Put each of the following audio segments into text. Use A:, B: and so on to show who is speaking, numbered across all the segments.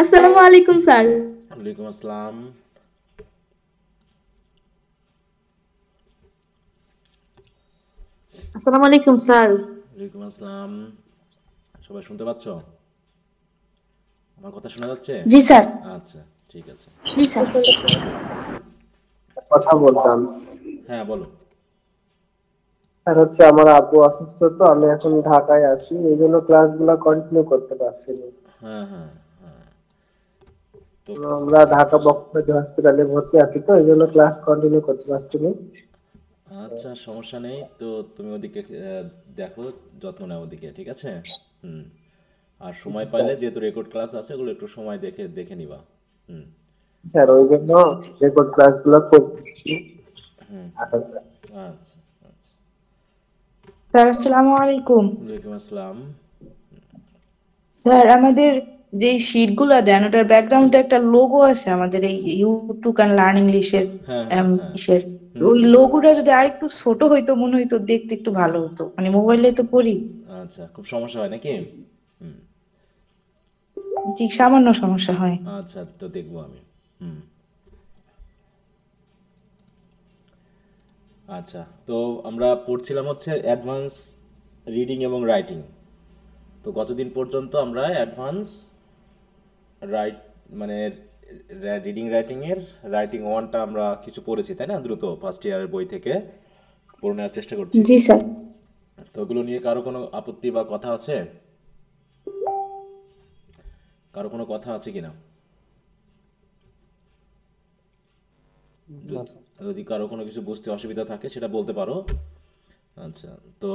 A: আসসালামু আলাইকুম স্যার।
B: ওয়ালাইকুম আসসালাম।
C: আসসালামু আলাইকুম স্যার।
B: ওয়ালাইকুম আসসালাম। সবাই শুনতে পাচ্ছ? আমার কথা শোনা যাচ্ছে?
C: জি স্যার।
B: আচ্ছা, ঠিক আছে।
C: জি স্যার।
D: কথা বলতাম।
B: হ্যাঁ, বলো।
D: স্যার হচ্ছে আমার আব্বু অসুস্থ, তো আমি এখন ঢাকায় আছি, এই জন্য ক্লাসগুলো কন্টিনিউ করতে পারছি না।
B: হ্যাঁ, হ্যাঁ, হ্যাঁ। তো
D: আমরা ঢাকা বকফেজি হসপিটালে ভর্তি আছি, তো এই জন্য ক্লাস কন্টিনিউ করতে পারছি না।
B: আচ্ছা, সমস্যা নেই। তো তুমি ওদিকে দেখো, যত্ন নাও ওদিকে, ঠিক আছে? হুম। আর সময়
D: স্যার
B: পাইলে যেহেতু রেকর্ড ক্লাস আছে, ওগুলো একটু সময় দেখে দেখে নিবা। হুম।
D: স্যার ওই জন্য রেকর্ড ক্লাসগুলো করতেছি। আচ্ছা।
B: আচ্ছা, আচ্ছা।
E: স্যার আসসালামু আলাইকুম।
B: ওয়ালাইকুম আসসালাম।
E: স্যার আমাদের যে শীটগুলো দেন ওটার ব্যাকগ্রাউন্ডে একটা লোগো আছে আমাদের এই ইউটিউব অ্যান্ড লার্ন ইংলিশের
B: হ্যাঁ, হ্যাঁ, হ্যাঁ।
E: ইসের।
B: হুম,
E: ওই
B: হুম।
E: লোগোটা যদি আরেকটু ছোট হইতো মনে হইতো, দেখতে একটু ভালো হতো, মানে মোবাইলে তো পড়ি।
B: আচ্ছা, খুব সমস্যা হয় নাকি? হুম।
E: জি, সামান্য সমস্যা হয়।
B: আচ্ছা, তো দেখবো আমি। হুম। আচ্ছা, তো আমরা পড়ছিলাম হচ্ছে অ্যাডভান্স রিডিং এবং রাইটিং। তো গতদিন পর্যন্ত আমরা অ্যাডভান্স রাইট মানে রিডিং রাইটিংয়ের রাইটিং ওয়ানটা আমরা কিছু পড়েছি, তাই না? দ্রুত ফার্স্ট ইয়ারের বই থেকে পড়ে নেওয়ার চেষ্টা করছি।
C: জি স্যার।
B: তো ওগুলো নিয়ে কারো কোনো আপত্তি বা কথা আছে? কারো কোনো কথা আছে কিনা? যদি যদি কারো কোনো কিছু বুঝতে অসুবিধা থাকে সেটা বলতে পারো। আচ্ছা, তো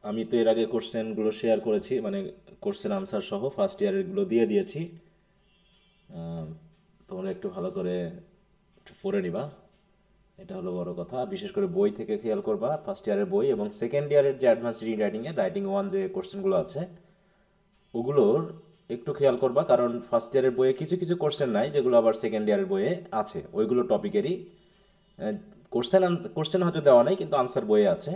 B: আমি তো এর আগে কোশ্চেনগুলো শেয়ার করেছি, মানে কোশ্চেন আনসার সহ ফার্স্ট ইয়ারেরগুলো দিয়ে দিয়েছি। তোমরা একটু ভালো করে একটু পড়ে নিবা, এটা হলো বড় কথা। বিশেষ করে বই থেকে খেয়াল করবা, ফার্স্ট ইয়ারের বই এবং সেকেন্ড ইয়ারের যে অ্যাডভান্স রিডিং রাইটিংয়ে রাইটিং ওয়ান যে কোশ্চেনগুলো আছে ওগুলোর একটু খেয়াল করবা, কারণ ফার্স্ট ইয়ারের বইয়ে কিছু কিছু কোশ্চেন নাই যেগুলো আবার সেকেন্ড ইয়ারের বইয়ে আছে, ওইগুলো টপিকেরই কোশ্চেন কোশ্চেন হয়তো দেওয়া নাই কিন্তু আনসার বইয়ে আছে।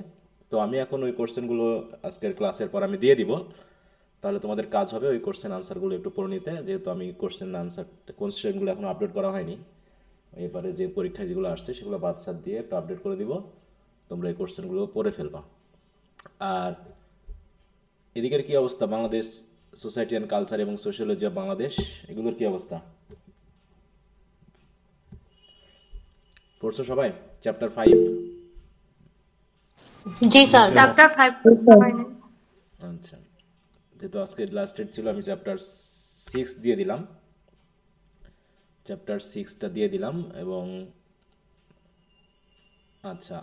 B: তো আমি এখন ওই কোশ্চেনগুলো আজকের ক্লাসের পর আমি দিয়ে দিব, তাহলে তোমাদের কাজ হবে ওই কোশ্চেন আনসারগুলো একটু পড়ে নিতে, যেহেতু আমি কোশ্চেনগুলো এখন আপডেট করা হয়নি। এবারে যে পরীক্ষায় যেগুলো আসছে সেগুলো বাদশার দিয়ে একটু আপডেট করে দিব, তোমরা এই কোশ্চেনগুলো পড়ে ফেলবা। আর এদিকের কি অবস্থা, বাংলাদেশ সোসাইটি অ্যান্ড কালচার এবং সোশিয়োলজি অফ বাংলাদেশ, এগুলোর কি অবস্থা? পড়ছো সবাই চ্যাপ্টার 5?
C: জি স্যার।
A: চ্যাপ্টার 5
E: জি স্যার।
A: হয়নি।
B: আচ্ছা, যেহেতু আজকে লাস্ট ডেট ছিল আমি চ্যাপ্টার 6 দিয়ে দিলাম, চ্যাপ্টার 6টা দিয়ে দিলাম। এবং আচ্ছা,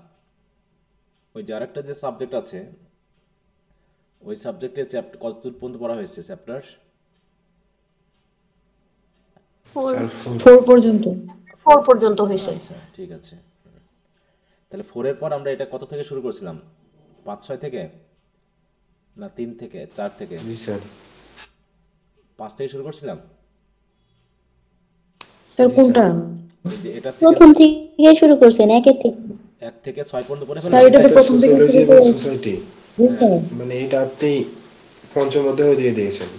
B: ওই যে আরেকটা যে সাবজেক্ট আছে ওই সাবজেক্টের চ্যাপ্টার কতদূর পর্যন্ত পড়া হয়েছে চ্যাপ্টার?
A: ফোর।
D: স্যার
E: 4 পর্যন্ত।
C: 4 পর্যন্ত হয়েছে।
B: আচ্ছা, ঠিক আছে। তাহলে 4-এর পর আমরা এটা কত থেকে শুরু করছিলাম? 5-6 থেকে, না 3 থেকে 4 থেকে?
D: জি স্যার।
B: 5 থেকে শুরু করছিলাম।
E: স্যার
D: জি স্যার।
E: কোনটা?
B: এই যে এটা সেকেন্ড,
C: প্রথম থেকে শুরু করছেন, একের থেকে।
B: 1 থেকে 6 পর্যন্ত পড়ে
E: স্যার
B: ফেললাম।
E: এটা তো
D: এটা
E: প্রথম থেকে
D: সোশিয়োলজি
E: শুরু
D: এবং
E: করে।
D: সোসাইটি,
E: জি স্যার।
D: মানে এটা আপনি পঞ্চম অধ্যায়ে দিয়ে দিয়েছেন।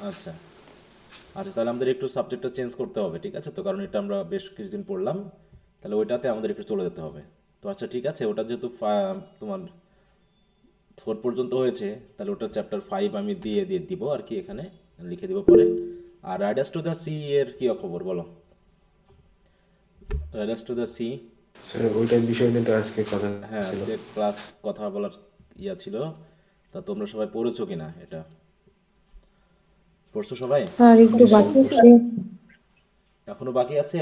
B: আচ্ছা, আচ্ছা, তাহলে আমাদের একটু সাবজেক্টটা চেঞ্জ করতে হবে, ঠিক আছে? তো কারণ এটা আমরা বেশ কিছুদিন পড়লাম, তাহলে ওইটাতে আমাদের একটু চলে যেতে হবে। তো আচ্ছা, ঠিক আছে, ওটা যেহেতু তোমার 4 পর্যন্ত হয়েছে, তাহলে ওটা চ্যাপ্টার 5 আমি দিয়ে দিয়ে দিব আর কি, এখানে লিখে দিব পরে। আর রাইডার্স টু দ্য সি এর কি খবর বলো? Riders to the sea.
D: Sir ওইটার বিষয় নিয়ে তো আজকে কথা
B: হ্যাঁ,
D: ছিল।
B: আজকে ক্লাস কথা বলার ছিল। তা তোমরা সবাই পড়েছো কিনা, এটা পড়ছো সবাই?
E: স্যার একটু
D: জি স্যার।
E: বাকি আছে।
B: এখনো বাকি আছে?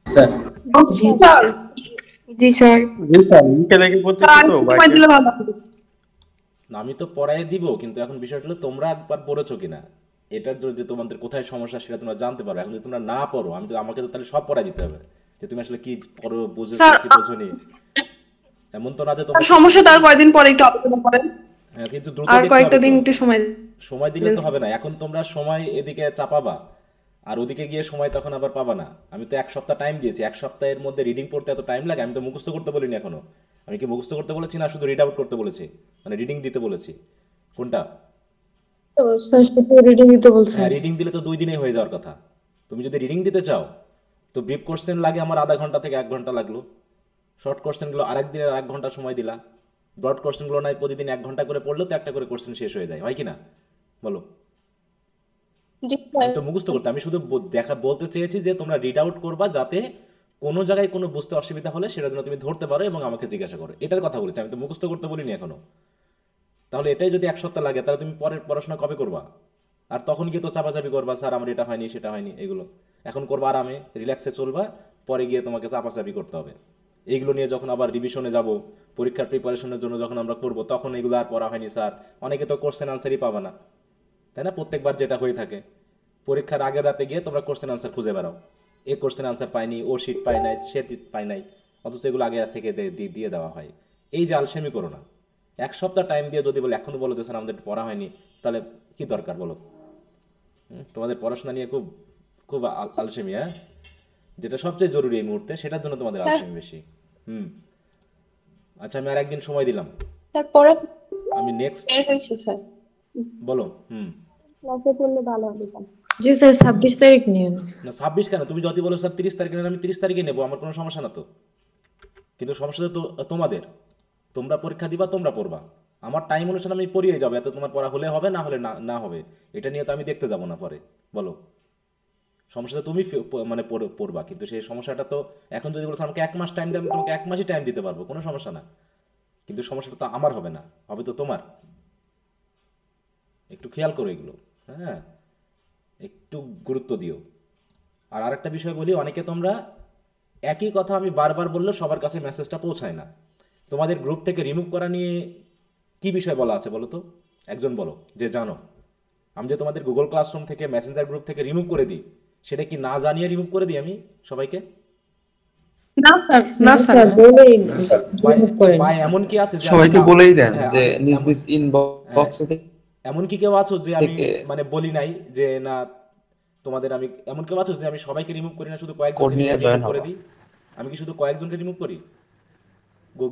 F: স্যার
E: জি।
A: স্যার,
E: জি স্যার।
F: জি স্যার লিখে রেখে পড়তেছি
A: স্যার
F: তো
A: একটু সময়
F: বাকি
A: দিলে
F: আছে।
A: ভালো হতো।
B: না, আমি তো পড়াই দিব, কিন্তু এখন বিষয়টা হলো তোমরা একবার পড়েছো কিনা, এটার যে তোমাদের কোথায় সমস্যা সেটা তোমরা জানতে পারো। এখন যদি তোমরা না পড়ো, আমাকে তো তাহলে সব পড়াই দিতে হবে, যে তুমি আসলে কি পড়ো, বুঝেছো
A: স্যার
B: কি বোঝোনি। এমন তো না যে
A: আর
B: তোমরা কিছু
A: সমস্যা, তার
B: বুঝোনি।
A: কয়দিন পরে একটু আলোচনা করেন।
B: হ্যাঁ, কিন্তু দ্রুত
A: আর
B: দেখতে
A: কয়েকটা
B: হবে
A: দিন
B: তো।
A: একটু সময়
B: সময় দিলে
A: দিন।
B: তো হবে না, এখন তোমরা সময় এদিকে চাপাবা আর ওদিকে গিয়ে সময় তখন আবার পাবা না। আমি তো 1 সপ্তাহ টাইম দিয়েছি, 1 সপ্তাহের মধ্যে রিডিং পড়তে এত টাইম লাগে? আমি তো মুখস্থ করতে বলিনি এখনো। আমি কি মুখস্থ করতে বলেছি না শুধু রিড আউট করতে বলেছি, মানে রিডিং দিতে বলেছি? কোনটা?
C: স্যার শুধু রিডিং দিতে বলছেন।
B: হ্যাঁ, রিডিং দিলে তো 2 দিনেই হয়ে যাওয়ার কথা। তুমি যদি রিডিং দিতে চাও তো ব্রিফ কোশ্চেন লাগে আমার আধা ঘন্টা থেকে 1 ঘন্টা লাগলো। শর্ট কোশ্চেনগুলো আরেক দিনের 1 ঘন্টা সময় দিলা। ব্রড কোশ্চেনগুলো নাই প্রতিদিন 1 ঘন্টা করে পড়লেও তো একটা করে কোশ্চেন শেষ হয়ে যায়, হয় কি না বলো?
A: জি
B: আমি
A: স্যার।
B: তো মুখস্থ করতে, আমি শুধু বলতে চেয়েছি যে তোমরা রিড আউট করবা, যাতে কোনো জায়গায় কোনো বুঝতে অসুবিধা হলে সেটা যেন তুমি ধরতে পারো এবং আমাকে জিজ্ঞাসা করো, এটার কথা বলেছি। আমি তো মুখস্থ করতে বলিনি এখনো। তাহলে এটাই যদি 1 সপ্তাহ লাগে তাহলে তুমি পরের পড়াশোনা কবে করবা? আর তখন গিয়ে তো চাপাচাপি করবা, স্যার আমার এটা হয়নি সেটা হয়নি, এগুলো এখন করবা আরামে রিল্যাক্সে চলবা, পরে গিয়ে তোমাকে চাপাচাপি করতে হবে। এইগুলো নিয়ে যখন আবার রিভিশনে যাব, পরীক্ষার প্রিপারেশনের জন্য যখন আমরা করব, তখন এগুলো আর পড়া হয়নি স্যার, অনেকে তো কোশ্চেন আনসারই পাবে না, তাই না? প্রত্যেকবার যেটা হয়ে থাকে, পরীক্ষার আগের রাতে গিয়ে তোমরা কোশ্চেন আনসার খুঁজে বেড়াও, এ কোশ্চেন আনসার পাইনি, ও শিট পাই নাই, সে শিট পাই নাই, অথচ এগুলো আগে থেকে দিয়ে দেওয়া হয়। এই যে আলসেমি করো না। 1 সপ্তাহ টাইম দিয়ে যদি বলে এখনো বলো যে স্যার আমাদের পড়া হয়নি, তাহলে কি দরকার বলো? তোমাদের পড়াশোনা নিয়ে খুব খুব আলসেমি, হ্যাঁ? যেটা সবচেয়ে জরুরি এই মুহূর্তে সেটার জন্য তোমাদের
A: স্যার
B: আলসেমি বেশি। আচ্ছা, আমি আর একদিন সময় দিলাম,
A: স্যার পড়া
B: আমি নেক্সট
A: বের হয়েছে স্যার।
B: বলো।
A: ক্লাসে পড়লে ভালো হবে স্যার।
E: জি স্যার 26 তারিখ নিন।
B: না 26 কেন? তুমি যদি বলো স্যার 30 তারিখে নেন, আমি 30 তারিখে নেবো, আমার কোনো সমস্যা না তো। কিন্তু সমস্যা তো তোমাদের, তোমরা পরীক্ষা দিবা, তোমরা পড়বা, আমার টাইম অনুসারে আমি পড়িয়ে যাবো, এত তোমার পড়া হলে হবে, না হলে না হবে, এটা নিয়ে তো আমি দেখতে যাবো না পরে, বলো। সমস্যাটা তুমি মানে পড়বা, কিন্তু সেই সমস্যাটা তো এখন যদি বলো আমাকে 1 মাস টাইম দেবে, আমি তোমাকে 1 মাসই টাইম দিতে পারবো, কোনো সমস্যা না। কিন্তু সমস্যাটা তো আমার হবে না, হবে তো তোমার। একটু খেয়াল করো এগুলো, হ্যাঁ, একটু গুরুত্ব দিও। আর আরেকটা বিষয় বলি, অনেকে তোমরা একই কথা আমি বারবার বললেও সবার কাছে মেসেজটা পৌঁছায় না। তোমাদের গ্রুপ থেকে রিমুভ করা নিয়ে কি বিষয় বলা আছে বলো তো, একজন বলো যে জানো। আমি যে তোমাদের গুগল ক্লাসরুম থেকে মেসেঞ্জার গ্রুপ থেকে রিমুভ করে দিই, সেটা কি না জানিয়ে রিমুভ করে দিই আমি সবাইকে?
E: না স্যার, না
C: না
E: স্যার।
C: স্যার বলেই
B: বা-
C: করেন।
B: বা এমন কি আছে যে আমি
F: সবাইকে
B: না-
F: বলেই দেন
B: হ্যাঁ,
F: যে নিজ
B: এমন-
F: নিজ ইনবক্স
B: এমন কি কেউ আছো যে আমি
F: থেকে-
B: মানে বলি নাই যে না তোমাদের, আমি এমন কেউ আছো যে আমি সবাইকে রিমুভ করি না, শুধু কয়েকজনকে
F: কোর্ডিনেট
B: রিমুভ
F: জয়েন
B: করে
F: হবো।
B: দিই? আমি কি শুধু কয়েকজনকে রিমুভ করি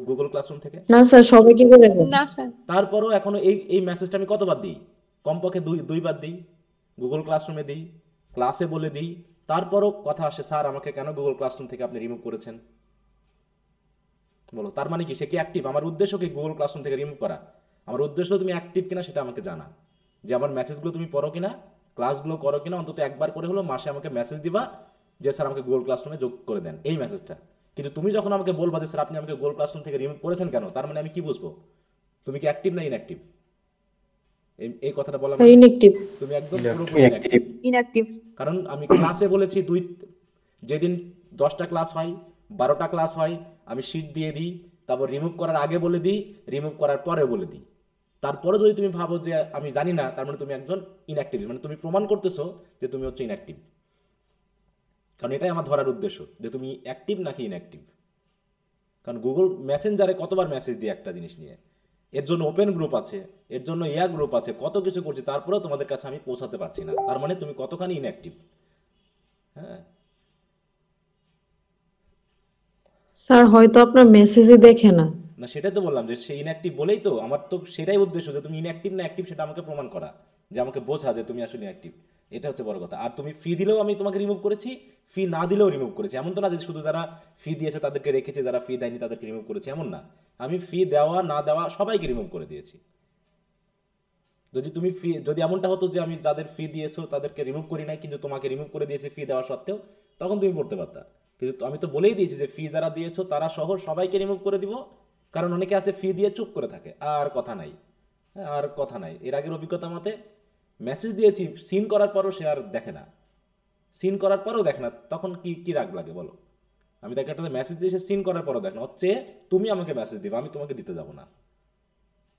B: গুগল ক্লাসরুম থেকে?
C: না স্যার সবাইকে বলে দেন।
A: না স্যার।
B: তারপরও এখনো এই মেসেজটা আমি কতবার দিই? কমপক্ষে দুইবার দিই, গুগল ক্লাসরুমে দিই, ক্লাসে বলে দিই, তারপরও কথা আসে স্যার আমাকে কেন গুগল ক্লাসরুম থেকে আপনি রিমুভ করেছেন? বলো, তার মানে কি সে কি অ্যাক্টিভ? আমার উদ্দেশ্য কি গুগল ক্লাসরুম থেকে রিমুভ করা? আমার উদ্দেশ্য তুমি অ্যাক্টিভ কিনা সেটা আমাকে জানা, যে আমার মেসেজগুলো তুমি পড়ো কিনা, ক্লাসগুলো করো কিনা, অন্তত একবার করে হলো মাসে আমাকে মেসেজ দিবা যে স্যার আমাকে গুগল ক্লাসরুমে যোগ করে দেন, এই মেসেজটা। কিন্তু তুমি যখন আমাকে বলবা যে স্যার আপনি আমাকে গুগল ক্লাসরুম থেকে রিমুভ করেছেন কেন, তার মানে আমি কি বুঝবো? তুমি কি অ্যাক্টিভ না ইনঅ্যাক্টিভ? এই কথাটা বলা
C: স্যার
B: মানে
C: ইনঅ্যাক্টিভ।
B: তুমি একদম পুরোপুরি ইনঅ্যাক্টিভ।
E: ইনঅ্যাক্টিভ।
B: কারণ আমি ক্লাসে বলেছি যেদিন 10টা ক্লাস হয়, 12টা ক্লাস হয়, আমি শিট দিয়ে দিই, তারপর রিমুভ করার আগে বলে দিই, রিমুভ করার পরে বলে দিই। তারপরে যদি তুমি ভাবো যে আমি জানি না, তার মানে তুমি একজন ইনঅ্যাক্টিভ, মানে তুমি প্রমাণ করতেছো যে তুমি হচ্ছে ইনঅ্যাক্টিভ। কারণ এটাই আমার ধরার উদ্দেশ্য, যে তুমি অ্যাক্টিভ নাকি ইনঅ্যাক্টিভ। কারণ গুগল মেসেঞ্জারে কতবার মেসেজ দিয়ে একটা জিনিস নিয়ে, এর জন্য ওপেন গ্রুপ আছে, এর জন্য ইয়া গ্রুপ আছে, কত কিছু করছি, তারপরেও তোমাদের কাছে আমি পৌঁছাতে পারছি না, তার মানে তুমি কতখানি ইনঅ্যাক্টিভ। হ্যাঁ,
C: স্যার হয়তো আপনার মেসেজই দেখে না।
B: না সেটাই তো বললাম যে সে ইনঅ্যাক্টিভ বলেই তো আমার তো সেটাই উদ্দেশ্য, যে তুমি ইনঅ্যাক্টিভ না অ্যাক্টিভ সেটা আমাকে প্রমাণ করা, যে আমাকে বোঝা যে তুমি আসলে ইনঅ্যাক্টিভ। এটা হচ্ছে বড় কথা। আর তুমি ফি দিলেও আমি তোমাকে রিমুভ করেছি, ফি না দিলেও রিমুভ করেছি। এমন তো না যে শুধু যারা ফি দিয়েছে তাদেরকে রেখেছে, যারা ফি দেয়নি তাদেরকে রিমুভ করেছি, এমন না। আমি ফি দেওয়া না দেওয়া সবাইকে রিমুভ করে দিয়েছি। যদি এমনটা হতো যে আমি যাদের ফি দিয়েছো তাদেরকে রিমুভ করি নাই, কিন্তু তোমাকে রিমুভ করে দিয়েছি ফি দেওয়া সত্ত্বেও, তখন তুমি পড়তে পারতা। কিন্তু আমি তো বলেই দিয়েছি যে ফি যারা দিয়েছো তারা সহ সবাইকে রিমুভ করে দিব। কারণ অনেকে আছে ফি দিয়ে চুপ করে থাকে, আর কথা নাই, হ্যাঁ, আর কথা নাই। এর আগের অভিজ্ঞতা মতে মেসেজ দিয়েছি, সিন করার পরও সে আর দেখে না, সিন করার পরেও দেখে না, তখন কি কি রাগ লাগে বলো? আমি তাকে একটা মেসেজ দিয়েছি, সিন করার পরও দেখে না, হচ্ছে তুমি আমাকে মেসেজ দিবা, আমি তোমাকে দিতে যাব না।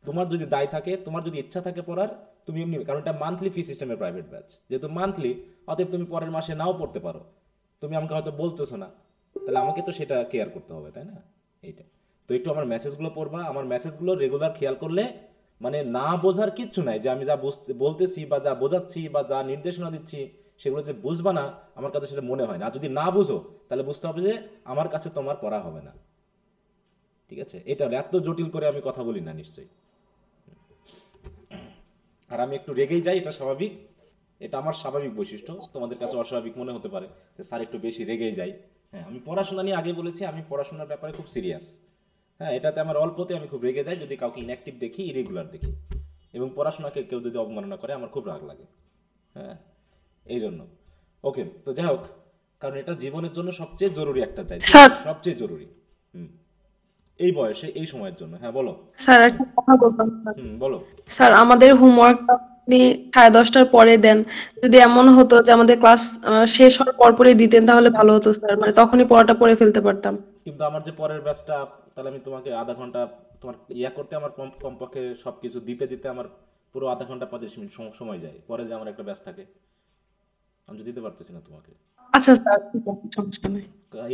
B: তোমার যদি দায় থাকে, তোমার যদি ইচ্ছা থাকে পড়ার, তুমি এমনি, কারণ এটা মান্থলি ফি সিস্টেমের প্রাইভেট ব্যাচ, যেহেতু মান্থলি, অতএব তুমি পরের মাসে নাও পড়তে পারো, তুমি আমাকে হয়তো বলতেছো না, তাহলে আমাকে তো সেটা কেয়ার করতে হবে, তাই না? এইটা তো একটু আমার মেসেজগুলো পড়বা, আমার মেসেজগুলো রেগুলার খেয়াল করলে মানে না বোঝার কিচ্ছু নাই, যে আমি যা বলতেছি বা যা বোঝাচ্ছি বা যা নির্দেশনা দিচ্ছি সেগুলো যে বুঝবা না, আমার কাছে সেটা মনে হয় না। আর যদি না বুঝো তাহলে বুঝতে হবে যে আমার কাছে তোমার পড়া হবে না, ঠিক আছে? এটা হলো, এত জটিল করে আমি কথা বলি না নিশ্চয়ই। আর আমি একটু রেগেই যাই, এটা স্বাভাবিক, এটা আমার স্বাভাবিক বৈশিষ্ট্য, তোমাদের কাছে অস্বাভাবিক মনে হতে পারে যে স্যার একটু বেশি রেগেই যাই। হ্যাঁ, আমি পড়াশোনা নিয়ে আগে বলেছি, আমি পড়াশোনার ব্যাপারে খুব সিরিয়াস। হ্যাঁ, এটাতে আমার অল্পতে আমি খুব রেগে যাই যদি কাউকে ইনঅ্যাক্টিভ দেখি, ইরেগুলার দেখি, এবং পড়াশোনাকে কেউ যদি অবমাননা করে আমার খুব রাগ লাগে। হ্যাঁ, এই জন্য। ওকে, তো যাই হোক, কারণ এটা জীবনের জন্য সবচেয়ে জরুরি একটা চাই,
C: স্যার
B: সবচেয়ে জরুরি। হুম, এই বয়সে এই সময়ের জন্য। হ্যাঁ বলো।
C: স্যার একটা কথা বলতাম স্যার।
B: বলো।
C: স্যার আমাদের হোমওয়ার্কটা আপনি 10:30টার পরে দেন। যদি এমন হতো যে আমাদের ক্লাস শেষ হওয়ার পরপরই দিতেন তাহলে ভালো হতো স্যার, মানে তখনই পড়াটা পড়ে ফেলতে পারতাম।
B: কিন্তু আমার যে পরের ব্যাচটা, তাহলে আমি তোমাকে আধা ঘন্টা তোমার ইয়া করতে, আমার কমপক্ষে সব কিছু দিতে দিতে আমার পুরো আধা ঘন্টা 35 মিনিট সময় যায়। পরে যে আমার একটা ব্যাচ থাকে, আমি তো দিতে পারতেছি না তোমাকে।
C: আচ্ছা স্যার, ঠিক আছে, সমস্যা নেই।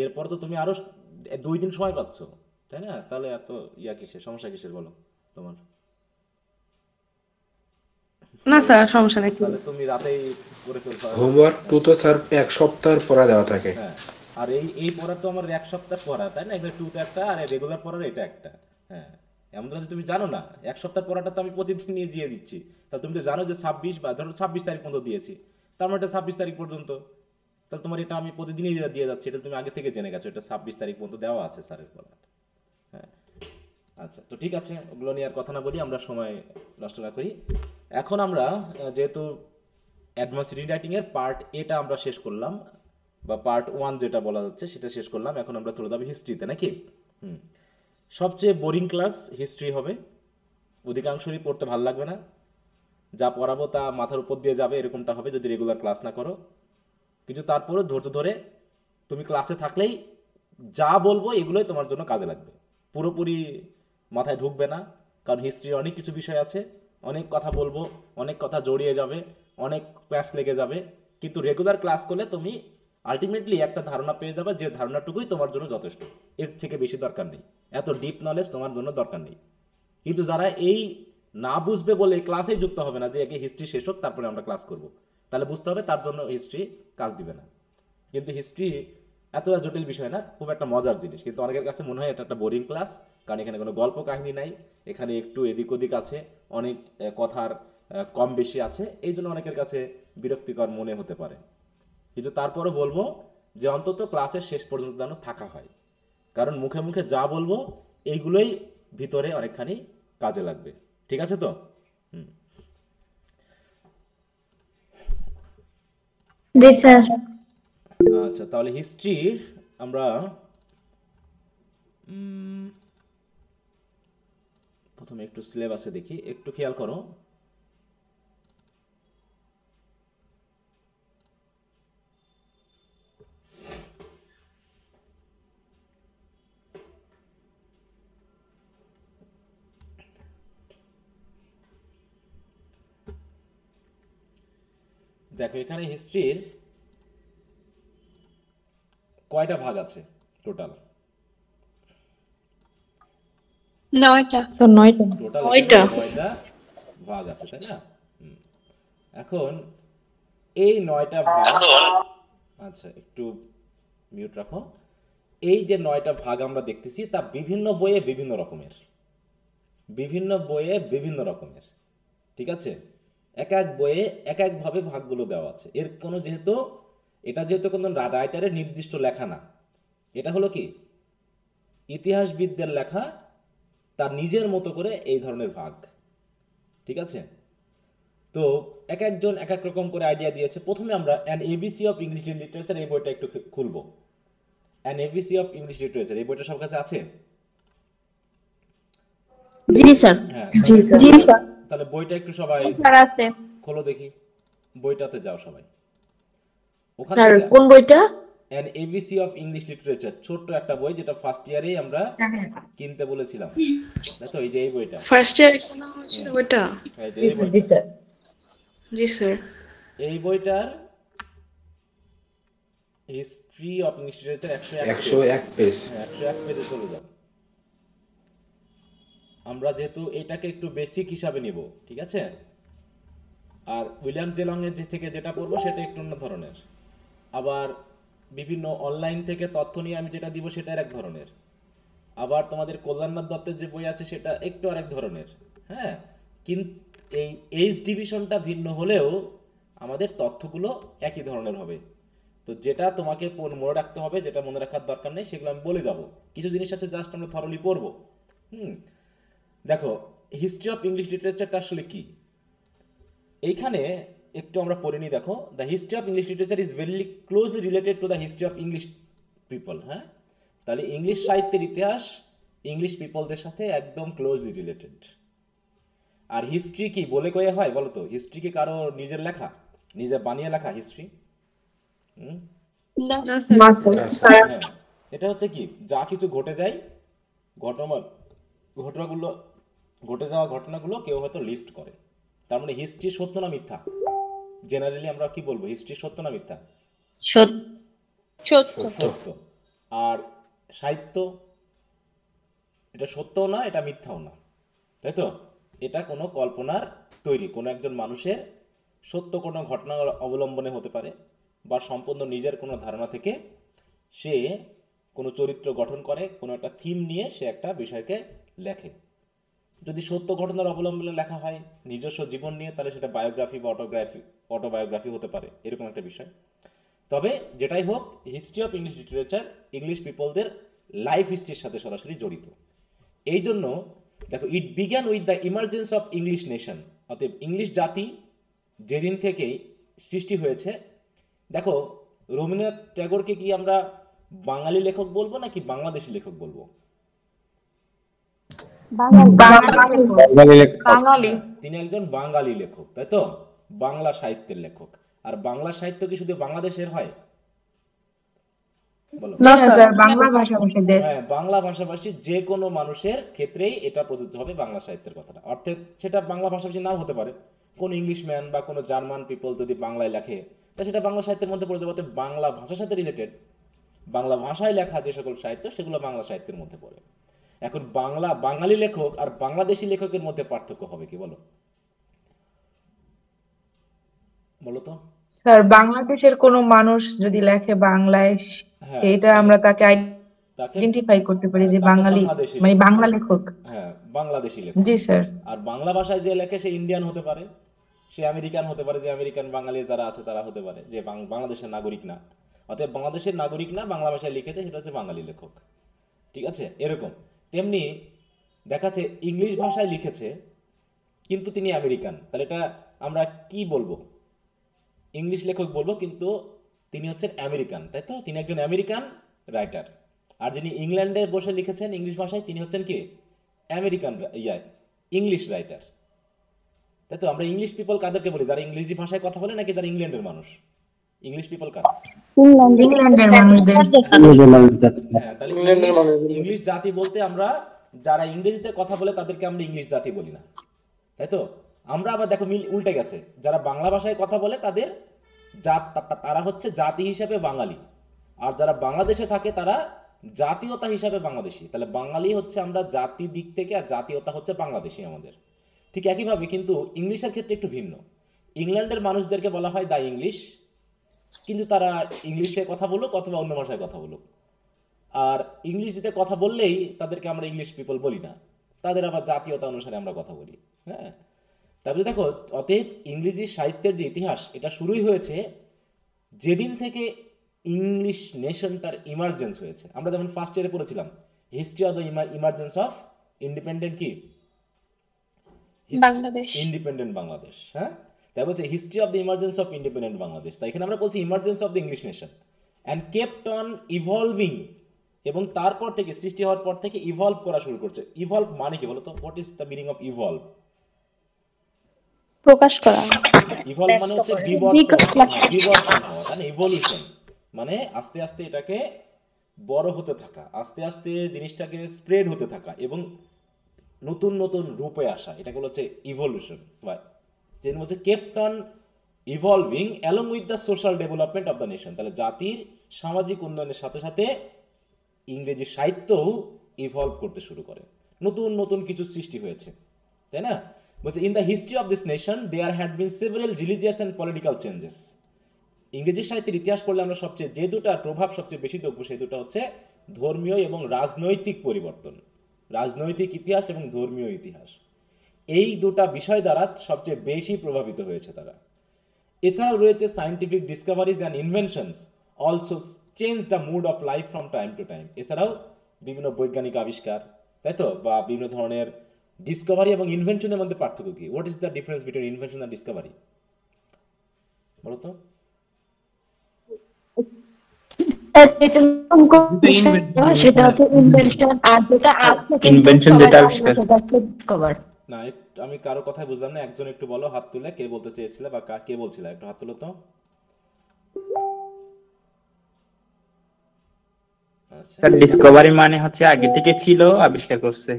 B: এরপর তো তুমি আরো 2 দিন সময় পাচ্ছ, তাই না? তাহলে এত ইয়া কিসের, সমস্যা কিসের বলো তোমার?
C: না স্যার, সমস্যা নেই।
B: তাহলে তুমি রাতেই করে ফেলছো।
G: হোমওয়ার্ক টু তো স্যার এক সপ্তাহের পড়া দেওয়া থাকে।
B: হ্যাঁ, আর এই পড়া তো আমার 1 সপ্তাহ পড়া, তাই না? এখানে টুতে একটা আর রেগুলার পড়ার এটা একটা। হ্যাঁ, এমন না যে তুমি জানো না, 1 সপ্তাহ পড়াটা তো আমি প্রতিদিন নিয়ে দিয়ে দিচ্ছি। তাহলে তুমি তো জানো যে 26 বা ধরো 26 তারিখ পর্যন্ত দিয়েছি, তার মানে এটা 26 তারিখ পর্যন্ত। তাহলে তোমার এটা আমি প্রতিদিনই দিয়ে যাচ্ছি, এটা তুমি আগে থেকে জেনে গেছো, এটা 26 তারিখ পর্যন্ত দেওয়া আছে স্যারের পড়া। হ্যাঁ, আচ্ছা, তো ঠিক আছে, ওগুলো নিয়ে আর কথা না বলি, আমরা সময় নষ্ট না করি। এখন আমরা যেহেতু অ্যাডভান্স রিরাইটিং এর পার্ট এটা আমরা শেষ করলাম, বা পার্ট 1 যেটা বলা যাচ্ছে সেটা শেষ করলাম। এখন আমরা চলে যাবো হিস্ট্রিতে, নাকি? হুম, সবচেয়ে বোরিং ক্লাস হিস্ট্রি হবে, অধিকাংশই পড়তে ভালো লাগবে না, যা পড়াবো তা মাথার উপর দিয়ে যাবে, এরকমটা হবে যদি রেগুলার ক্লাস না করো। কিন্তু তারপরে ধৈর্য ধরে তুমি ক্লাসে থাকলেই যা বলবো এগুলোই তোমার জন্য কাজে লাগবে, পুরোপুরি মাথায় ঢুকবে না, কারণ হিস্ট্রির অনেক কিছু বিষয় আছে, অনেক কথা বলবো, অনেক কথা জড়িয়ে যাবে, অনেক প্যাচ লেগে যাবে। কিন্তু রেগুলার ক্লাস করলে তুমি আলটিমেটলি একটা ধারণা পেয়ে যাবে, যে ধারণাটুকুই তোমার জন্য যথেষ্ট, এর থেকে বেশি দরকার নেই, এত ডিপ নলেজ তোমার জন্য দরকার নেই। কিন্তু যারা এই না বুঝবে বলে ক্লাসেই যুক্ত হবে না, যে আগে হিস্ট্রি শেষ হোক তারপরে আমরা ক্লাস করব, তাহলে বুঝতে হবে তার জন্য হিস্ট্রি কাজ দিবে না। কিন্তু হিস্ট্রি এতটা জটিল বিষয় না, খুব একটা মজার জিনিস, কিন্তু অনেকের কাছে মনে হয় এটা একটা বোরিং ক্লাস, কারণ এখানে কোনো গল্প কাহিনী নাই, এখানে একটু এদিক ওদিক আছে, অনেক কথার কম বেশি আছে, এই জন্য অনেকের কাছে বিরক্তিকর মনে হতে পারে। কিন্তু তারপরে বলবো যে অন্তত ক্লাসের শেষ পর্যন্ত যেন থাকা হয়, কারণ মুখে মুখে যা বলবো এইগুলোই ভিতরে অনেকখানি কাজে লাগবে। ঠিক আছে তো? হুম,
H: জি স্যার।
B: আচ্ছা, তাহলে হিস্ট্রির আমরা প্রথমে একটু সিলেবাসে দেখি, একটু খেয়াল করো। দেখো, এখানে হিস্ট্রির কয়টা ভাগ আছে টোটাল?
A: 9টা।
C: স্যার 9টা।
B: টোটাল
E: 9টা।
B: 9টা ভাগ আছে, তাই না? হুম, এখন এই 9টা ভাগ, আচ্ছা একটু মিউট রাখো। এই যে 9টা ভাগ আমরা দেখতেছি তা বিভিন্ন বইয়ে বিভিন্ন রকমের, বিভিন্ন বইয়ে বিভিন্ন রকমের, ঠিক আছে? এক এক বইয়ে এক একভাবে ভাগগুলো দেওয়া আছে। এর কোনো যেহেতু কোনো রাইটারের নির্দিষ্ট লেখা না, এটা হলো কি ইতিহাসবিদদের লেখা, তার নিজের মতো করে এই ধরনের ভাগ, ঠিক আছে? তো এক একজন এক এক রকম করে আইডিয়া দিয়েছে। প্রথমে আমরা an ABC of English literature, এই বইটা একটু খুলবো। An ABC of English literature, এই বইটা সব কাছে আছে?
H: জি স্যার।
B: হ্যাঁ,
H: জি স্যার।
B: তাহলে বইটা একটু সবাই
A: স্যার আছে।
B: খোলো দেখি, বইটাতে যাও সবাই। ওখান
H: স্যার
B: থেকে
H: কোন বইটা?
B: An ABC of English literature, ছোট্ট একটা বই, যেটা ফার্স্ট ইয়ারেই আমরা কিনতে বলেছিলাম, তাই তো? এই যে এই বইটা,
E: ফার্স্ট ইয়ার কেনা হয়েছিল ওইটা?
B: এই যে এই বইটা,
H: জি স্যার।
E: জি স্যার।
B: এই বইটার history of English literature
G: 101 page.
B: 101 পেজে চলে যাও। আমরা যেহেতু এটাকে একটু বেসিক হিসাবে নিব, ঠিক আছে? আর উইলিয়াম জেলং এর থেকে যেটা পড়বো সেটা একটু অন্য ধরনের, আবার বিভিন্ন অনলাইন থেকে তথ্য নিয়ে আমি যেটা দিব সেটা এক ধরনের, আবার তোমাদের কল্যাণনাথ দত্তের যে বই আছে সেটা একটু আরেক ধরনের। হ্যাঁ, কিন্তু এই এইজ ডিভিশনটা ভিন্ন হলেও আমাদের তথ্যগুলো একই ধরনের হবে। তো যেটা তোমাকে মনে রাখতে হবে, যেটা মনে রাখার দরকার নেই, সেগুলো আমি বলে যাব। কিছু জিনিস আছে জাস্ট আমরা থরলি পড়বো। দেখো, হিস্ট্রি অফ ইংলিশ লিটারেচারটা আসলে কি, এইখানে একটু আমরা পড়ে নিই। দেখো, the history of English literature is very closely related to the history of English people. হ্যাঁ, তাহলে ইংলিশ সাহিত্যের ইতিহাস ইংলিশ পিপলদের সাথে একদম ক্লোজলি রিলেটেড। আর হিস্ট্রি কি বলে কয়ে হয় বলো তো? হিস্ট্রি কি কারো নিজের লেখা, নিজে বানিয়ে লেখা হিস্ট্রি?
A: না
B: হ্যাঁ, এটা হচ্ছে কি, যা কিছু ঘটে যায়, ঘটনাগুলো ঘটে যাওয়া ঘটনাগুলো কেউ হয়তো লিস্ট করে। তার মানে হিস্ট্রি সত্য না মিথ্যা? জেনারেলি আমরা কি বলবো, হিস্ট্রি সত্য না মিথ্যা? সত্য। আর সাহিত্য, এটা সত্যও না, এটা মিথ্যাও না, তাই তো? এটা কোনো কল্পনার তৈরি, কোনো একজন মানুষের সত্য কোনো ঘটনা অবলম্বনে হতে পারে, বা সম্পূর্ণ নিজের কোনো ধারণা থেকে সে কোনো চরিত্র গঠন করে, কোনো একটা থিম নিয়ে সে একটা বিষয়কে লেখে। যদি সত্য ঘটনার অবলম্বনে লেখা হয় নিজস্ব জীবন নিয়ে, তাহলে সেটা বায়োগ্রাফি বা অটোবায়োগ্রাফি হতে পারে, এরকম একটা বিষয়। তবে যেটাই হোক, history of English literature English পিপলদের লাইফ হিস্ট্রির সাথে সরাসরি জড়িত। এই জন্য দেখো, it began with the emergence of English nation. অতএব ইংলিশ জাতি যেদিন থেকেই সৃষ্টি হয়েছে, দেখো রবীন্দ্রনাথ ট্যাগরকে কি আমরা বাঙালি লেখক বলবো নাকি বাংলাদেশি লেখক বলবো? তিনি একজন বাঙালি লেখক, তাই তো? বাংলা সাহিত্যের লেখক। আর বাংলা সাহিত্য কি শুধু বাংলাদেশের হয়? বলো। হ্যাঁ, বাংলা ভাষাভাষী যে কোনো মানুষের ক্ষেত্রেই এটা প্রযোজ্য হবে বাংলা সাহিত্যের কথাটা। অর্থাৎ সেটা বাংলা ভাষাভাষী নাও হতে পারে, কোন ইংলিশম্যান বা কোনো জার্মান পিপল যদি বাংলায় লেখে, তা সেটা বাংলা সাহিত্যের মধ্যে পড়ে যাবে। বাংলা ভাষার সাথে রিলেটেড, বাংলা ভাষায় লেখা যে সকল সাহিত্য, সেগুলো বাংলা সাহিত্যের মধ্যে পড়ে। এখন বাঙালি লেখক আর বাংলাদেশি লেখকের মধ্যে পার্থক্য হবে কি বলো? বলো তো
E: স্যার, বাংলাদেশের কোনো মানুষ যদি লেখে বাংলায়,
B: হ্যাঁ,
E: এটা আমরা তাকে আইডেন্টিফাই করতে পারি যে বাঙালি, মানে বাংলা লেখক।
B: হ্যাঁ, বাংলাদেশি লেখক।
E: জি স্যার।
B: আর বাংলা ভাষায় যে লেখে সে ইন্ডিয়ান হতে পারে, সে আমেরিকান হতে পারে, যে আমেরিকান বাঙালি যারা আছে তারা হতে পারে, যে বাংলাদেশের নাগরিক না। অতএব বাংলাদেশের নাগরিক না, বাংলা ভাষায় লিখেছে, সেটা হচ্ছে বাঙালি লেখক। ঠিক আছে? এরকম তেমনি দেখাচ্ছে ইংলিশ ভাষায় লিখেছে কিন্তু তিনি আমেরিকান, তাহলে এটা আমরা কি বলবো? ইংলিশ লেখক বলবো, কিন্তু তিনি হচ্ছেন আমেরিকান, তাই তো? তিনি একজন আমেরিকান রাইটার। আর যিনি ইংল্যান্ডে বসে লিখেছেন ইংলিশ ভাষায়, তিনি হচ্ছেন কি আমেরিকান ইংলিশ রাইটার, তাই তো? আমরা ইংলিশ পিপল কাদেরকে বলি? যারা ইংরেজি ভাষায় কথা বলে, নাকি যারা ইংল্যান্ডের মানুষ? ইংলিশ পিপল কারা?
E: ইংল্যান্ডের মানুষদের।
B: হ্যাঁ, তাহলে ইংলিশ জাতি বলতে আমরা যারা ইংরেজিতে কথা বলে তাদেরকে আমরা ইংলিশ জাতি বলি না, তাই তো? আমরা আবার দেখো মিল উল্টে গেছে, যারা বাংলা ভাষায় কথা বলে তাদের তারা হচ্ছে জাতি হিসাবে বাঙালি, আর যারা বাংলাদেশে থাকে তারা জাতীয়তা হিসাবে বাংলাদেশি। তাহলে বাঙালি হচ্ছে আমরা জাতি দিক থেকে, আর জাতীয়তা হচ্ছে বাংলাদেশি আমাদের। ঠিক একইভাবে কিন্তু ইংলিশের ক্ষেত্রে একটু ভিন্ন। ইংল্যান্ডের মানুষদেরকে বলা হয় দ্য ইংলিশ, কিন্তু তারা ইংলিশে কথা বলুক অথবা অন্য ভাষায় কথা বলুক, আর ইংলিশে কথা বললেই তাদেরকে আমরা ইংলিশ পিপল বলি না, তাদের আবার জাতীয়তা অনুসারে আমরা কথা বলি। হ্যাঁ, তারপরে দেখো, অতএব ইংরেজি সাহিত্যের যে ইতিহাস, এটা শুরুই হয়েছে যেদিন থেকে ইংলিশ নেশনটার ইমার্জেন্স হয়েছে। আমরা যেমন ফার্স্ট ইয়ারে পড়েছিলাম history of the emergence of independent কি
A: বাংলাদেশ,
B: ইন্ডিপেন্ডেন্ট বাংলাদেশ। হ্যাঁ, তাই বলছে history of the emergence of independent Bangladesh. তাই এখানে আমরা বলছি emergence of the English nation and kept on evolving, এবং তারপর থেকে সৃষ্টি হওয়ার পর থেকে ইভলভ করা শুরু করছে। ইভলভ মানে কি বলতো? What is the meaning of evolve?
H: প্রকাশ করা।
B: ইভলভ মানে হচ্ছে বিবর্তন হওয়া, মানে ইভলিউশন মানে আস্তে আস্তে এটাকে বড় হতে থাকা, আস্তে আস্তে জিনিসটাকে স্প্রেড হতে থাকা এবং নতুন নতুন রূপে আসা, এটাকে হচ্ছে ইভলিউশন। বা যেটা হচ্ছে kept on evolving along with the social development of the nation. তাহলে জাতির সামাজিক উন্নয়নের সাথে সাথে ইংরেজি সাহিত্যও ইভলভ করতে শুরু করে, নতুন নতুন কিছু সৃষ্টি হয়েছে, তাই না? বলছে in the history of this nation there had been several religious and political changes. ইংরেজি সাহিত্যের ইতিহাস পড়লে আমরা সবচেয়ে যে দুটার প্রভাব সবচেয়ে বেশি দেখব, সেই দুটো হচ্ছে ধর্মীয় এবং রাজনৈতিক পরিবর্তন, রাজনৈতিক ইতিহাস এবং ধর্মীয় ইতিহাস। এই দুটা বিষয় দ্বারা সবচেয়ে বেশি প্রভাবিত হয়েছে তারা। এছাড়াও রয়েছে scientific discoveries and inventions also change the mood of life from time to time. এছাড়াও বিভিন্ন বৈজ্ঞানিক আবিষ্কার, তাই তো, বা বিভিন্ন ধরনের ডিসকভারি এবং ইনভেনশনের মধ্যে পার্থক্য কি? What is the difference between invention and Discovery? বলো তো।
A: যেটা নতুন করে আবিষ্কার করা, সেটা হচ্ছে ইনভেনশন, আর যেটা আজ থেকে
F: ইনভেনশন যেটা আবিষ্কার।
A: সেটা হচ্ছে ডিসকভার।
B: না, আমি কারো কথাই বুঝলাম না, একজন একটু বলো হাত তুলে, কে বলতে চেয়েছিলে বা কে বলছিলে, একটু হাত তুলো তো। আচ্ছা,
F: স্যার ডিসকভারি মানে হচ্ছে আগে থেকে ছিল, আবিষ্কার করছে।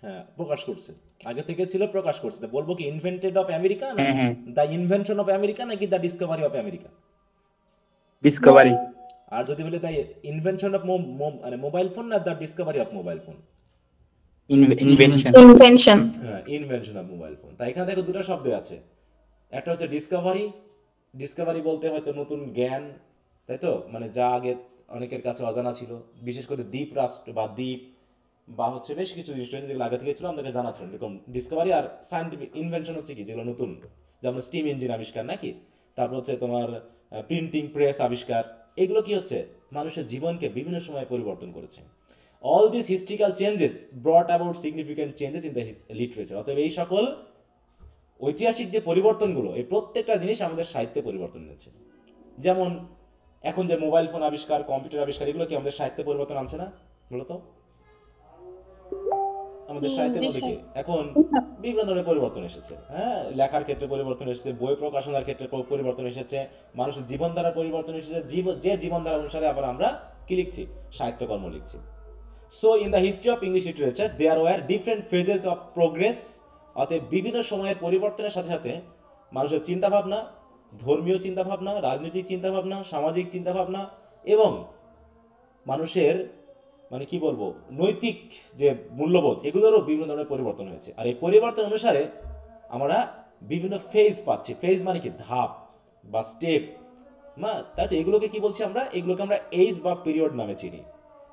B: হ্যাঁ, প্রকাশ করছে, আগে থেকে ছিল, প্রকাশ করছে। তো বলবো কি ইনভেন্টেড অফ আমেরিকা, না
F: হ্যাঁ হ্যাঁ,
B: দ্য ইনভেনশন অফ আমেরিকা, নাকি the discovery of America?
F: Discovery.
B: আর যদি বলে দ্য ইনভেনশন অফ মানে মোবাইল ফোন, না the discovery of mobile phone?
F: Invention.
H: Invention.
B: হ্যাঁ, ইনভেনশন অফ মোবাইল ফোন। তাই এখানে দেখো দুটো শব্দ আছে, একটা হচ্ছে ডিসকভারি। ডিসকভারি বলতে হয়তো নতুন জ্ঞান, তাই তো, মানে যা আগে অনেকের কাছে অজানা ছিল, বিশেষ করে দ্বীপ রাষ্ট্র বা দ্বীপ বা হচ্ছে বেশ কিছু জিনিস রয়েছে যেগুলো আগে থেকে ছিল, আমাদেরকে জানা ছিল, এরকম ডিসকভারি। আর সায়েন্টিফিক ইনভেনশন হচ্ছে কি, যেগুলো নতুন, যেমন স্টিম ইঞ্জিন আবিষ্কার, নাকি, তারপর হচ্ছে তোমার প্রিন্টিং প্রেস আবিষ্কার। এগুলো কি হচ্ছে, মানুষের জীবনকে বিভিন্ন সময় পরিবর্তন করেছে। All this historical changes ব্রট about significant changes in the literature. অতএব এই সকল ঐতিহাসিক যে পরিবর্তনগুলো, এই প্রত্যেকটা জিনিস আমাদের সাহিত্যে পরিবর্তন এনেছে। যেমন এখন যে মোবাইল ফোন আবিষ্কার, কম্পিউটার আবিষ্কার, এগুলো কি আমাদের সাহিত্যে পরিবর্তন আনছে না? বলতো আমাদের সাহিত্যের মধ্যে কি এখন বিভিন্ন ধরনের পরিবর্তন এসেছে। হ্যাঁ, লেখার ক্ষেত্রে পরিবর্তন এসেছে, বই প্রকাশনার ক্ষেত্রে পরিবর্তন এসেছে, মানুষের জীবনধারার পরিবর্তন এসেছে, যে জীবনধারা অনুসারে আবার আমরা কি লিখছি, সাহিত্যকর্ম লিখছি। So in the history of English literature there were different phases of progress. অতএব বিভিন্ন সময়ের পরিবর্তনের সাথে সাথে মানুষের চিন্তাভাবনা, ধর্মীয় চিন্তাভাবনা, রাজনৈতিক চিন্তাভাবনা, সামাজিক চিন্তাভাবনা এবং মানুষের মানে কি বলবো নৈতিক যে মূল্যবোধ, এগুলোরও বিভিন্ন ধরনের পরিবর্তন হয়েছে। আর এই পরিবর্তন অনুসারে আমরা বিভিন্ন ফেজ পাচ্ছি। ফেজ মানে কি, ধাপ বা স্টেপ, না, তাই তো। এগুলোকে কি বলছি আমরা? এগুলোকে আমরা এইজ বা পিরিয়ড নামে চিনি,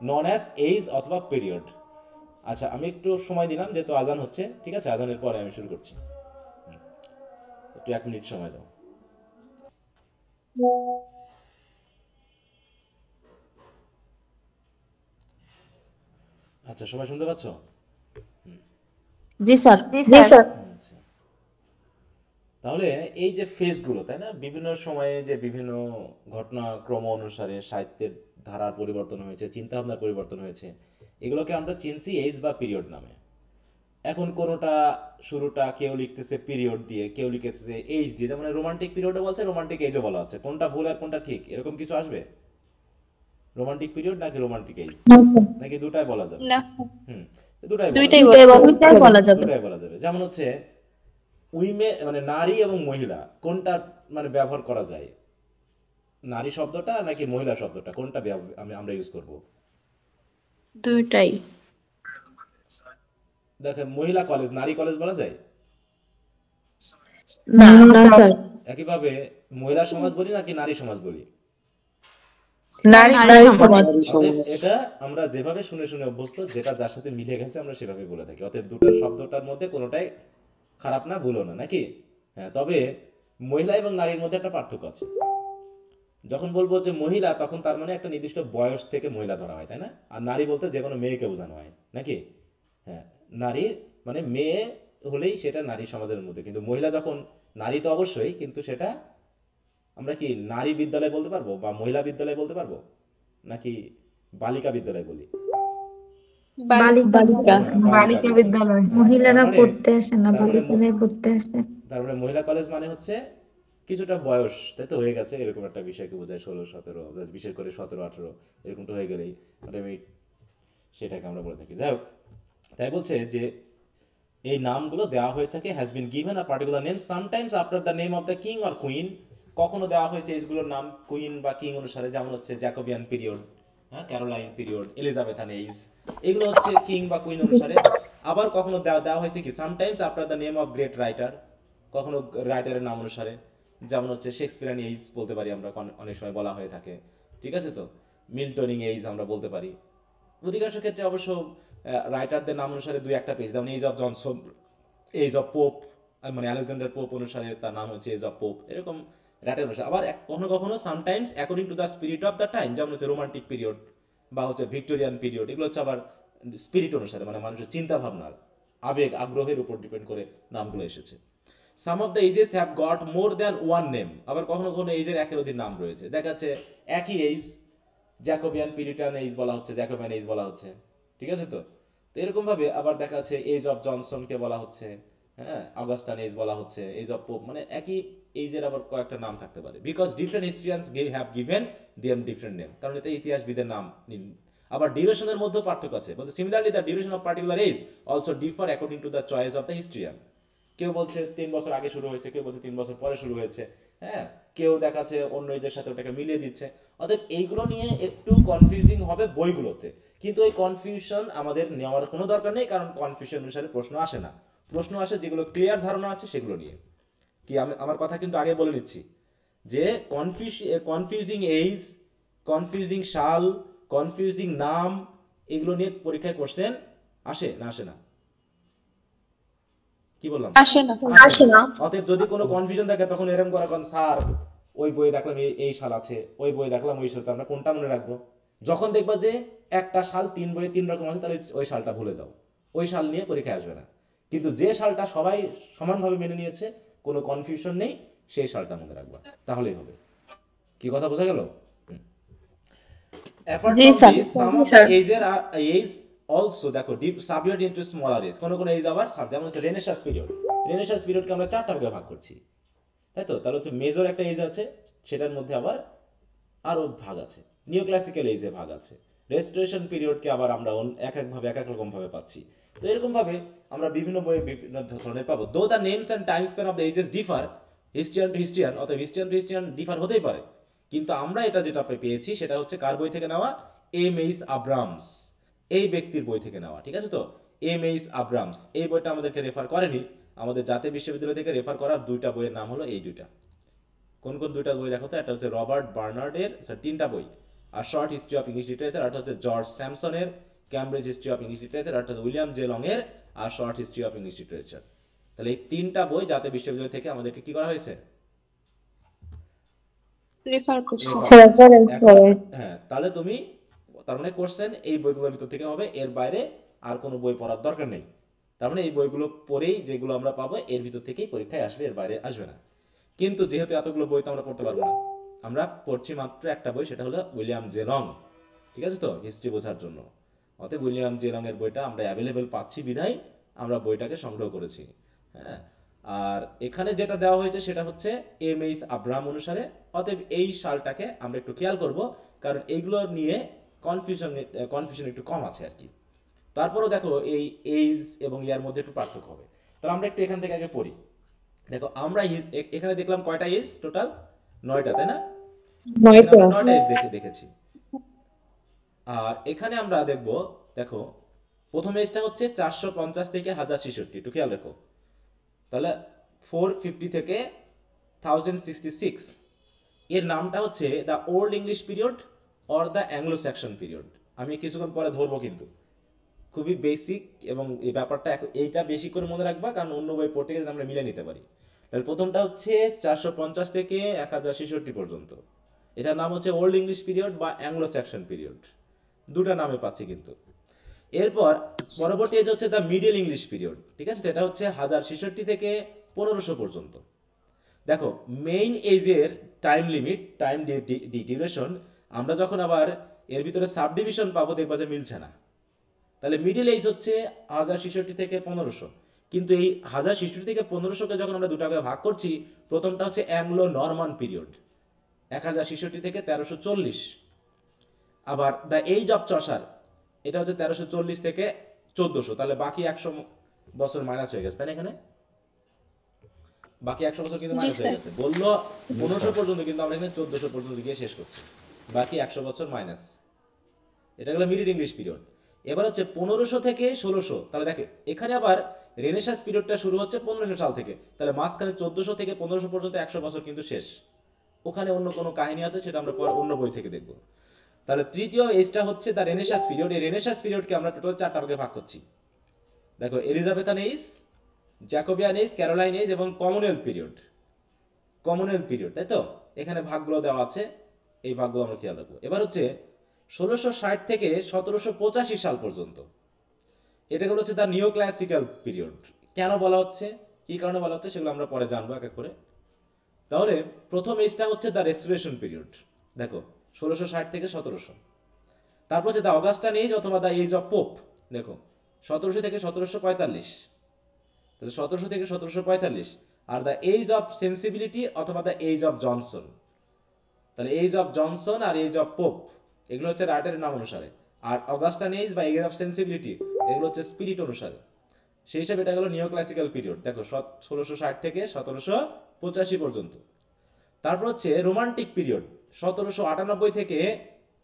B: নন অ্যাজ এইজ অথবা পিরিয়ড। আচ্ছা, আমি একটু সময় দিলাম, যেহেতু আজান হচ্ছে, ঠিক আছে, আজানের পরে আমি শুরু করছি। একটু 1 মিনিট সময় দাও। আচ্ছা, সবাই শুনতে পাচ্ছ?
H: জি স্যার। জি স্যার।
B: আচ্ছা, তাহলে এই যে ফেজগুলো, তাই না, বিভিন্ন সময়ে যে বিভিন্ন ঘটনাক্রম অনুসারে সাহিত্যের ধারার পরিবর্তন হয়েছে, চিন্তাভাবনার পরিবর্তন হয়েছে, এগুলোকে আমরা চিনছি এইজ বা পিরিয়ড নামে। এখন কোনোটা শুরুটা কেউ লিখতেছে পিরিয়ড দিয়ে, কেউ লিখতেছে এইজ দিয়ে, যেমন রোমান্টিক পিরিয়ডও বলছে, রোমান্টিক এইজও বলা হচ্ছে। কোনটা ভুল আর কোনটা ঠিক, এরকম কিছু আসবে? রোমান্টিক পিরিয়ড নাকি রোমান্টিক এইজ, নাকি দুটাই বলা যাবে?
A: না,
B: হুম, দুটাই
A: দুইটাই
H: বলা যাবে।
B: দুটাই বলা যাবে। যেমন হচ্ছে মানে নারী এবং মহিলা, কোনটা মানে ব্যবহার করা যায়, নারী শব্দটা নাকি মহিলা শব্দটা, কোনটা আমরা ইউজ করব?
A: দুইটাই।
B: দেখেন, মহিলা কলেজ, নারী কলেজ বলা যায়।
H: না স্যার।
B: একইভাবে মহিলা সমাজ বলি নাকি নারী সমাজ বলি?
E: নারী সমাজ।
B: অতএব এটা আমরা যেভাবে শুনে শুনে অভ্যস্ত, যেটা যার সাথে মিলে গেছে আমরা সেভাবে বলে থাকি। অতএব দুটো শব্দটার মধ্যে কোনোটাই খারাপ না, ভুলও না, নাকি? হ্যাঁ, তবে মহিলা এবং নারীর মধ্যে একটা পার্থক্য আছে। যখন বলবো যে মহিলা, তখন তার মানে একটা নির্দিষ্ট বয়স থেকে মহিলা ধরা হয়, তাই না? আর নারী বলতে যে কোনো মেয়েকে বোঝানো হয়, নাকি? হ্যাঁ, নারী মানে মেয়ে হলেই সেটা নারী সমাজের মধ্যে, কিন্তু মহিলা যখন, নারী তো অবশ্যই, কিন্তু সেটা আমরা কি নারী বিদ্যালয় বলতে পারবো বা মহিলা বিদ্যালয় বলতে পারবো, নাকি বালিকা বিদ্যালয় বলি?
H: বালিকা।
E: বালিকা বিদ্যালয়।
H: মহিলারা
B: তারপরে-
H: পড়তে আসে না,
B: তারপরে
H: বালিকারাই পড়তে আসে।
B: তারপরে মহিলা কলেজ মানে হচ্ছে কিছুটা বয়স, তাই তো, হয়ে গেছে, এরকম একটা বিষয়কে বোঝায়। 16, 17, বিশেষ করে 17, 18 এরকমটা হয়ে গেলেই সেটাকে আমরা বলে থাকি। যাই হোক, তাই বলছে যে এই নামগুলো দেওয়া হয়ে থাকে, has been given a particular name sometimes after the name of the king or queen. কখনো দেওয়া হয়েছে এইগুলোর নাম কুইন বা কিং অনুসারে, যেমন হচ্ছে জ্যাকোবিয়ান পিরিয়ড, হ্যাঁ, ক্যারোলাইন পিরিয়ড, এলিজাবেথান এইজ, এগুলো হচ্ছে কিং বা কুইন অনুসারে। আবার কখনো দেওয়া হয়েছে কি sometimes after the name of great writer, কখনো রাইটারের নাম অনুসারে, যেমন হচ্ছে শেক্সপিয়ারিয়ান এইজ বলতে পারি আমরা, অনেক সময় বলা হয়ে থাকে, ঠিক আছে তো। মিল্টনিং এইজ আমরা বলতে পারি। অধিকাংশ ক্ষেত্রে অবশ্য রাইটারদের নাম অনুসারে 2-1টা পেজ, যেমন age of Johnson, age of Pope, মানে আলেকজান্ডার পোপ অনুসারে তার নাম হচ্ছে এজ অফ পোপ, এরকম রাটের অনুসারে। আবার কখনো কখনো sometimes according to the spirit of the time, যেমন হচ্ছে রোমান্টিক পিরিয়ড বা হচ্ছে ভিক্টোরিয়ান পিরিয়ড, এগুলো হচ্ছে আবার স্পিরিট অনুসারে, মানে মানুষের চিন্তা ভাবনার আবেগ আগ্রহের উপর ডিপেন্ড করে নামগুলো এসেছে। Some of the ages have got more than one name, আবার কখনো কখনো এজের একের অধিক নাম রয়েছে। দেখা যাচ্ছে একই এজ, জ্যাকোবিয়ান পিরিটান এজ বলা হচ্ছে, জ্যাকোবিয়ান এজ বলা হচ্ছে, ঠিক আছে। তো তো এরকম ভাবে আবার দেখা যাচ্ছে এজ অফ জনসনকে বলা হচ্ছে, হ্যাঁ, অগাস্টান এজ বলা হচ্ছে, এজ অফ পোপ, মানে একই এজের আবার কয়েকটা নাম থাকতে পারে। Because different historians have given them different name, কারণ এটা ইতিহাসবিদের নাম। আবার ডিউরেশনের মধ্যেও পার্থক্য আছে, বলতে similarly the duration of particular age also differ according to the choice of the historian. কেউ বলছে 3 বছর আগে শুরু হয়েছে, কেউ বলছে 3 বছর পরে শুরু হয়েছে, হ্যাঁ, কেউ দেখাচ্ছে অন্য এজের সাথে ওটাকে মিলিয়ে দিচ্ছে। অতএব এইগুলো নিয়ে একটু কনফিউজিং হবে বইগুলোতে, কিন্তু এই কনফিউশন আমাদের নেওয়ার কোনো দরকার নেই, কারণ কনফিউশন অনুসারে প্রশ্ন আসে না। প্রশ্ন আসে যেগুলো ক্লিয়ার ধারণা আছে সেগুলো নিয়ে। কি আমি আমার কথা কিন্তু আগে বলে নিচ্ছি যে কনফিউজিং এজ, কনফিউজিং সাল, কনফিউজিং নাম, এগুলো নিয়ে পরীক্ষায় কোশ্চেন আসে না আসে না? কি বললাম?
A: আসে না।
B: অতএব যদি কোনো কনফিউশন থাকে তখন এরকম করে কোন স্যার ওই বইয়ে দেখলাম এই সাল আছে, ওই বইয়ে দেখলাম ওই সাল, আমরা কোনটা মনে রাখবো? যখন দেখবা যে একটা সাল 3 বইয়ে 3 রকম আছে, তাহলে ওই সালটা ভুলে যাও, ওই সাল নিয়ে পরীক্ষায় আসবে না। কিন্তু যে সালটা সবাই সমানভাবে মেনে নিয়েছে, কোনো কনফিউশন নেই, সেই সালটা মনে রাখবা, তাহলেই হবে। কি কথা বোঝা গেল? Apart
H: G
B: from
H: sir.
B: this, some of the age also দেখো ডিপ সাবডিভিড ইনটু স্মলার এজ, কোন কোন এজ আবার যেমন হচ্ছে রেনেসাঁস পিরিয়ড। রেনেসাঁস পিরিয়ডকে আমরা 4টা ভাগে ভাগ করছি, তাই তো? তাহলে হচ্ছে মেজর একটা এজ আছে, সেটার মধ্যে আবার আরো ভাগ আছে, নিও ক্লাসিক্যাল এজে ভাগ আছে, রেস্টোরেশন পিরিয়ডকে আবার আমরা এক এক রকম ভাবে পাচ্ছি। তো এরকম ভাবে আমরা বিভিন্ন বইয়ে বিভিন্ন ধরনের পাবো। Though the names and time span of the ages differ historian to historian, অথবা হিস্ট্রিয়ান টু হিস্ট্রিয়ান ডিফার হতেই পারে, কিন্তু আমরা এটা যেটা পেয়েছি সেটা হচ্ছে কার বই থেকে নেওয়া? এম.এইচ আব্রামস, এই ব্যক্তির বই থেকে নেওয়া, ঠিক আছে। তো এম.এইচ আব্রামস এই বইটা আমাদেরকে রেফার করেনি, আমাদের জাতীয় বিশ্ববিদ্যালয় থেকে রেফার করা 2টা বইয়ের নাম হলো এই 2টা। কোন কোন 2টা বই দেখো তো? একটা হচ্ছে রবার্ট বার্নার্ডের 3টা বই, আর short history of English literature, আর হচ্ছে জর্জ স্যামসনের Cambridge history of English literature, আর হচ্ছে উইলিয়াম জে লং এর আর short history of English literature. তাহলে এই 3টা বই জাতীয় বিশ্ববিদ্যালয় থেকে আমাদেরকে কি করা হয়েছে? হ্যাঁ, তাহলে তুমি তার মানে কোশ্চেন এই বইগুলোর ভিতর থেকে হবে, এর বাইরে আর কোনো বই পড়ার দরকার নেই। তার মানে এই বইগুলো পড়েই যেগুলো আমরা পাবো এর ভিতর থেকেই পরীক্ষায় আসবে, এর বাইরে আসবে না। কিন্তু যেহেতু এতগুলো বই তো আমরা পড়তে পারবো না, আমরা পড়ছি মাত্র একটা বই, সেটা হলো উইলিয়াম জে লং, ঠিক আছে তো, হিস্ট্রি বোঝার জন্য। অতএব উইলিয়াম জে লং এর বইটা আমরা অ্যাভেলেবেল পাচ্ছি বিধায় আমরা বইটাকে সংগ্রহ করেছি, হ্যাঁ। আর এখানে যেটা দেওয়া হয়েছে সেটা হচ্ছে এম.এইচ আব্রাহাম অনুসারে। অতএব এই সালটাকে আমরা একটু খেয়াল করব, কারণ এইগুলো নিয়ে কনফিউশন একটু কম আছে আর কি। তারপরেও দেখো এই এজ এবং ইয়ার মধ্যে একটু পার্থক্য হবে। তাহলে আমরা একটু এখান থেকে আগে পড়ি। দেখো আমরা এখানে দেখলাম কয়টা এজ? টোটাল 9টা, তাই না? 9টা এজ দেখেছি। আর এখানে আমরা দেখব, দেখো প্রথম এজটা হচ্ছে 450 থেকে 1066, একটু খেয়াল রাখো। তাহলে 450 থেকে 1066, এর নামটা হচ্ছে the old English period or the Anglo Saxon period. আমি কিছুক্ষণ পরে ধরবো, কিন্তু খুবই বেসিক, এবং এই ব্যাপারটা এইটা বেশি করে মনে রাখবা, কারণ অন্য বই পড়তে গেলে আমরা মিলে নিতে পারি। তাহলে প্রথমটা হচ্ছে 450 থেকে 1066 পর্যন্ত, এটার নাম হচ্ছে ওল্ড ইংলিশ পিরিয়ড বা অ্যাংলো স্যাকশন পিরিয়ড, 2টা নামে পাচ্ছি কিন্তু। এরপর পরবর্তী এজ হচ্ছে দ্য মিডল ইংলিশ পিরিয়ড, ঠিক আছে। এটা হচ্ছে 1066 থেকে 1500 পর্যন্ত। দেখো মেইন এজের টাইম লিমিট, টাইম ডিউরেশন, আমরা যখন আবার এর ভিতরে সাব ডিভিশন পাবো দেখবা যে মিলছে না। তাহলে মিডল এজ হচ্ছে 1066 থেকে 1500, কিন্তু এই 1066 থেকে 1500কে যখন আমরা 2টা ভাগে ভাগ করছি, প্রথমটা হচ্ছে অ্যাংলো নরমান পিরিয়ড 1066 থেকে 1340। আবার দ্য এজ অফ চসার, এটা হচ্ছে 1340 থেকে 1400। তাহলে বাকি 100 বছর মাইনাস হয়ে গেছে, তাই না? এখানে বাকি 100 বছর কিন্তু মাইনাস হয়ে গেছে। বললো 1500 পর্যন্ত, কিন্তু আমরা এখানে 1400 পর্যন্ত গিয়ে শেষ করছি, বাকি 100 বছর মাইনাস। এটা হলো মিডল ইংলিশ পিরিয়ড। এবার হচ্ছে 1500 থেকে 1600। তাহলে দেখে এখানে আবার রেনেসাঁস পিরিয়ডটা শুরু হচ্ছে 1500 সাল থেকে, তাহলে মাঝখানে 1400 থেকে 1500 পর্যন্ত 100 বছর কিন্তু শেষ। ওখানে অন্য কোনো কাহিনী আছে, সেটা আমরা অন্য বই থেকে দেখব। তাহলে তৃতীয় এজটা হচ্ছে দ্য রেনেসাঁস পিরিয়ড। এই রেনেসাঁস পিরিয়ডকে আমরা টোটাল 4টা ভাগে ভাগ করছি। দেখো Elizabethan age, Jacobean age, Caroline age এবং কমনওয়েলথ পিরিয়ড। কমনওয়েলথ পিরিয়ড, তাই তো? এখানে ভাগগুলো দেওয়া আছে, এই ভাগগুলো আমরা খেয়াল রাখবো। এবার হচ্ছে 1660 থেকে 1785 সাল পর্যন্ত, এটাকে বলা হচ্ছে দ্য নিও ক্লাসিক্যাল পিরিয়ড। কেন বলা হচ্ছে, কি কারণে বলা হচ্ছে, সেগুলো আমরা পরে জানবো এক এক করে। তাহলে প্রথম এজটা হচ্ছে দ্য রেস্টোরেশন পিরিয়ড, দেখো 1660 থেকে 1700। তারপর হচ্ছে দ্য অগাস্টান এজ অথবা দ্য এজ অফ পোপ, দেখো 1700 থেকে 1745, তাহলে 1700 থেকে 1745। আর দ্য এজ অফ সেন্সিবিলিটি অথবা দ্য এজ অফ জনসন, তাহলে এজ অফ জনসন আর এজ অফ পোপ এগুলো হচ্ছে রাইটারের নাম অনুসারে। আর অগাস্টান এজ বা এজ অফ সেন্সিবিলিটি এগুলো হচ্ছে স্পিরিট অনুসারে। সেই হিসাবে এটা গেল নিও ক্লাসিক্যাল পিরিয়ড, দেখো 1660 থেকে 1785 পর্যন্ত। তারপর হচ্ছে রোমান্টিক পিরিয়ড 1798 থেকে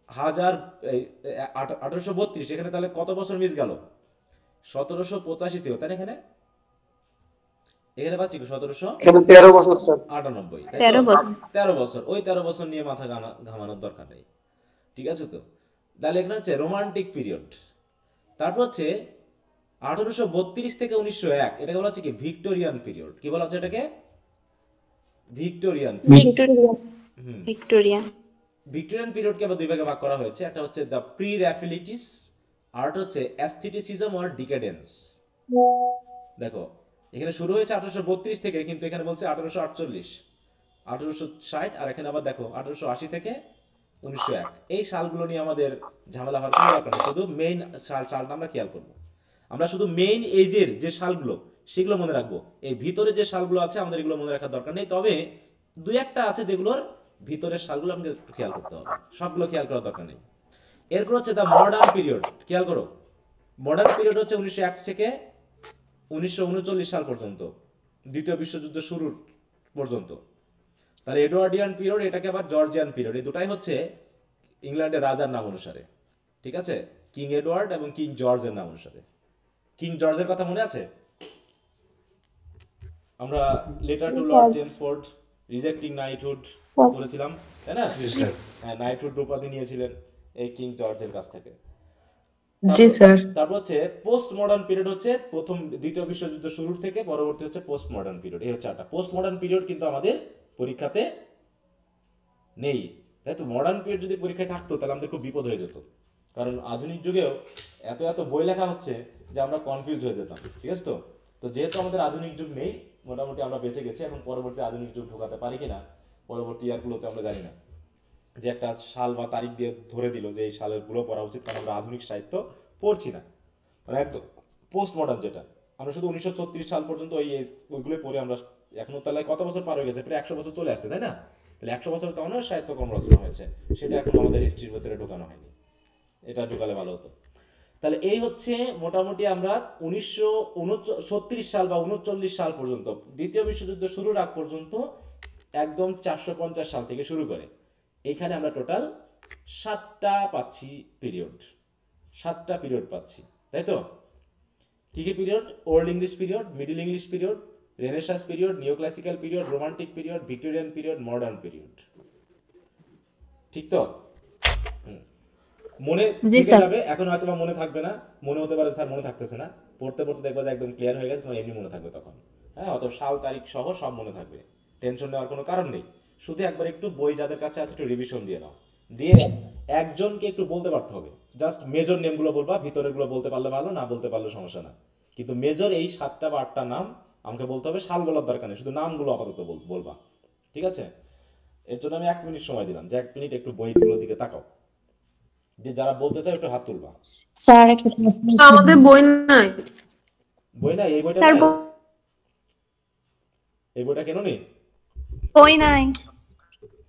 B: 1832, এখানে তাহলে কত বছর মিস গেল? 1785 ছিল, তাই না? এখানে পাচ্ছি
D: 13 বছর স্যার।
B: 1798,
H: 13 বছর।
B: 13 বছর, ওই 13 বছর নিয়ে মাথা ঘামানোর দরকার নেই, ঠিক আছে তো? তাহলে এখানে হচ্ছে রোমান্টিক পিরিয়ড। তারপর হচ্ছে 1832 থেকে 1901, এটাকে বলা হচ্ছে কি ভিক্টোরিয়ান পিরিয়ড। কি বলা হচ্ছে এটাকে? ভিক্টোরিয়ান।
H: ভিক্টোরিয়া।
B: ভিক্টোরিয়ান পিরিয়ডকে আবার দুই ভাগে ভাগ করা হয়েছে, একটা হচ্ছে দ্য প্রি র্যাফেলিটিস, আর হচ্ছে অ্যাস্থেটিসিজম অর ডিকেডেন্স। দেখো এখানে শুরু হয়েছে 1832 থেকে, কিন্তু এখানে বলছে 1848, 1860, আর এখানে আবার দেখো 1880 থেকে 1901। এই সালগুলো নিয়ে আমাদের ঝামেলা হওয়ার কোনো দরকার নেই, শুধু মেইন সালটা আমরা খেয়াল করবো। আমরা শুধু মেইন এজের যে সালগুলো সেগুলো মনে রাখবো, এই ভিতরে যে সালগুলো আছে আমাদের এগুলো মনে রাখার দরকার নেই। তবে দুই একটা আছে যেগুলোর ভিতরের সালগুলো আমাকে একটু খেয়াল করতে হবে, সবগুলো খেয়াল করার দরকার নেই। এরপর হচ্ছে দ্য মডার্ন পিরিয়ড, খেয়াল করো। মডার্ন পিরিয়ড হচ্ছে 1901 থেকে 1939 সাল পর্যন্ত, দ্বিতীয় বিশ্বযুদ্ধ শুরুর পর্যন্ত। তাহলে এডওয়ার্ডিয়ান পিরিয়ড, এটাকে আবার জর্জিয়ান পিরিয়ড, এই দুটাই হচ্ছে ইংল্যান্ডের রাজার নাম অনুসারে, ঠিক আছে? কিং এডওয়ার্ড এবং কিং জর্জের নাম অনুসারে। কিং জর্জের কথা মনে আছে? আমরা letter to Lord James Ford rejecting knighthood বলেছিলাম, তাই না? হ্যাঁ, নাইটহুড উপাধি নিয়েছিলেন এই কিং জর্জের কাছ থেকে।
E: জি স্যার।
B: তারপর হচ্ছে পোস্ট মডার্ন পিরিয়ড, হচ্ছে দ্বিতীয় বিশ্বযুদ্ধ শুরুর থেকে পরবর্তী হচ্ছে পোস্ট মডার্ন পিরিয়ড। এই হচ্ছে একটা পোস্ট মডার্ন পিরিয়ড, কিন্তু আমাদের পরীক্ষাতে নেই, তাই তো? মডার্ন পিরিয়ড যদি পরীক্ষায় থাকতো তাহলে আমাদের খুব বিপদ হয়ে যেত, কারণ আধুনিক যুগেও এত বই লেখা হচ্ছে যে আমরা কনফিউজ হয়ে যেতাম, ঠিক আছে তো? তো যেহেতু আমাদের আধুনিক যুগ নেই, মোটামুটি আমরা বেঁচে গেছি। এখন পরবর্তী আধুনিক যুগ ঢোকাতে পারি কিনা পরবর্তী ইয়ারগুলোতে আমরা জানি না, যে একটা সাল বা তারিখ দিয়ে ধরে দিল যে এই সালের গুলো পড়া উচিত, কারণ আমরা আধুনিক সাহিত্য পড়ছি না, মানে একদম পোস্ট মডার্ন যেটা, আমরা শুধু 1936 সাল পর্যন্ত ওইগুলো পড়ে আমরা এখনো। তাহলে কত বছর পার হয়ে গেছে? প্রায় 100 বছর চলে আসছে, তাই না? তাহলে 100 বছর তো অনেক সাহিত্যকর্ম রচনা হয়েছে, সেটা এখন আমাদের হিস্ট্রির ভেতরে ঢোকানো হয়নি, এটা ঢোকালে ভালো হতো। তাহলে এই হচ্ছে মোটামুটি আমরা 1936 সাল বা 39 সাল পর্যন্ত, দ্বিতীয় বিশ্বযুদ্ধ শুরুর আগ পর্যন্ত, একদম 450 সাল থেকে শুরু করে এখানে আমরা টোটাল 7টা পাচ্ছি পিরিয়ড, 7টা পিরিয়ড পাচ্ছি, তাই তো? কি কি period? Old English period, middle English period, renaissance period, নিও classical period, romantic period, Victorian period, modern period, ঠিক তো? মনে থেকে যাবে, এখন হয়তো বা মনে থাকবে না, মনে হতে পারে স্যার মনে থাকতেছে না, পড়তে পড়তে দেখবা যে একদম ক্লিয়ার হয়ে গেছে, তোমার এমনি মনে থাকবে তখন। হ্যাঁ, অত সাল তারিখ সহ সব মনে থাকবে, টেনশন নেওয়ার কোনো কারণ নেই। শুধু একবার একটু বই যাদের কাছে আছে একটু রিভিশন দিয়ে নাও, দিয়ে একজনকে একটু বলতে পারতে হবে, জাস্ট মেজর নেমগুলো বলবা, ভিতরের গুলো বলতে পারলে ভালো, না বলতে পারলে সমস্যা না, কিন্তু মেজর এই 7টা বা 8টা নাম আমাকে বলতে হবে, সাল বলার দরকার নেই, শুধু নামগুলো আপাতত বলবা, ঠিক আছে? এর জন্য আমি 1 মিনিট সময় দিলাম, যে 1 মিনিট একটু বইগুলোর দিকে তাকাও, যে যারা বলতে চায় একটু হাত তুলবা।
H: স্যার
C: আমাদের বই নাই।
B: বই নাই? এই বইটা
H: স্যার
B: নাই? এই বইটা কেন নেই?
H: বই নাই।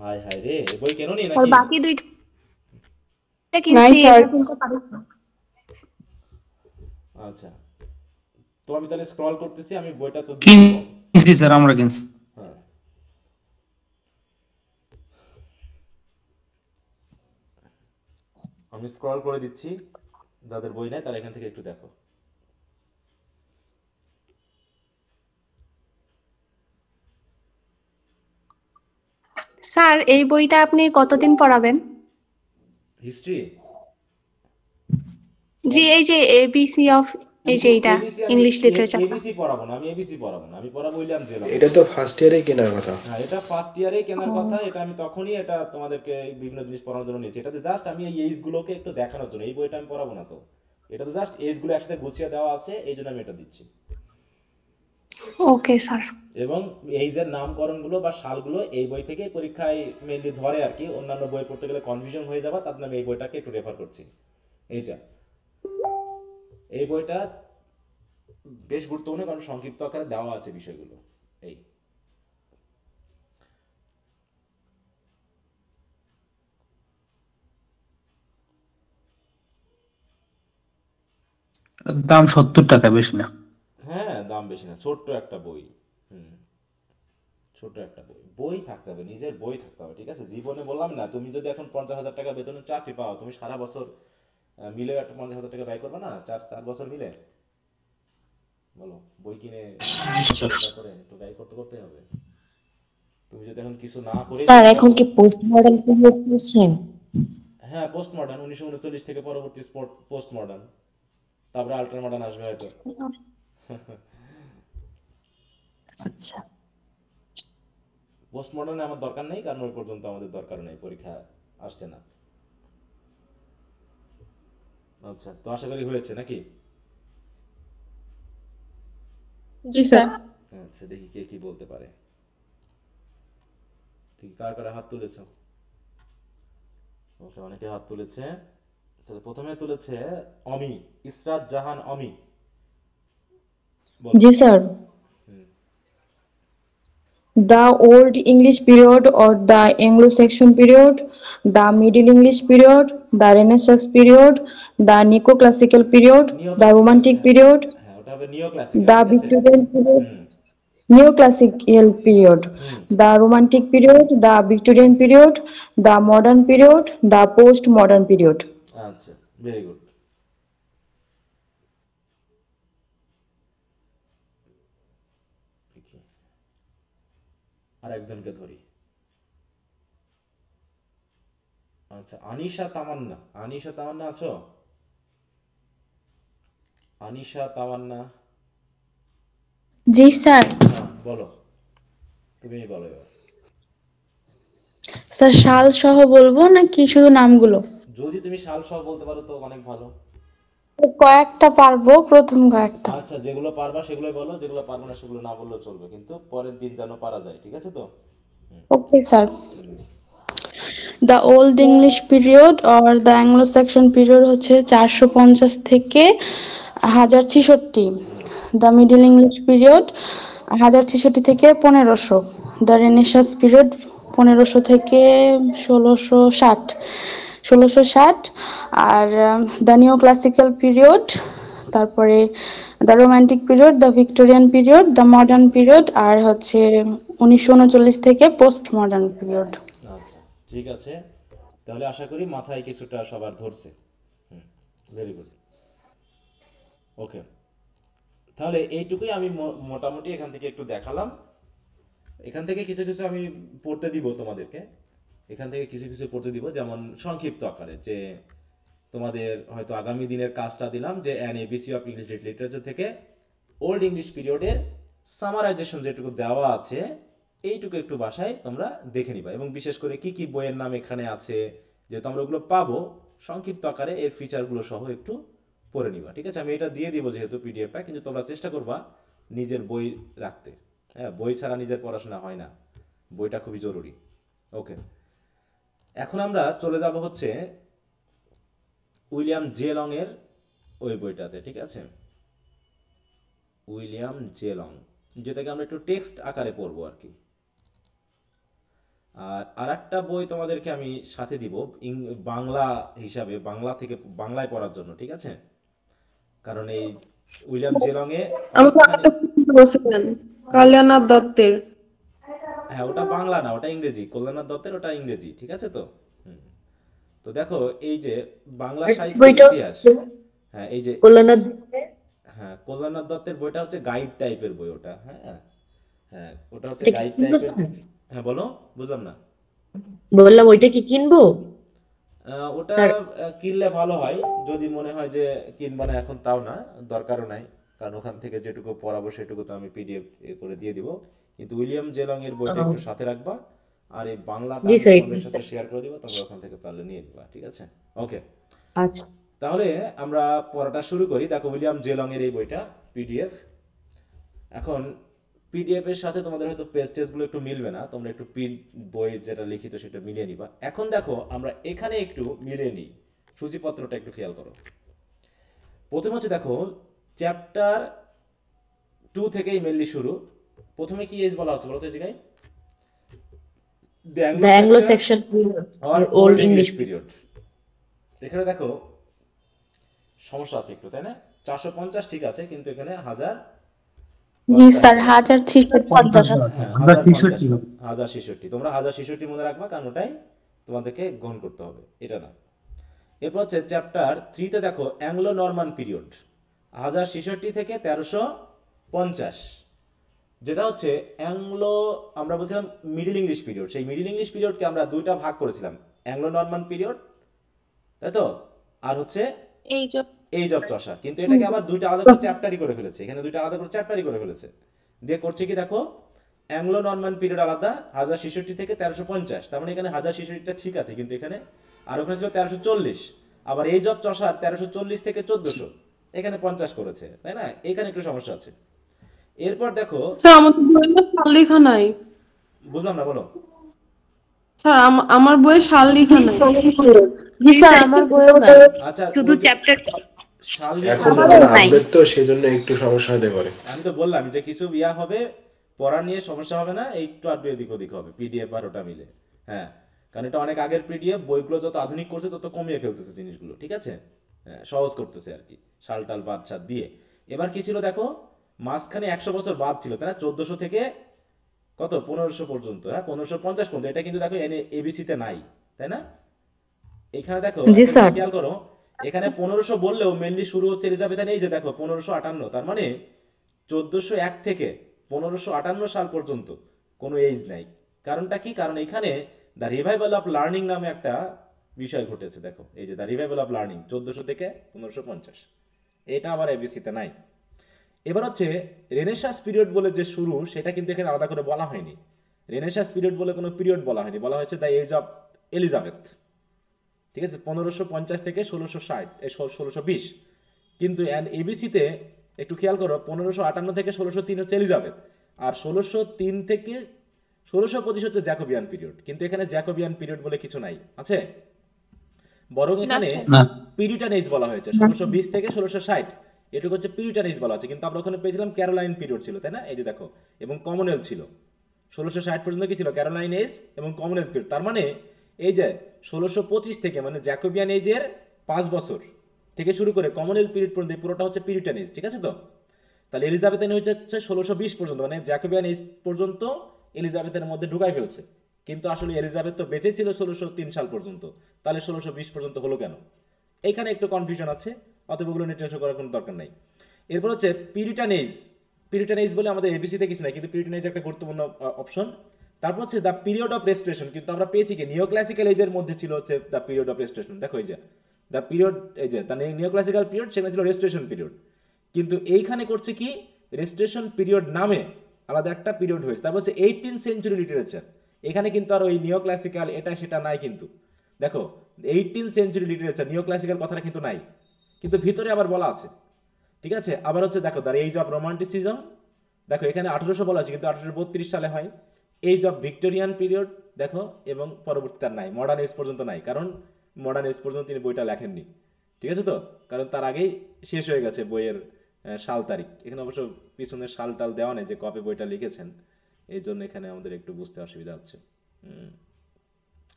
B: হায় হায় রে, এই বই কেন নেই
H: আর
B: নাকি?
H: বাকি দুইটা কিনছি, এটা কিনতে পারিস না।
B: আচ্ছা, তো আমি তাহলে স্ক্রল করতেছি, আমি বইটা তো
I: কিনছি স্যার, আমরা কিনছি।
B: হ্যাঁ, আমি স্ক্রল করে দিচ্ছি, যাদের বই নাই তারা এখান থেকে একটু দেখো।
H: স্যার এই বইটা আপনি কতদিন পড়াবেন?
B: হিস্ট্রি?
H: জি, এই যে এবিসি অফ এই যে এইটা ইংলিশ লিটারেচার।
B: এবিসি পড়াবো না, আমি এবিসি পড়াবো না, আমি পড়াবো উইলিয়াম জেলং।
G: এটা তো ফার্স্ট ইয়ারে কেনার কথা।
B: হ্যাঁ, এটা ফার্স্ট ইয়ারেই কেনার কথা। এটা আমি তখনই এটা তোমাদেরকে বিভিন্ন জিনিস পড়ানোর জন্য নিয়েছি। এটাতে জাস্ট আমি এই এজ গুলোকে একটু দেখানোর জন্য, এই বইটা আমি পড়াবো না তো, এটা তো জাস্ট এজ গুলো একসাথে গুছিয়ে দেওয়া আছে, এই জন্য আমি এটা দিচ্ছি।
H: Okay sir.
B: এবং এইজের নামকরণগুলো বা সালগুলো এই বই থেকে পরীক্ষায় মেনলি ধরে আর কি, অন্যান্য বই পড়তে গেলে কনফিউশন হয়ে যাবে, তার জন্য আমি এই বইটাকে একটু রেফার করছি। এই বইটা বেশ গুরুত্বপূর্ণ, কারণ সংক্ষিপ্ত আকারে দেওয়া আছে বিষয়গুলো। এই
I: দাম 70 টাকা, বেশি না।
B: হ্যাঁ, দাম বেশি না, ছোট্ট একটা বই। ছোট একটা বই, বই থাকতে হবে, নিজের বই থাকতে হবে, ঠিক আছে? জীবনে বললাম না, তুমি যদি এখন 50,000 টাকা বেতনের চাকরি পাও, তুমি সারা বছর মিলে একটা 50,000 টাকা ব্যয় করবে না? 4 বছর মিলে, বলো? বই কিনে করে একটু ব্যয় করতে হবে। তুমি যদি এখন কিছু না করে,
J: স্যার এখন কি পোস্ট মডার্ন পিরিয়ড চলছে?
B: হ্যাঁ, পোস্ট মডার্ন, 1939 থেকে পরবর্তী পোস্ট মডার্ন, তারপরে আল্ট্রা মডার্ন আসবে হয়তো।
J: আচ্ছা,
B: পোস্ট মডার্নে আমার দরকার নেই, কারণ ওই পর্যন্ত আমাদের দরকার নেই, পরীক্ষা আসছে না। আচ্ছা, তো আশা করি হয়েছে নাকি?
C: জি স্যার।
B: আচ্ছা, দেখি কে কি বলতে পারে। ঠিক, কার কার হাত তুলেছে? ওকে, অনেকে হাত তুলেছে। তাহলে প্রথমে তুলেছে অমি, ইসরাত জাহান অমি।
A: জি sir. The Old English period or the Anglo-Saxon period, the Middle English period, the Renaissance period, the Neoclassical period, the Romantic period,
B: হ্যাঁ, ওটা হবে নিওক্লাসিক্যাল,
A: the
B: ঠিক আছে?
A: Victorian period, Neoclassical period, the Romantic period, the Victorian period, the Modern period, the Post-modern period.
B: আচ্ছা, very good. আর একজনকে ধরি। আচ্ছা, আনিশা তামান্না। আনিশা তামান্না আছো? আনিশা তামান্না,
H: জি স্যার।
B: বলো, তুমি বলো এবার।
H: স্যার সাল সহ বলবো নাকি শুধু নামগুলো?
B: যদি তুমি সাল সহ বলতে পারো তো অনেক ভালো।
H: কয়েকটা পারবো, প্রথম কয়েকটা।
B: আচ্ছা, যেগুলো পারবা সেগুলোই বলো, যেগুলো পারবো না সেগুলো না বললেও চলবে, কিন্তু পরের দিন যেন পারা যায়, ঠিক আছে তো?
H: Okay sir. The old English period or the Anglo section period হচ্ছে 450 থেকে 1066। দ্য মিডল ইংলিশ পিরিয়ড 1066 থেকে 1500। দ্য রেনেসাঁস পিরিয়ড 1500 থেকে 1660। আর দ্য নিও ক্লাসিক্যাল পিরিয়ড, তারপরে the romantic period, the Victorian period, the modern period, আর হচ্ছে 1939 থেকে post modern period.
B: আচ্ছা, ঠিক আছে, তাহলে আশা করি মাথায় কিছুটা সবার ধরছে। Very good. ওকে, তাহলে এইটুকুই আমি মোটামুটি এখান থেকে একটু দেখালাম। এখান থেকে কিছু কিছু আমি পড়তে দিব তোমাদেরকে, এখান থেকে কিছু কিছু পড়তে দিব, যেমন সংক্ষিপ্ত আকারে, যে তোমাদের হয়তো আগামী দিনের কাজটা দিলাম যে an ABC of English literature থেকে ওল্ড ইংলিশ পিরিয়ডের সামারাইজেশন যেটুকু দেওয়া আছে, এইটুকু একটু বাসায় তোমরা দেখে নিবা, এবং বিশেষ করে কি কি বইয়ের নাম এখানে আছে, যেহেতু আমরা ওগুলো পাবো সংক্ষিপ্ত আকারে, এর ফিচারগুলো সহ একটু পড়ে নিবা, ঠিক আছে? আমি এটা দিয়ে দিব যেহেতু পিডিএফটা, কিন্তু তোমরা চেষ্টা করবা নিজের বই রাখতে। হ্যাঁ, বই ছাড়া নিজের পড়াশোনা হয় না, বইটা খুবই জরুরি। ওকে, এখন আমরা চলে যাব হচ্ছে উইলিয়াম জে লং এর ওই বইটাতে, ঠিক আছে? উইলিয়াম জে লং, যেটাকে আমরা একটু টেক্সট আকারে পড়বো আর কি। আর একটা বই তোমাদেরকে আমি সাথে দিব বাংলা হিসাবে, বাংলা থেকে বাংলায় পড়ার জন্য, ঠিক আছে? কারণ এই উইলিয়াম জে লং এ
C: কল্যাণনাথ দত্তের।
B: হ্যাঁ, ওটা বাংলা না, ওটা ইংরেজি। কল্যাণনাথ দত্তের ওটা ইংরেজি, ঠিক আছে তো? তো দেখো, এই যে বাংলা সাহিত্যের ইতিহাস, হ্যাঁ, এই যে হ্যাঁ, কল্যাণনাথ দত্তের বইটা হচ্ছে গাইড টাইপের বই ওটা। হ্যাঁ হ্যাঁ, ওটা হচ্ছে গাইড টাইপের। হ্যাঁ, বলো, বুঝলাম না।
J: বললাম ওইটা কি কিনবো?
B: ওটা
J: স্যার
B: কিনলে ভালো হয়, যদি মনে হয় যে কিনবা না এখন, তাও না, দরকারও নাই, কারণ ওখান থেকে যেটুকু পড়াবো সেটুকু তো আমি পিডিএফ করে দিয়ে দিব। কিন্তু উইলিয়াম জেলং এর বইটা একটু সাথে রাখবা, আর এই বাংলাটা
J: জি
B: আমি
J: স্যার
B: তোমাদের সাথে শেয়ার করে দিব, তোমরা ওখান থেকে পারলে নিয়ে নিবা, ঠিক আছে? ওকে,
J: আচ্ছা
B: তাহলে আমরা পড়াটা শুরু করি। দেখো উইলিয়াম জেলং এর এই বইটা পিডিএফ। এখন পিডিএফ এর সাথে তোমাদের হয়তো পেজ টেস্টগুলো একটু মিলবে না, তোমরা একটু প্রিন্ট বই যেটা লিখিত সেটা মিলিয়ে নিবা। এখন দেখো আমরা এখানে একটু মিলিয়ে নিই, সূচিপত্রটা একটু খেয়াল করো। প্রথমে হচ্ছে দেখো চ্যাপ্টার 2 থেকেই মেনলি শুরু। প্রথমে কি এজ বলা হচ্ছে বলো তো এই জায়গায়?
J: দ্য অ্যাংলো সেকশন
B: আর
J: old
B: old
J: English
B: English period. এখানে দেখো সমস্যা আছে একটু, তাই না? 450 ঠিক আছে, কিন্তু এখানে 1000
H: জি স্যার 1066 আছে।
B: হ্যাঁ, 1066। তোমরা 1066 মনে রাখবা, কারণ ওটাই তোমাদেরকে গ্রহণ করতে হবে, এটা না। এরপর হচ্ছে চ্যাপ্টার 3 তে দেখো অ্যাংলো নরমান পিরিয়ড 1066 থেকে 1350, যেটা হচ্ছে অ্যাংলো, আমরা বলছিলাম মিডল ইংলিশ পিরিয়ড। সেই মিডল ইংলিশ পিরিয়ডকে আমরা দুইটা ভাগ করেছিলাম, অ্যাংলো নরমান পিরিয়ড, তাই তো, আর হচ্ছে এইজ অফ চষা। কিন্তু এটাকে আবার দুইটা আলাদা করে চ্যাপ্টারই করে ফেলেছে, এখানে দুইটা আলাদা করে চ্যাপ্টারই করে ফেলেছে। দিয়ে করছে কি দেখো, অ্যাংলো নরমান পিরিয়ড আলাদা 1066 থেকে 1350, তার মানে এখানে 1066টা ঠিক আছে, কিন্তু এখানে আর ওখানে ছিল 1340। আবার এইজ অফ চষার 1340 থেকে 1400, এখানে 50 করেছে, তাই না? এখানে একটু সমস্যা আছে। এরপর দেখো
C: স্যার আমাদের বইয়ে সাল লেখা নাই।
B: বুঝলাম না, বলো।
C: স্যার আমার বইয়ে সাল লেখা নাই।
J: জি স্যার আমার বইও না,
B: আচ্ছা,
E: শুধু চ্যাপ্টার
B: সাল
G: এখন
B: দিয়ে
G: নতুন আপডেট তো সেজন্য একটু সমস্যা হতে পারে।
B: আমি তো বললাম যে কিছু ইয়া হবে, পড়া নিয়ে সমস্যা হবে না, একটু আর এদিক ওদিক হবে পিডিএফ আর ওটা মিলে। হ্যাঁ, কারণ এটা অনেক আগের পিডিএফ, বইগুলো যত আধুনিক করছে তত কমিয়ে ফেলতেছে জিনিসগুলো, ঠিক আছে? হ্যাঁ, সহজ করতেছে আর কি, সালটাল বাদশাহ দিয়ে। এবার কি ছিল দেখো, মাঝখানে 100 বছর বাদ ছিল, তাই না? 1400 থেকে কত 1500 পর্যন্ত, হ্যাঁ 1550 পর্যন্ত। এটা কিন্তু দেখো এবিসিতে নাই, তাই না? এখানে দেখো
J: জি
B: একটা
J: স্যার
B: জিনিস খেয়াল করো, এখানে 1500 বললেও মেনলি শুরু হচ্ছে এলিজাবেথান, এই যে দেখো 1558, তার মানে 1401 থেকে 1558 সাল পর্যন্ত কোনো এজ নাই। কারণটা কি? কারণ এখানে দ্য রিভাইভাল অফ লার্নিং নামে একটা বিষয় ঘটেছে। দেখো এই যে দ্য রিভাইভাল অফ লার্নিং 1400 থেকে 1550, এটা আবার এবিসিতে নাই। এবার হচ্ছে রেনেসাঁস পিরিয়ড বলে যে শুরু, সেটা কিন্তু এখানে আলাদা করে বলা হয়নি। রেনেসাঁস পিরিয়ড বলে কোনো পিরিয়ড বলা হয়নি, বলা হয়েছে দ্য এজ অফ এলিজাবেথ, ঠিক আছে? 1550 থেকে 1660 1620। কিন্তু এবিসিতে একটু খেয়াল করো, 1558 থেকে 1603 হচ্ছে এলিজাবেথ, আর 1603 থেকে 1625 হচ্ছে জ্যাকোবিয়ান পিরিয়ড। কিন্তু এখানে জ্যাকোবিয়ান পিরিয়ড বলে কিছু নাই, আছে? বরং এখানে পিরিটান এজ বলা হয়েছে 1620 থেকে 1660, এটুকু হচ্ছে পিরিটান এজ বলা হচ্ছে। কিন্তু আমরা ওখানে পেয়েছিলাম ক্যারোলাইন পিরিয়ড ছিল, তাই না? এই যে দেখো, এবং কমনওয়েলথ ছিল 1660 পর্যন্ত, কি ছিল? ক্যারোলাইন এজ এবং কমনওয়েলথ পিরিয়ড। তার মানে এই যে 1625 থেকে, মানে জ্যাকোবিয়ান এজের 5 বছর থেকে শুরু করে কমনওয়েলথ পিরিয়ড পর্যন্ত পুরোটা হচ্ছে পিরিটান এজ, ঠিক আছে তো? তাহলে এলিজাবেথান হচ্ছে 1620 পর্যন্ত, মানে জ্যাকোবিয়ান এজ পর্যন্ত এলিজাবেথের মধ্যে ঢুকাই ফেলছে। কিন্তু আসলে এলিজাবেথ তো বেঁচে ছিল 1603 সাল পর্যন্ত, তাহলে 1620 পর্যন্ত হলো কেন? এখানে একটু কনফিউশন আছে, অতএব ওগুলো নিয়ে টেনশন করার কোনো দরকার নাই। এরপর হচ্ছে পিরিটান এজ। পিরিটান এজ বলে আমাদের এবিসিতে কিছু নাই, কিন্তু পিরিটান এজ একটা গুরুত্বপূর্ণ অপশন। তারপর হচ্ছে দ্য পিরিয়ড অফ রেস্টোরেশন, কিন্তু আমরা পেয়েছি কি নিও ক্লাসিক্যাল এজের মধ্যে ছিল হচ্ছে দ্য পিরিয়ড অফ রেস্টোরেশন। দেখো এই যে দ্য পিরিয়ড, এই যে দ্য নিও ক্লাসিক্যাল পিরিয়ড, সেখানে ছিল রেস্টোরেশন পিরিয়ড। কিন্তু এইখানে করছে কি, রেস্টোরেশন পিরিয়ড নামে আলাদা একটা পিরিয়ড হয়েছে। তারপর হচ্ছে 18th সেঞ্চুরি লিটারেচার, এখানে কিন্তু আর ওই নিও ক্লাসিক্যাল এটা সেটা নাই। কিন্তু দেখো 18th সেঞ্চুরি লিটারেচার, নিও ক্লাসিক্যাল কথাটা কিন্তু নাই, কিন্তু ভিতরে আবার বলা আছে, ঠিক আছে? আবার হচ্ছে দেখো দ্য এজ অফ রোমান্টিসিজম, দেখো এখানে 1800 বলা আছে, কিন্তু 1832 সালে হয়। এজ অফ ভিক্টোরিয়ান পিরিয়ড দেখো, এবং পরবর্তী তার নাই, মডার্ন এজ পর্যন্ত নাই, কারণ মডার্ন এজ পর্যন্ত তিনি বইটা লেখেননি, ঠিক আছে তো? কারণ তার আগেই শেষ হয়ে গেছে বইয়ের সাল তারিখ। এখানে অবশ্য পিছনের সাল টাল দেওয়া নেই যে কবে বইটা লিখেছেন, এই জন্য এখানে আমাদের একটু বুঝতে অসুবিধা হচ্ছে।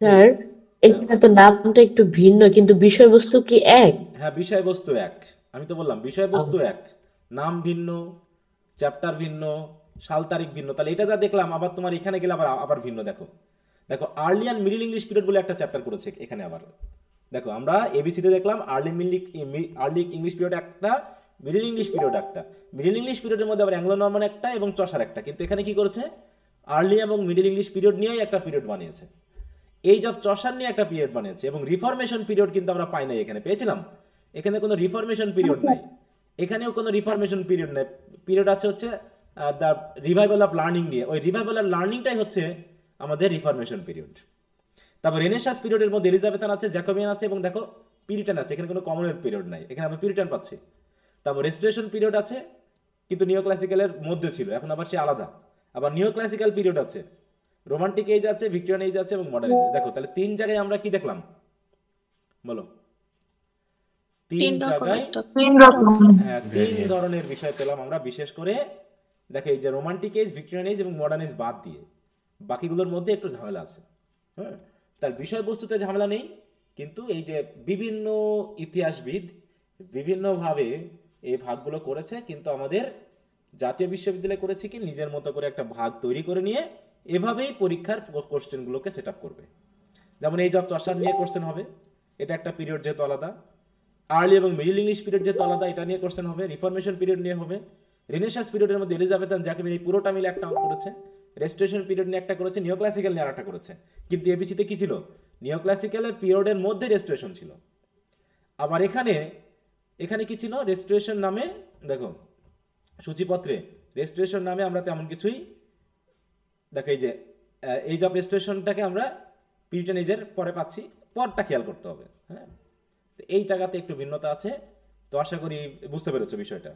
J: স্যার এখানে তো নামটা একটু ভিন্ন, কিন্তু বিষয়বস্তু কি এক?
B: হ্যাঁ, বিষয়বস্তু এক, আমি তো বললাম বিষয়বস্তু এক, নাম ভিন্ন, চ্যাপ্টার ভিন্ন, সাল তারিখ ভিন্ন। তাহলে এটা যা দেখলাম, আবার তোমার এখানে গেলে আবার ভিন্ন। দেখো দেখো early and middle English period বলে একটা চ্যাপ্টার করেছে এখানে। আবার দেখো আমরা এবিসিতে দেখলাম আর্লি ইংলিশ পিরিয়ড একটা, মিডল ইংলিশ পিরিয়ড একটা। মিডল ইংলিশ পিরিয়ডের মধ্যে আবার অ্যাংলো নরমান একটা এবং চষার একটা। কিন্তু এখানে কি করেছে, আর্লি এবং মিডল ইংলিশ পিরিয়ড নিয়েই একটা পিরিয়ড বানিয়েছে। এজ অফ চসার নিয়ে একটা পিরিয়ড বানিয়েছে, এবং রিফরমেশন পিরিয়ড কিন্তু আমরা পাই নাই এখানে, পেয়েছিলাম? এখানে কোনো রিফরমেশন পিরিয়ড নাই, এখানেও কোনো রিফরমেশন পিরিয়ড নাই। পিরিয়ড আছে হচ্ছে দ্য রিভাইভাল অফ লার্নিং নিয়ে, ওই রিভাইভাল অফ লার্নিংটাই হচ্ছে আমাদের রিফরমেশন পিরিয়ড। তারপর রেনেসাঁস পিরিয়ডের মধ্যে এলিজাবেথান আছে, জ্যাকোবিয়ান আছে, এবং দেখো পিরিটান আছে, এখানে কোনো কমনওয়েলথ পিরিয়ড নাই, এখানে আমরা পিরিটান পাচ্ছি। তারপর রেস্টোরেশন পিরিয়ড আছে, কিন্তু নিও ক্লাসিক্যালের মধ্যে ছিল, এখন আবার সে আলাদা। আবার নিও ক্লাসিক্যাল পিরিয়ড আছে, রোমান্টিক এজ আছে, ভিক্টোরিয়ান এজ আছে, এবং মডার্ন এজ। দেখো তাহলে 3 জায়গায় আমরা কি দেখলাম বলো? 3 জায়গায় হ্যাঁ 3 ধরনের বিষয় পেলাম আমরা, বিশেষ করে দেখো এই যে রোমান্টিক এজ, ভিক্টোরিয়ান এজ এবং মডার্ন এজ বাদ দিয়ে বাকিগুলোর মধ্যে একটু ঝামেলা আছে। হ্যাঁ, তার বিষয়বস্তুতে ঝামেলা নেই, কিন্তু এই যে বিভিন্ন ইতিহাসবিদ বিভিন্নভাবে এই ভাগগুলো করেছে, কিন্তু আমাদের জাতীয় বিশ্ববিদ্যালয় করেছে কি নিজের মতো করে একটা ভাগ তৈরি করে নিয়ে এভাবেই পরীক্ষার কোশ্চেনগুলোকে সেট আপ করবে। যেমন এজ অফ চসার নিয়ে কোশ্চেন হবে, এটা একটা পিরিয়ড যেহেতু আলাদা। আর্লি এবং মিডল ইংলিশ পিরিয়ড যেহেতু আলাদা, এটা নিয়ে কোশ্চেন হবে। রিফরমেশন পিরিয়ড নিয়ে হবে। রেনেসাঁস পিরিয়ডের মধ্যে এলিজাবেথান জ্যাকোবিয়ান এই পুরোটা মিলে একটা করেছে। রেস্টোরেশন পিরিয়ড নিয়ে একটা করেছে, নিও ক্লাসিক্যাল নিয়ে আরেকটা করেছে। কিন্তু এবিসিতে কি ছিল? নিও ক্লাসিক্যালের পিরিয়ডের মধ্যে রেস্টোরেশন ছিল। আবার এখানে কি ছিল? রেস্টোরেশন নামে, দেখো সূচিপত্রে রেস্টোরেশন নামে আমরা তেমন কিছুই, দেখো এই যে এজ অফ রেস্টোরেশনটাকে আমরা পিরিটান এজের পরে পাচ্ছি, পরটা খেয়াল করতে হবে। হ্যাঁ, এই জায়গাতে একটু ভিন্নতা আছে, তো আশা করি বুঝতে পেরেছো বিষয়টা।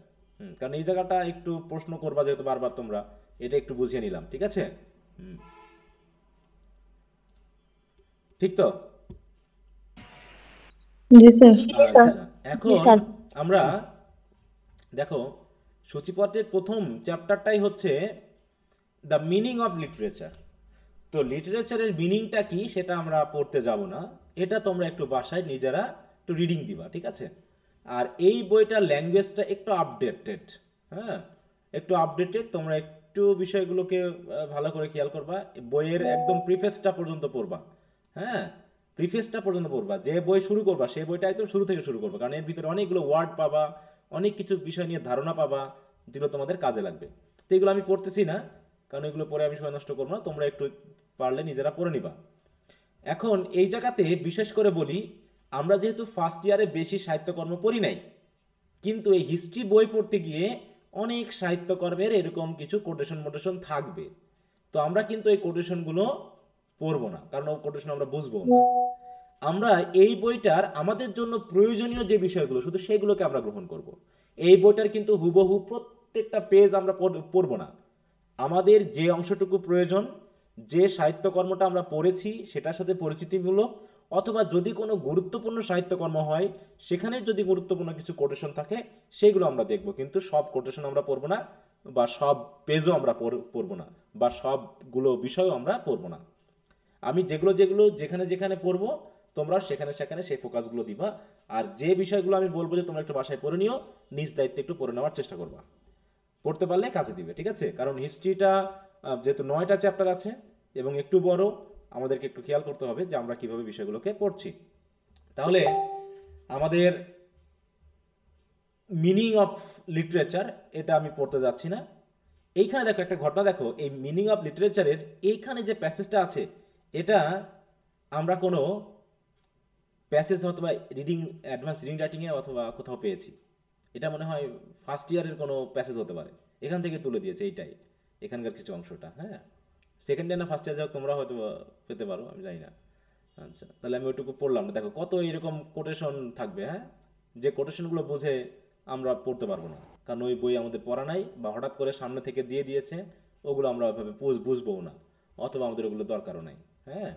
B: কারণ এই জায়গাটা একটু প্রশ্ন করবা যেহেতু বারবার তোমরা, এটা একটু বুঝিয়ে নিলাম, ঠিক আছে? ঠিক তো? আচ্ছা, এখন আমরা দেখো সূচিপত্রের প্রথম চ্যাপ্টারটাই হচ্ছে দ্য মিনিং অফ লিটারেচার। তো লিটারেচারের মিনিংটা কি সেটা আমরা পড়তে যাব না, এটা তোমরা একটু বাসায় নিজেরা একটু রিডিং দিবা, ঠিক আছে? আর এই বইটার ল্যাঙ্গুয়েজটা একটু আপডেটেড, হ্যাঁ একটু আপডেটেড, তোমরা একটু বিষয়গুলোকে ভালো করে খেয়াল করবা। বইয়ের একদম প্রিফেসটা পর্যন্ত পড়বা, হ্যাঁ প্রিফেসটা পর্যন্ত পড়বা। যে বই শুরু করবা সেই বইটা একদম শুরু থেকে শুরু করবা, কারণ এর ভিতরে অনেকগুলো ওয়ার্ড পাবা, অনেক কিছু বিষয় নিয়ে ধারণা পাবা, যেগুলো তোমাদের কাজে লাগবে। তো এগুলো আমি পড়তেছি না, কারণ এগুলো পরে আমি সময় নষ্ট করবো না, তোমরা একটু পারলে নিজেরা পড়ে নিবা। এখন এই জায়গাতে বিশেষ করে বলি, আমরা যেহেতু ফার্স্ট ইয়ারে বেশি সাহিত্যকর্ম পড়ি নাই, কিন্তু এই হিস্ট্রি বই পড়তে গিয়ে অনেক সাহিত্যকর্মের এরকম কিছু কোটেশন থাকবে। তো আমরা কিন্তু এই কোটেশনগুলো পড়বো না, কারণ ও কোটেশন আমরা বুঝবো না। আমরা এই বইটার আমাদের জন্য প্রয়োজনীয় যে বিষয়গুলো শুধু সেগুলোকে আমরা গ্রহণ করব। এই বইটার কিন্তু হুবহু প্রত্যেকটা পেজ আমরা পড়বো না। আমাদের যে অংশটুকু প্রয়োজন, যে সাহিত্যকর্মটা আমরা পড়েছি সেটার সাথে পরিচিতিমূলক, অথবা যদি কোনো গুরুত্বপূর্ণ সাহিত্যকর্ম হয় সেখানে যদি গুরুত্বপূর্ণ কিছু কোটেশন থাকে সেইগুলো আমরা দেখব, কিন্তু সব কোটেশন আমরা পড়বো না, বা সব পেজও আমরা পড়বো না, বা সবগুলো বিষয়ও আমরা পড়বো না। আমি যেগুলো যেখানে পড়বো তোমরা সেখানে সেই ফোকাসগুলো দিবা। আর যে বিষয়গুলো আমি বলবো যে তোমরা একটু বাসায় পড়ে নিও, নিজ দায়িত্বে একটু পড়ে নেওয়ার চেষ্টা করবা, পড়তে পারলে কাজে দিবে, ঠিক আছে? কারণ হিস্ট্রিটা যেহেতু 9টা চ্যাপ্টার আছে এবং একটু বড়, আমাদেরকে একটু খেয়াল করতে হবে যে আমরা কিভাবে বিষয়গুলোকে পড়ছি। তাহলে আমাদের মিনিং অফ লিটারেচার এটা আমি পড়তে যাচ্ছি না। এইখানে দেখো একটা ঘটনা, দেখো এই মিনিং অফ লিটারেচারের এইখানে যে প্যাসেজটা আছে, এটা আমরা কোনো প্যাসেজ অথবা রিডিং অ্যাডভান্স রিডিং রাইটিংয়ে অথবা কোথাও পেয়েছি, এটা মনে হয় ফার্স্ট ইয়ারের কোনো প্যাসেজ হতে পারে, এখান থেকে তুলে দিয়েছে এইটাই, এখানকার কিছু অংশটা। হ্যাঁ, সেকেন্ড ইয়ার না ফার্স্ট ইয়ার যাক তোমরা হয়তো পেতে পারো, আমি জানি না। আচ্ছা, তাহলে আমি ওইটুকু পড়লাম না। দেখো কত এরকম কোটেশন থাকবে, হ্যাঁ যে কোটেশনগুলো বুঝে আমরা পড়তে পারবো না, কারণ ওই বই আমাদের পড়া নাই, বা হঠাৎ করে সামনে থেকে দিয়ে দিয়েছে, ওগুলো আমরা ওইভাবে বুঝবও না, অথবা আমাদের ওগুলো দরকারও নাই। হ্যাঁ,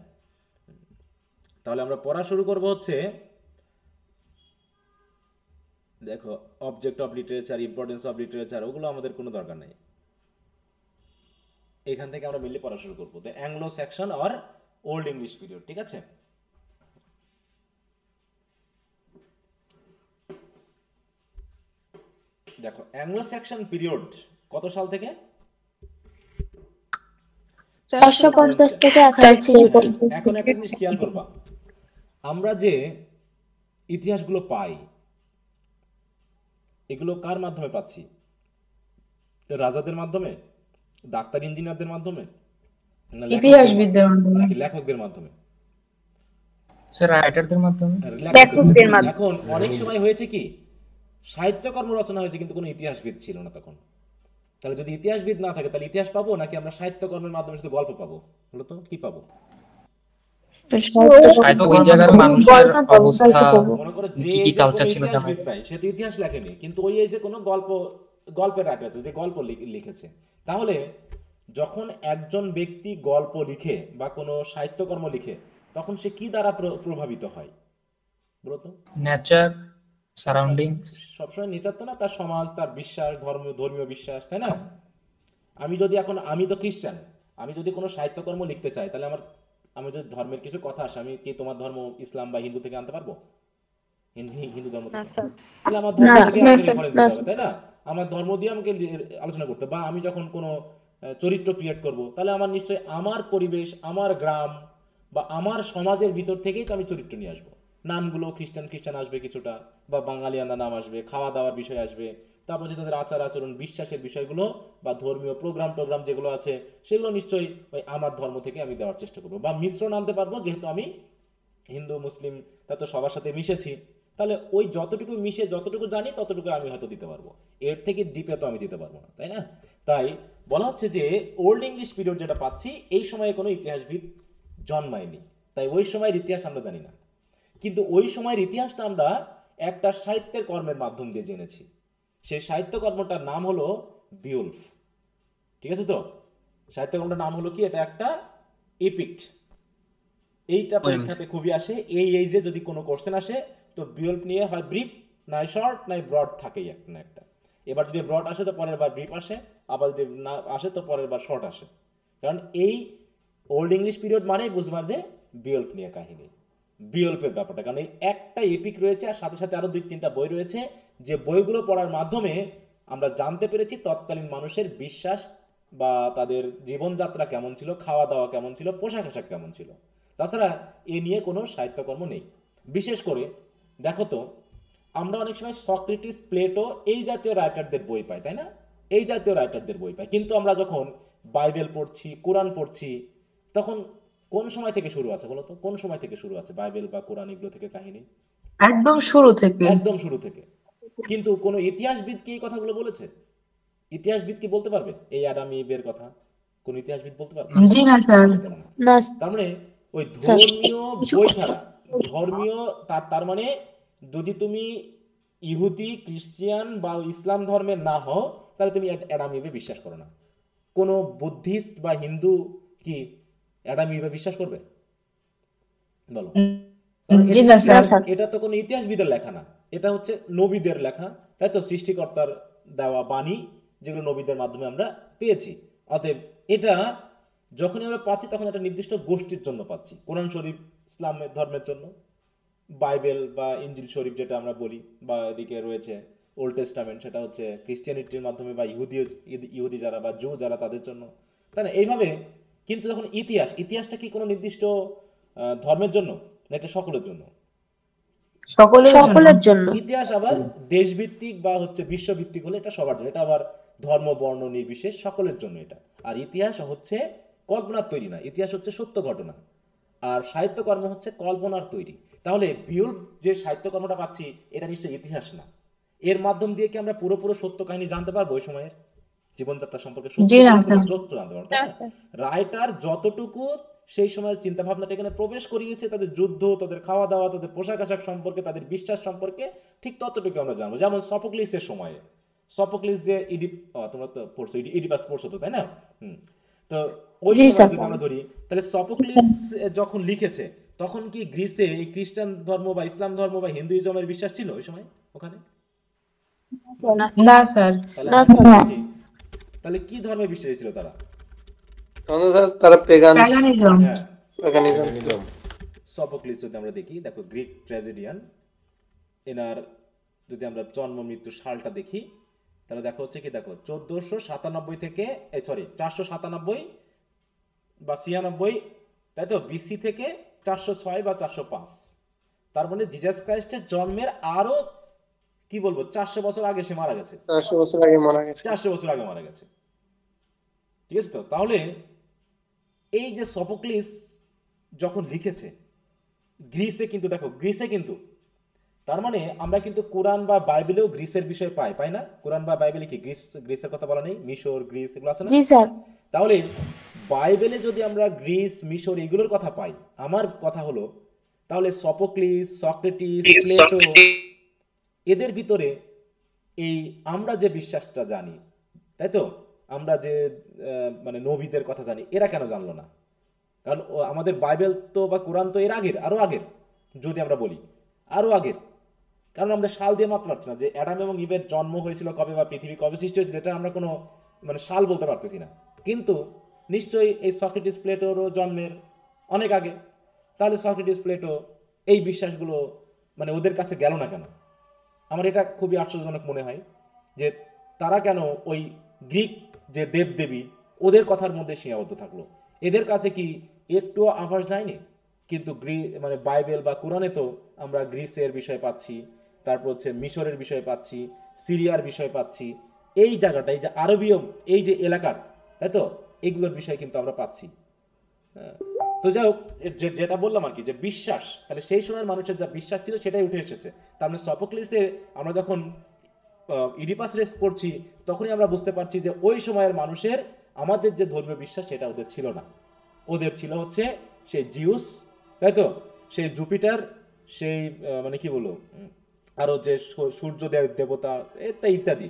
B: তাহলে আমরা পড়া শুরু করব হচ্ছে, দেখো object of literature, importance of literature, ওগুলো আমাদের কোনো দরকার নাই। এখান থেকে আমরা মিলে পড়া শুরু করবো। তো অ্যাংলো সেকশন আর ওল্ড ইংলিশ পিরিয়ড, ঠিক আছে? দেখো অ্যাংলো সেকশন পিরিয়ড কত সাল থেকে?
H: 450 থেকে 1860।
B: এখন একটা জিনিস খেয়াল করবা, আমরা যে ইতিহাসগুলো পাই এগুলো কার মাধ্যমে পাচ্ছি? রাজাদের মাধ্যমে, ডাক্তার ইঞ্জিনিয়ারদের মাধ্যমে,
E: ইতিহাসবিদদের মাধ্যমে,
B: নাকি লেখকদের মাধ্যমে?
K: স্যার রাইটারদের মাধ্যমে,
B: লেখকদের মাধ্যমে। এখন অনেক সময় হয়েছে কি সাহিত্যকর্ম রচনা হয়েছে কিন্তু কোনো ইতিহাসবিদ ছিল না তখন। তাহলে যদি ইতিহাসবিদ না থাকে তাহলে ইতিহাস পাবো নাকি আমরা সাহিত্যকর্মের মাধ্যমে শুধু গল্প পাবো? বলো তো কি পাবো?
K: ওই জায়গার মানুষের অবস্থা,
B: মনে করো যে
K: কি কালচার ছিল জানা
B: ইতিহাসবিদ নাই, সে তো ইতিহাস লেখেনি, কিন্তু ওই যে কোনো গল্পের রাইটার আছে যে গল্প লিখেছে। তাহলে যখন একজন ব্যক্তি গল্প লিখে বা কোনো সাহিত্যকর্ম লিখে তখন সে কি দ্বারা প্রভাবিত হয় বলতো?
K: Nature, surroundings.
B: সবসময় নেচার তো না, তার সমাজ, তার বিশ্বাস, ধর্মীয় বিশ্বাস, তাই না? আমি তো খ্রিস্টান, আমি যদি কোনো সাহিত্যকর্ম লিখতে চাই তাহলে আমি যদি ধর্মের কিছু কথা আসে, আমি কি তোমার ধর্ম ইসলাম বা হিন্দু থেকে আনতে পারবো? হিন্দু ধর্ম থেকে? তাহলে আমার ধর্ম থেকে তাই না? আমার ধর্ম দিয়ে আমাকে আলোচনা করতে, বা আমি যখন কোনো চরিত্র ক্রিয়েট করব তাহলে আমার নিশ্চয়ই আমার পরিবেশ, আমার গ্রাম বা আমার সমাজের ভিতর থেকেই তো আমি চরিত্র নিয়ে আসবো। নামগুলো খ্রিস্টান আসবে কিছুটা, বা বাঙালিয়ানা নাম আসবে, খাওয়া দাওয়ার বিষয় আসবে, তারপর যে তাদের আচার আচরণ, বিশ্বাসের বিষয়গুলো বা ধর্মীয় প্রোগ্রাম যেগুলো আছে সেগুলো নিশ্চয়ই ওই আমার ধর্ম থেকে আমি দেওয়ার চেষ্টা করবো, বা মিশ্রণ আনতে পারবো, যেহেতু আমি হিন্দু মুসলিম তা তো সবার সাথে মিশেছি, তাহলে ওই যতটুকু মিশে যতটুকু জানি ততটুকু আমি হয়তো দিতে পারবো, এর থেকে ডিপে তো আমি দিতে পারবো না, তাই না? তাই বলা হচ্ছে যে ওল্ড ইংলিশ পিরিয়ড যেটা পাচ্ছি এই সময়ে কোনো ইতিহাসবিদ জন্মায়নি, তাই ওই সময়ের ইতিহাস আমরা জানি না। কিন্তু ওই সময়ের ইতিহাসটা আমরা একটা সাহিত্যের কর্মের মাধ্যম দিয়ে জেনেছি। সেই সাহিত্যকর্মটার নাম হলো বিওলফ। ঠিক আছে তো? সাহিত্যকর্মটার নাম হলো কি? এটা একটা এপিক। এইটা পরীক্ষাতে খুবই আসে। এই যে যদি কোনো কোশ্চেন আসে তো বিওলফ নিয়ে হয় ব্রিফ, নাই শর্ট, নাই ব্রড থাকেই একটা না একটা। এবার যদি ব্রড আসে তো পরের বার ব্রিফ আসে, আবার যদি না আসে তো পরের বার শর্ট আসে। কারণ এই ওল্ড ইংলিশ পিরিয়ড মানেই বুঝবার যে বিওলফ নিয়ে কাহিনী, বিওলফের ব্যাপারটা। কারণ এই একটা এপিক রয়েছে আর সাথে সাথে আরো 2-3টা বই রয়েছে, যে বইগুলো পড়ার মাধ্যমে আমরা জানতে পেরেছি তৎকালীন মানুষের বিশ্বাস বা তাদের জীবনযাত্রা কেমন ছিল, খাওয়া দাওয়া কেমন ছিল, পোশাক আশাক কেমন ছিল। তাছাড়া এ নিয়ে কোনো সাহিত্যকর্ম নেই। বিশেষ করে দেখো তো, আমরা অনেক সময় সক্রেটিস, প্লেটো এই জাতীয় রাইটারদের বই পাই, তাই না? এই জাতীয় রাইটারদের বই পাই, কিন্তু আমরা যখন বাইবেল পড়ছি, কোরআন পড়ছি, তখন কোন সময় থেকে শুরু আছে বলতো? কোন সময় থেকে শুরু আছে বাইবেল বা কোরআন এগুলো থেকে কাহিনী?
E: একদম শুরু থেকে।
B: একদম শুরু থেকে। কিন্তু কোন ইতিহাসবিদ কি এই কথাগুলো বলেছে? ইতিহাসবিদ কি বলতে পারবে এই অ্যাডাম ইভের কথা? কোন ইতিহাসবিদ বলতে পারবে?
E: জি না স্যার।
B: তার মানে ওই ধর্মীয় বই ছাড়া, ধর্মীয় তার মানে যদি তুমি ইহুদি, খ্রিস্টান বা ইসলাম ধর্মের না হও তাহলে তুমি অ্যাডাম ইভে বিশ্বাস করো না। কোনো বুদ্ধিস্ট বা হিন্দু কি অ্যাডাম ইভে বিশ্বাস করবে? বলো। এটা তো কোনো ইতিহাসবিদের লেখা না, এটা হচ্ছে নবীদের লেখা, তাই তো? সৃষ্টিকর্তার দেওয়া বাণী, যেগুলো নবীদের মাধ্যমে আমরা পেয়েছি। অতএব এটা যখনই আমরা পাচ্ছি তখন একটা নির্দিষ্ট গোষ্ঠীর জন্য পাচ্ছি। কোরআন শরীফ ইসলামের ধর্মের জন্য, বাইবেল বা ইঞ্জিল শরীফ যেটা আমরা বলি, বা এদিকে রয়েছে ওল্ড টেস্টামেন্ট, সেটা হচ্ছে ক্রিশ্চিয়ানিটির মাধ্যমে বা ইহুদি যারা বা জু যারা তাদের জন্য, তাই না? এইভাবে। কিন্তু যখন ইতিহাসটা কি কোনো নির্দিষ্ট ধর্মের জন্য না, এটা সকলের জন্য?
J: সকলের জন্য।
B: ইতিহাস আবার দেশভিত্তিক বা হচ্ছে বিশ্বভিত্তিক হলে এটা সবার জন্য, এটা আবার ধর্ম বর্ণ নির্বিশেষ সকলের জন্য এটা। আর ইতিহাস হচ্ছে কল্পনার তৈরি না, ইতিহাস হচ্ছে সত্য ঘটনা, আর সাহিত্যকর্ম হচ্ছে কল্পনার তৈরি। তাহলে বিউল যে সাহিত্যকর্মটা পাচ্ছি এটা নিশ্চয়ই ইতিহাস না। এর মাধ্যম দিয়ে কি আমরা পুরো সত্য কাহিনী জানতে পারবো ওই সময়ের জীবনযাত্রা সম্পর্কে? সত্য জানতে পারবো, তাই না? রাইটার যতটুকু সেই সময়ের চিন্তা ভাবনাটা এখানে প্রবেশ করিয়েছে, তাদের যুদ্ধ, তাদের খাওয়া দাওয়া, তাদের পোশাক আশাক সম্পর্কে, তাদের বিশ্বাস সম্পর্কে, ঠিক ততটুকু আমরা জানবো। যেমন সফোক্লিসের সময়ে, সফোক্লিস যে তোমরা তো পড়ছো, ইডিপাস পড়ছো তো, তাই না? তো ওই সময় যদি আমরা ধরি তাহলে সফোক্লিস যখন লিখেছে তখন কি গ্রিসে এই খ্রিস্টান ধর্ম বা ইসলাম ধর্ম বা হিন্দুইজমের বিশ্বাস ছিল ওই সময় ওখানে?
E: না স্যার।
B: তাহলে কি ধর্মে বিশ্বাসী ছিল তারা?
D: তারা প্যাগানিজম।
B: সফোক্লিস যদি আমরা দেখি, দেখো গ্রিক ট্র্যাজেডিয়ান, এনার যদি আমরা জন্ম মৃত্যু সালটা দেখি তাহলে দেখো হচ্ছে কি, দেখো 1497 থেকে 497 বা 96, তাই তো? বিসি থেকে 406 বা 405। তার মানে জিজাস ক্রাইস্টের জন্মের আরো কি বলবো 400 বছর আগে সে মারা গেছে।
D: 400 বছর আগে মারা গেছে।
B: 400 বছর আগে মারা গেছে। ঠিক আছে তো? তাহলে এই যে সফোক্লিস যখন লিখেছে গ্রিসে কিন্তু দেখো, গ্রিসে কিন্তু তার মানে আমরা কিন্তু কোরআন বা বাইবেলেও গ্রিসের বিষয় পাই না? কোরআন বা বাইবেলে কি গ্রিসের কথা বলা নেই? মিশর, গ্রিস এগুলো আছে না?
L: জি স্যার।
B: তাহলে বাইবেলে যদি আমরা গ্রিস, মিশর এগুলোর কথা পাই, আমার কথা হলো তাহলে সফোক্লিস, সক্রেটিস, প্লেটো এদের ভিতরে এই আমরা যে বিশ্বাসটা জানি, তাই তো, আমরা যে মানে নবীদের কথা জানি, এরা কেন জানলো না? কারণ আমাদের বাইবেল তো বা কোরআন তো এর আগের, আরো আগের, যদি আমরা বলি আরো আগের। কারণ আমরা সাল দিয়ে মাপতে পারছি না যে অ্যাডাম এবং ইভের জন্ম হয়েছিল কবে বা পৃথিবী কবে সৃষ্টি হয়েছিল, এটা আমরা কোনো মানে সাল বলতে পারতেছি না। কিন্তু নিশ্চয়ই এই সক্রেটিস, প্লেটোরও জন্মের অনেক আগে। তাহলে সক্রেটিস, প্লেটো এই বিশ্বাসগুলো মানে ওদের কাছে গেল না কেন? আমার এটা খুবই আশ্চর্যজনক মনে হয় যে তারা কেন ওই গ্রিক যে দেবদেবী ওদের কথার মধ্যে সীমাবদ্ধ থাকলো। এদের কাছে কি একটুও আভাস যায়নি? কিন্তু মানে বাইবেল বা কোরআনে তো আমরা গ্রিসের বিষয় পাচ্ছি, তারপর হচ্ছে মিশরের বিষয় পাচ্ছি, সিরিয়ার বিষয় পাচ্ছি, এই জায়গাটা, এই যে আরবীয় এই যে এলাকার, তাই তো, এইগুলোর বিষয় কিন্তু আমরা পাচ্ছি। তো যাই হোক, যেটা বললাম আর কি, যে বিশ্বাস, তাহলে সেই সময়ের মানুষের যা বিশ্বাস ছিল সেটাই উঠে এসেছে। তার মানে সফোক্লিসে আমরা যখন ইডিপাস রেস করছি তখনই আমরা বুঝতে পারছি যে ওই সময়ের মানুষের আমাদের যে ধর্মীয় বিশ্বাস সেটা ওদের ছিল না। ওদের ছিল হচ্ছে সেই জিউস, তাই তো, সেই জুপিটার, সেই মানে কি বলবো আরো যে সূর্য দেবতা ইত্যাদি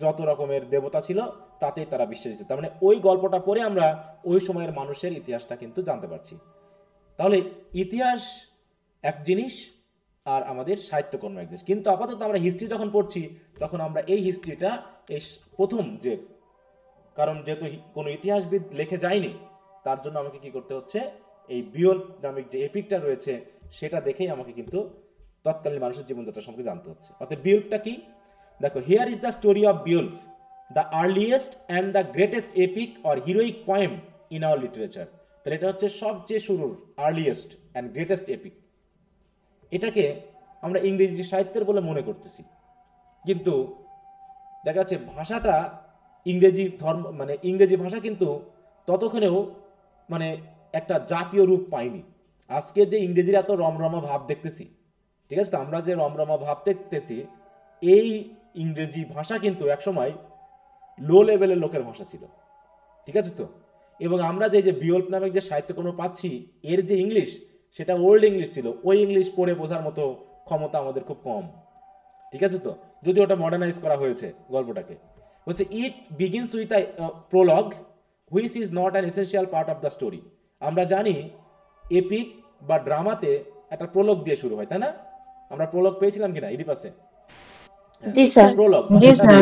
B: যত রকমের দেবতা ছিল তাতেই তারা বিশ্বাসী ছিল। তার মানে ওই গল্পটা পড়ে আমরা ওই সময়ের মানুষের ইতিহাসটা কিন্তু জানতে পারছি। তাহলে ইতিহাস এক জিনিস আর আমাদের সাহিত্যকর্ম এক জিনিস। কিন্তু আপাতত আমরা হিস্ট্রি যখন পড়ছি তখন আমরা এই হিস্ট্রিটা এই প্রথম যে, কারণ যেহেতু কোনো ইতিহাসবিদ লিখে যায়নি তার জন্য আমাকে কি করতে হচ্ছে, এই বিওল্ফ নামক যে এপিকটা রয়েছে সেটা দেখেই আমাকে কিন্তু তৎকালীন মানুষের জীবনযাত্রা সম্পর্কে জানতে হচ্ছে। অর্থাৎ বিওল্ফটা কি? দেখো, here is the story of Beowulf, the earliest and the greatest epic or heroic poem in our literature. তাহলে এটা হচ্ছে সবচেয়ে শুরুর আর্লিয়েস্ট অ্যান্ড গ্রেটেস্ট এপিক। এটাকে আমরা ইংরেজি সাহিত্যের বলে মনে করতেছি, কিন্তু দেখা যাচ্ছে ভাষাটা ইংরেজি ধর্ম মানে ইংরেজি ভাষা কিন্তু ততক্ষণেও মানে একটা জাতীয় রূপ পায়নি। আজকে যে ইংরেজির এত রমরমা ভাব দেখতেছি, ঠিক আছে, তো আমরা যে রমরমা ভাব দেখতেছি, এই ইংরেজি ভাষা কিন্তু একসময় লো লেভেলের লোকের ভাষা ছিল, ঠিক আছে তো। এবং আমরা যে বিওল্ফ নামক যে সাহিত্যকর্ম পাচ্ছি এর যে ইংলিশ সেটা ওল্ড ইংলিশ ছিল, ওই ইংলিশ পড়ে বোঝার মতো ক্ষমতা আমাদের খুব কম, ঠিক আছে তো, যদি ওটা মডার্নাইজ করা হয়েছে গল্পটাকে। হচ্ছে it begins with a prologue which is not an essential part of the story. আমরা জানি এপিক বা ড্রামাতে একটা প্রোলগ দিয়ে শুরু হয়, তাই না? আমরা প্রোলগ পেয়েছিলাম কিনা ইডিপাসে? প্রোলগ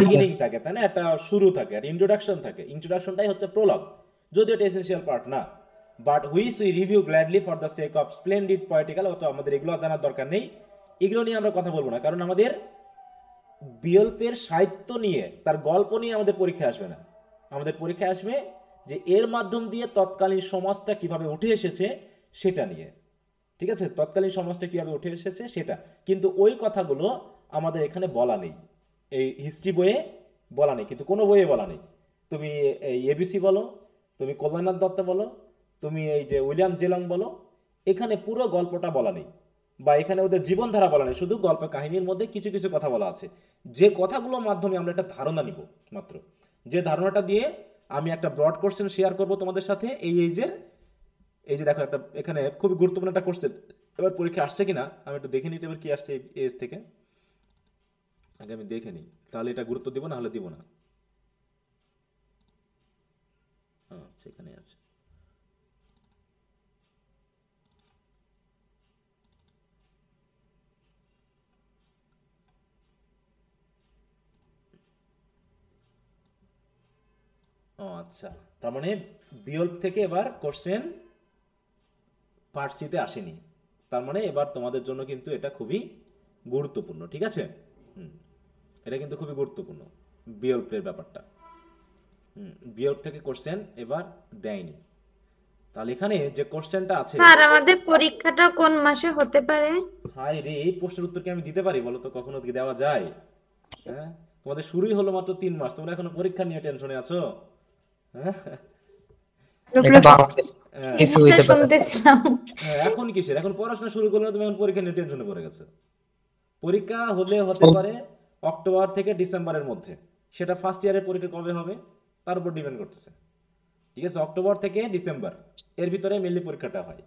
B: বিগিনিং থাকে, তাই না, একটা শুরু থাকে, একটা ইন্ট্রোডাকশন থাকে। ইন্ট্রোডাকশনটাই হচ্ছে প্রোলগ, যদিও এটা এসেনশিয়াল পার্ট না, but which we review gladly for the sake of splendid poetical. অত আমাদের এগুলো জানার দরকার নেই, এগুলো নিয়ে আমরা কথা বলবো না, কারণ আমাদের বিওল্ফের সাহিত্য নিয়ে, তার গল্প নিয়ে আমাদের পরীক্ষা আসবে না। আমাদের পরীক্ষা আসবে যে এর মাধ্যম দিয়ে তৎকালীন সমাজটা কিভাবে উঠে এসেছে সেটা নিয়ে, ঠিক আছে, তৎকালীন সমাজটা কিভাবে উঠে এসেছে সেটা। কিন্তু ওই কথাগুলো আমাদের এখানে বলা নেই, এই হিস্ট্রি বইয়ে বলা নেই, কিন্তু কোনো বইয়ে বলা নেই। তুমি এই এবিসি বলো, তুমি কল্যাণনাথ দত্ত বলো, তুমি এই যে উইলিয়াম জেলং বলো, এখানে পুরো গল্পটা বলা নেই, বা এখানে ওদের জীবনধারা বলা নেই, শুধু গল্প কাহিনীর মধ্যে কিছু কিছু কথা বলা আছে, যে কথাগুলোর মাধ্যমে আমরা একটা ধারণা নিব মাত্র। যে ধারণাটা দিয়ে আমি একটা ব্রড কোশ্চেন শেয়ার করব তোমাদের সাথে এই এজের। এই যে দেখো, একটা এখানে খুবই গুরুত্বপূর্ণ একটা কোশ্চেন, এবার পরীক্ষা আসছে কিনা আমি একটু দেখে নিতে, এবার কি আসছে এই এজ থেকে, আগে আমি দেখে নিই, তাহলে এটা গুরুত্ব দিব, না হলে দিব না। সেখানে আছে, আচ্ছা, তার মানে বিওল্ফ থেকে এবার কোশ্চেন পার্সিতে আসেনি, তার মানে এবার তোমাদের জন্য কিন্তু এটা খুবই গুরুত্বপূর্ণ, ঠিক আছে। এটা কিন্তু খুবই গুরুত্বপূর্ণ বিওল্ফের ব্যাপারটা। বিওল্ফ থেকে কোশ্চেন এবার দেয়নি। তাহলে এখানে যে কোশ্চেনটা আছে,
L: স্যার আমাদের পরীক্ষাটা কোন মাসে হতে পারে?
B: হাই রে, এই প্রশ্নের উত্তর কি আমি দিতে পারি বলো তো? কখনো কি দেওয়া যায়? হ্যাঁ, তোমাদের শুরুই হলো মাত্র 3 মাস, তোমরা এখনো পরীক্ষা নিয়ে টেনশনে আছো।
K: কিছু হইতে পারে।
L: শুনতেছিলাম।
B: এখন কিসের, এখন পড়াশোনা শুরু করলে তুমি এখন পরীক্ষা নিয়ে টেনশনে পড়ে গেছো। পরীক্ষা হলে হতে পারে অক্টোবর থেকে ডিসেম্বরের মধ্যে, সেটা ফার্স্ট ইয়ারের পরীক্ষা কবে হবে তার উপর ডিপেন্ড করতেছে। ঠিক আছে, অক্টোবর থেকে ডিসেম্বর এর ভিতরে মেনলি পরীক্ষাটা হয়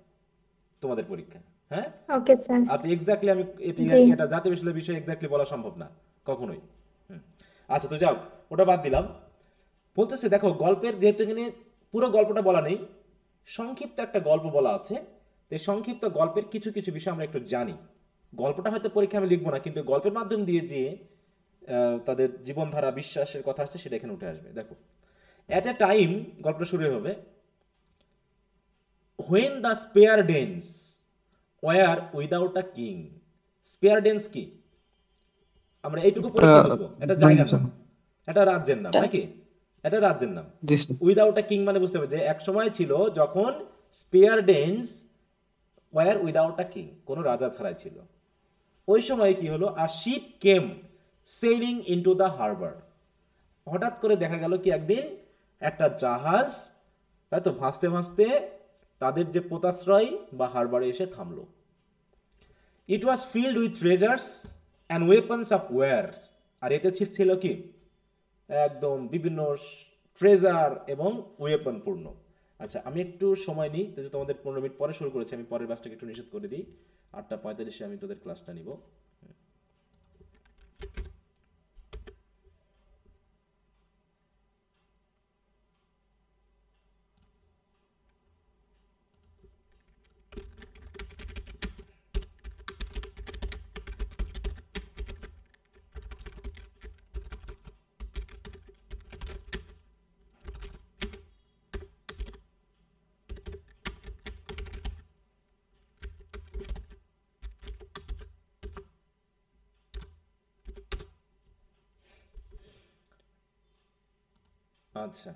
B: তোমাদের পরীক্ষা। হ্যাঁ,
L: ওকে স্যার।
B: আর এক্স্যাক্টলি আমি
L: জি।
B: এটা জাতীয় বিশ্ববিদ্যালয়ের বিষয়ে এক্স্যাক্টলি বলা সম্ভব না কখনোই। আচ্ছা, তো যাও, ওটা বাদ দিলাম। বলতেছে দেখো, গল্পের যেহেতু এখানে পুরো গল্পটা বলা নেই, সংক্ষিপ্ত একটা গল্প বলা আছে, তো এই সংক্ষিপ্ত গল্পের কিছু কিছু বিষয় আমরা একটু জানি। গল্পটা হয়তো পরীক্ষা আমি লিখবো না, কিন্তু গল্পের মাধ্যম দিয়ে যে তাদের জীবনধারা, বিশ্বাসের কথা আসছে সেটা এখানে উঠে আসবে। দেখো, অ্যাট এ টাইম, গল্পটা শুরু হবে, when the Spear Danes were without a king. Spear Danes কি আমরা এইটুকু পরীক্ষা বুঝবো, এটা জায়গার নাম, এটা রাজ্যের নাম নাকি, এটা রাজ্যের নাম। উইদাউট আ কিং মানে বুঝতে হবে যে এক সময় ছিল যখন Spear Danes were without a king, কোনো রাজা ছাড়াই ছিল। ওই সময় কি হলো, a ship came sailing into the harbour. হঠাৎ করে দেখা গেল কি একদিন একটা জাহাজ, তাই তো, ভাসতে ভাসতে তাদের যে পোতাশ্রয় বা হারবারে এসে থামলো। It was filled with treasures and weapons of war. আর এতে ছিল কি একদম বিভিন্ন ট্রেজার এবং ওয়েপন পূর্ণ। আচ্ছা, আমি একটু সময় নিই, তোমাদের 15 মিনিট পরে শুরু করেছি, আমি পরের ব্যাচটাকে একটু নিষেধ করে দিই। 8:45 আমি তোদের ক্লাসটা নিব। আচ্ছা,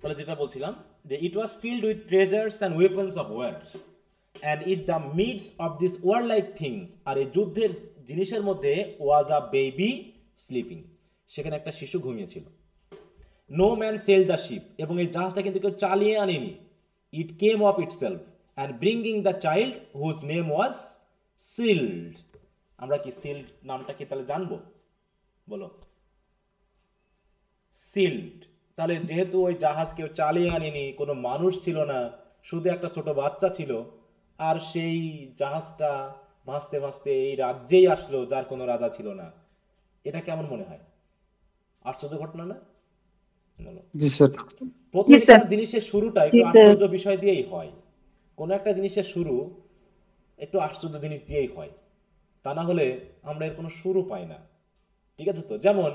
B: তাহলে যেটা বলছিলাম যে it was filled with treasures and weapons of war and it the midst of this warlike things. আর এই যুদ্ধের জিনিসের মধ্যে ওয়াজ আ বেবি স্লিপিং, সেখানে একটা শিশু ঘুমিয়েছিল। No man sail the ship, এবং এই জাহাজটা কিন্তু কেউ চালিয়ে আনেনি। It came of itself and bringing the child whose name was Scyld. আমরা কি সিল্ড নামটা কি তাহলে জানবো, বলো? সিল্ড, তাহলে যেহেতু ওই জাহাজ কেউ চালিয়ে আনেনি, কোনো মানুষ ছিল না, শুধু একটা ছোট বাচ্চা ছিল, আর সেই জাহাজটা ভাসতে ভাসতে এই রাজ্যেই আসলো যার কোনো রাজা ছিল না, এটা কেমন মনে হয়? আশ্চর্য ঘটনা না? বলো। প্রত্যেকটা জিনিসের শুরুটা একটু আশ্চর্য বিষয় দিয়েই হয়। কোনো একটা জিনিসের শুরু একটু আশ্চর্য জিনিস দিয়েই হয়, তা না হলে আমরা এর কোনো শুরু পাই না। ঠিক আছে, তো যেমন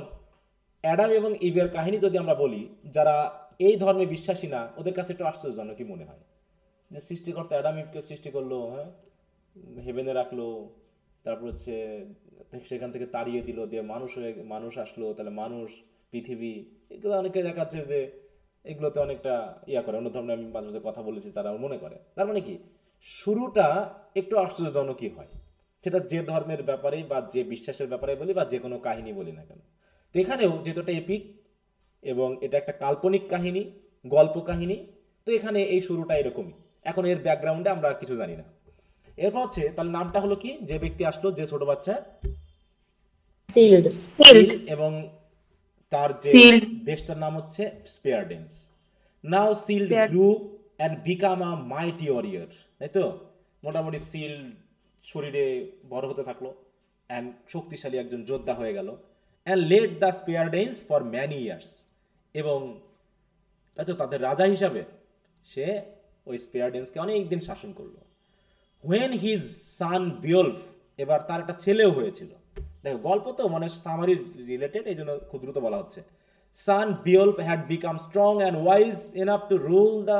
B: অ্যাডাম এবং ইভের কাহিনী যদি আমরা বলি, যারা এই ধর্মে বিশ্বাসী না, ওদের কাছে একটু আশ্চর্যজনক কি মনে হয় যে সৃষ্টিকর্তা অ্যাডাম ইভকে সৃষ্টি করলো, হ্যাঁ, হেভেনে রাখলো, তারপর হচ্ছে সেখান থেকে তাড়িয়ে দিল, দিয়ে মানুষ আসলো, তাহলে মানুষ, পৃথিবী, এগুলো অনেকে দেখাচ্ছে যে এগুলোতে অনেকটা ইয়া করে। অন্য ধর্মে আমি মাঝে মাঝে কথা বলেছি, তারা মনে করে, তার মানে কি শুরুটা একটু আশ্চর্যজনকই হয়, সেটা যে ধর্মের ব্যাপারে বা যে বিশ্বাসের ব্যাপারে বলি বা যে কোনো কাহিনী বলি না কেন। তো এখানেও যেহেতু এটা এপিক এবং এটা একটা কাল্পনিক কাহিনী, গল্প কাহিনী, তো এখানে এই শুরুটা এরকমই। এখন এর ব্যাকগ্রাউন্ডে আমরা আর কিছু জানি না। এরপর হচ্ছে তাহলে নামটা হলো কি, যে ব্যক্তি আসলো, যে ছোট বাচ্চা, এবং তার যে দেশটার নাম হচ্ছে Spear Danes. Now Scyld grew and became a mighty warrior, তাই তো, মোটামুটি সিল্ড শরীরে বড় হতে থাকলো অ্যান্ড শক্তিশালী একজন যোদ্ধা হয়ে গেল। And led the Spear Danes for many years, এবং তাই তো তাদের রাজা হিসাবে সে ওই স্পেয়ারডেন্সকে অনেক দিন শাসন করলো। হোয়েন হিজ সান বিওলফ, এবার তার একটা ছেলেও হয়েছিল। দেখো, গল্প তো মানে সামারি রিলেটেড, এই জন্য খুব দ্রুত বলা হচ্ছে। Son Beowulf had become strong and wise enough to rule the,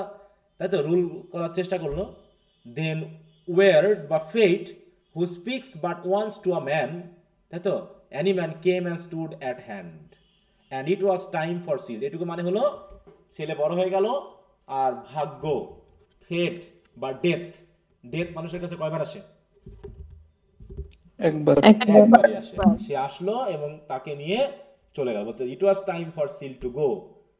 B: তাই তো, রুল করার চেষ্টা করলো। দেন ওয়ার্ড বা fate who speaks but once to a man, তাই তো, any man came and stood at hand and it was time for seal। এটুকু মানে হলো ছেলে বড় হয়ে গেল, আর ভাগ্য, ফেট বা ডেথ, ডেথ মানুষের কাছে কয়বার আসে? একবারই আসে। সে আসলো এবং তাকে নিয়ে চলে গেল, বলতে it was time for Scyld to go,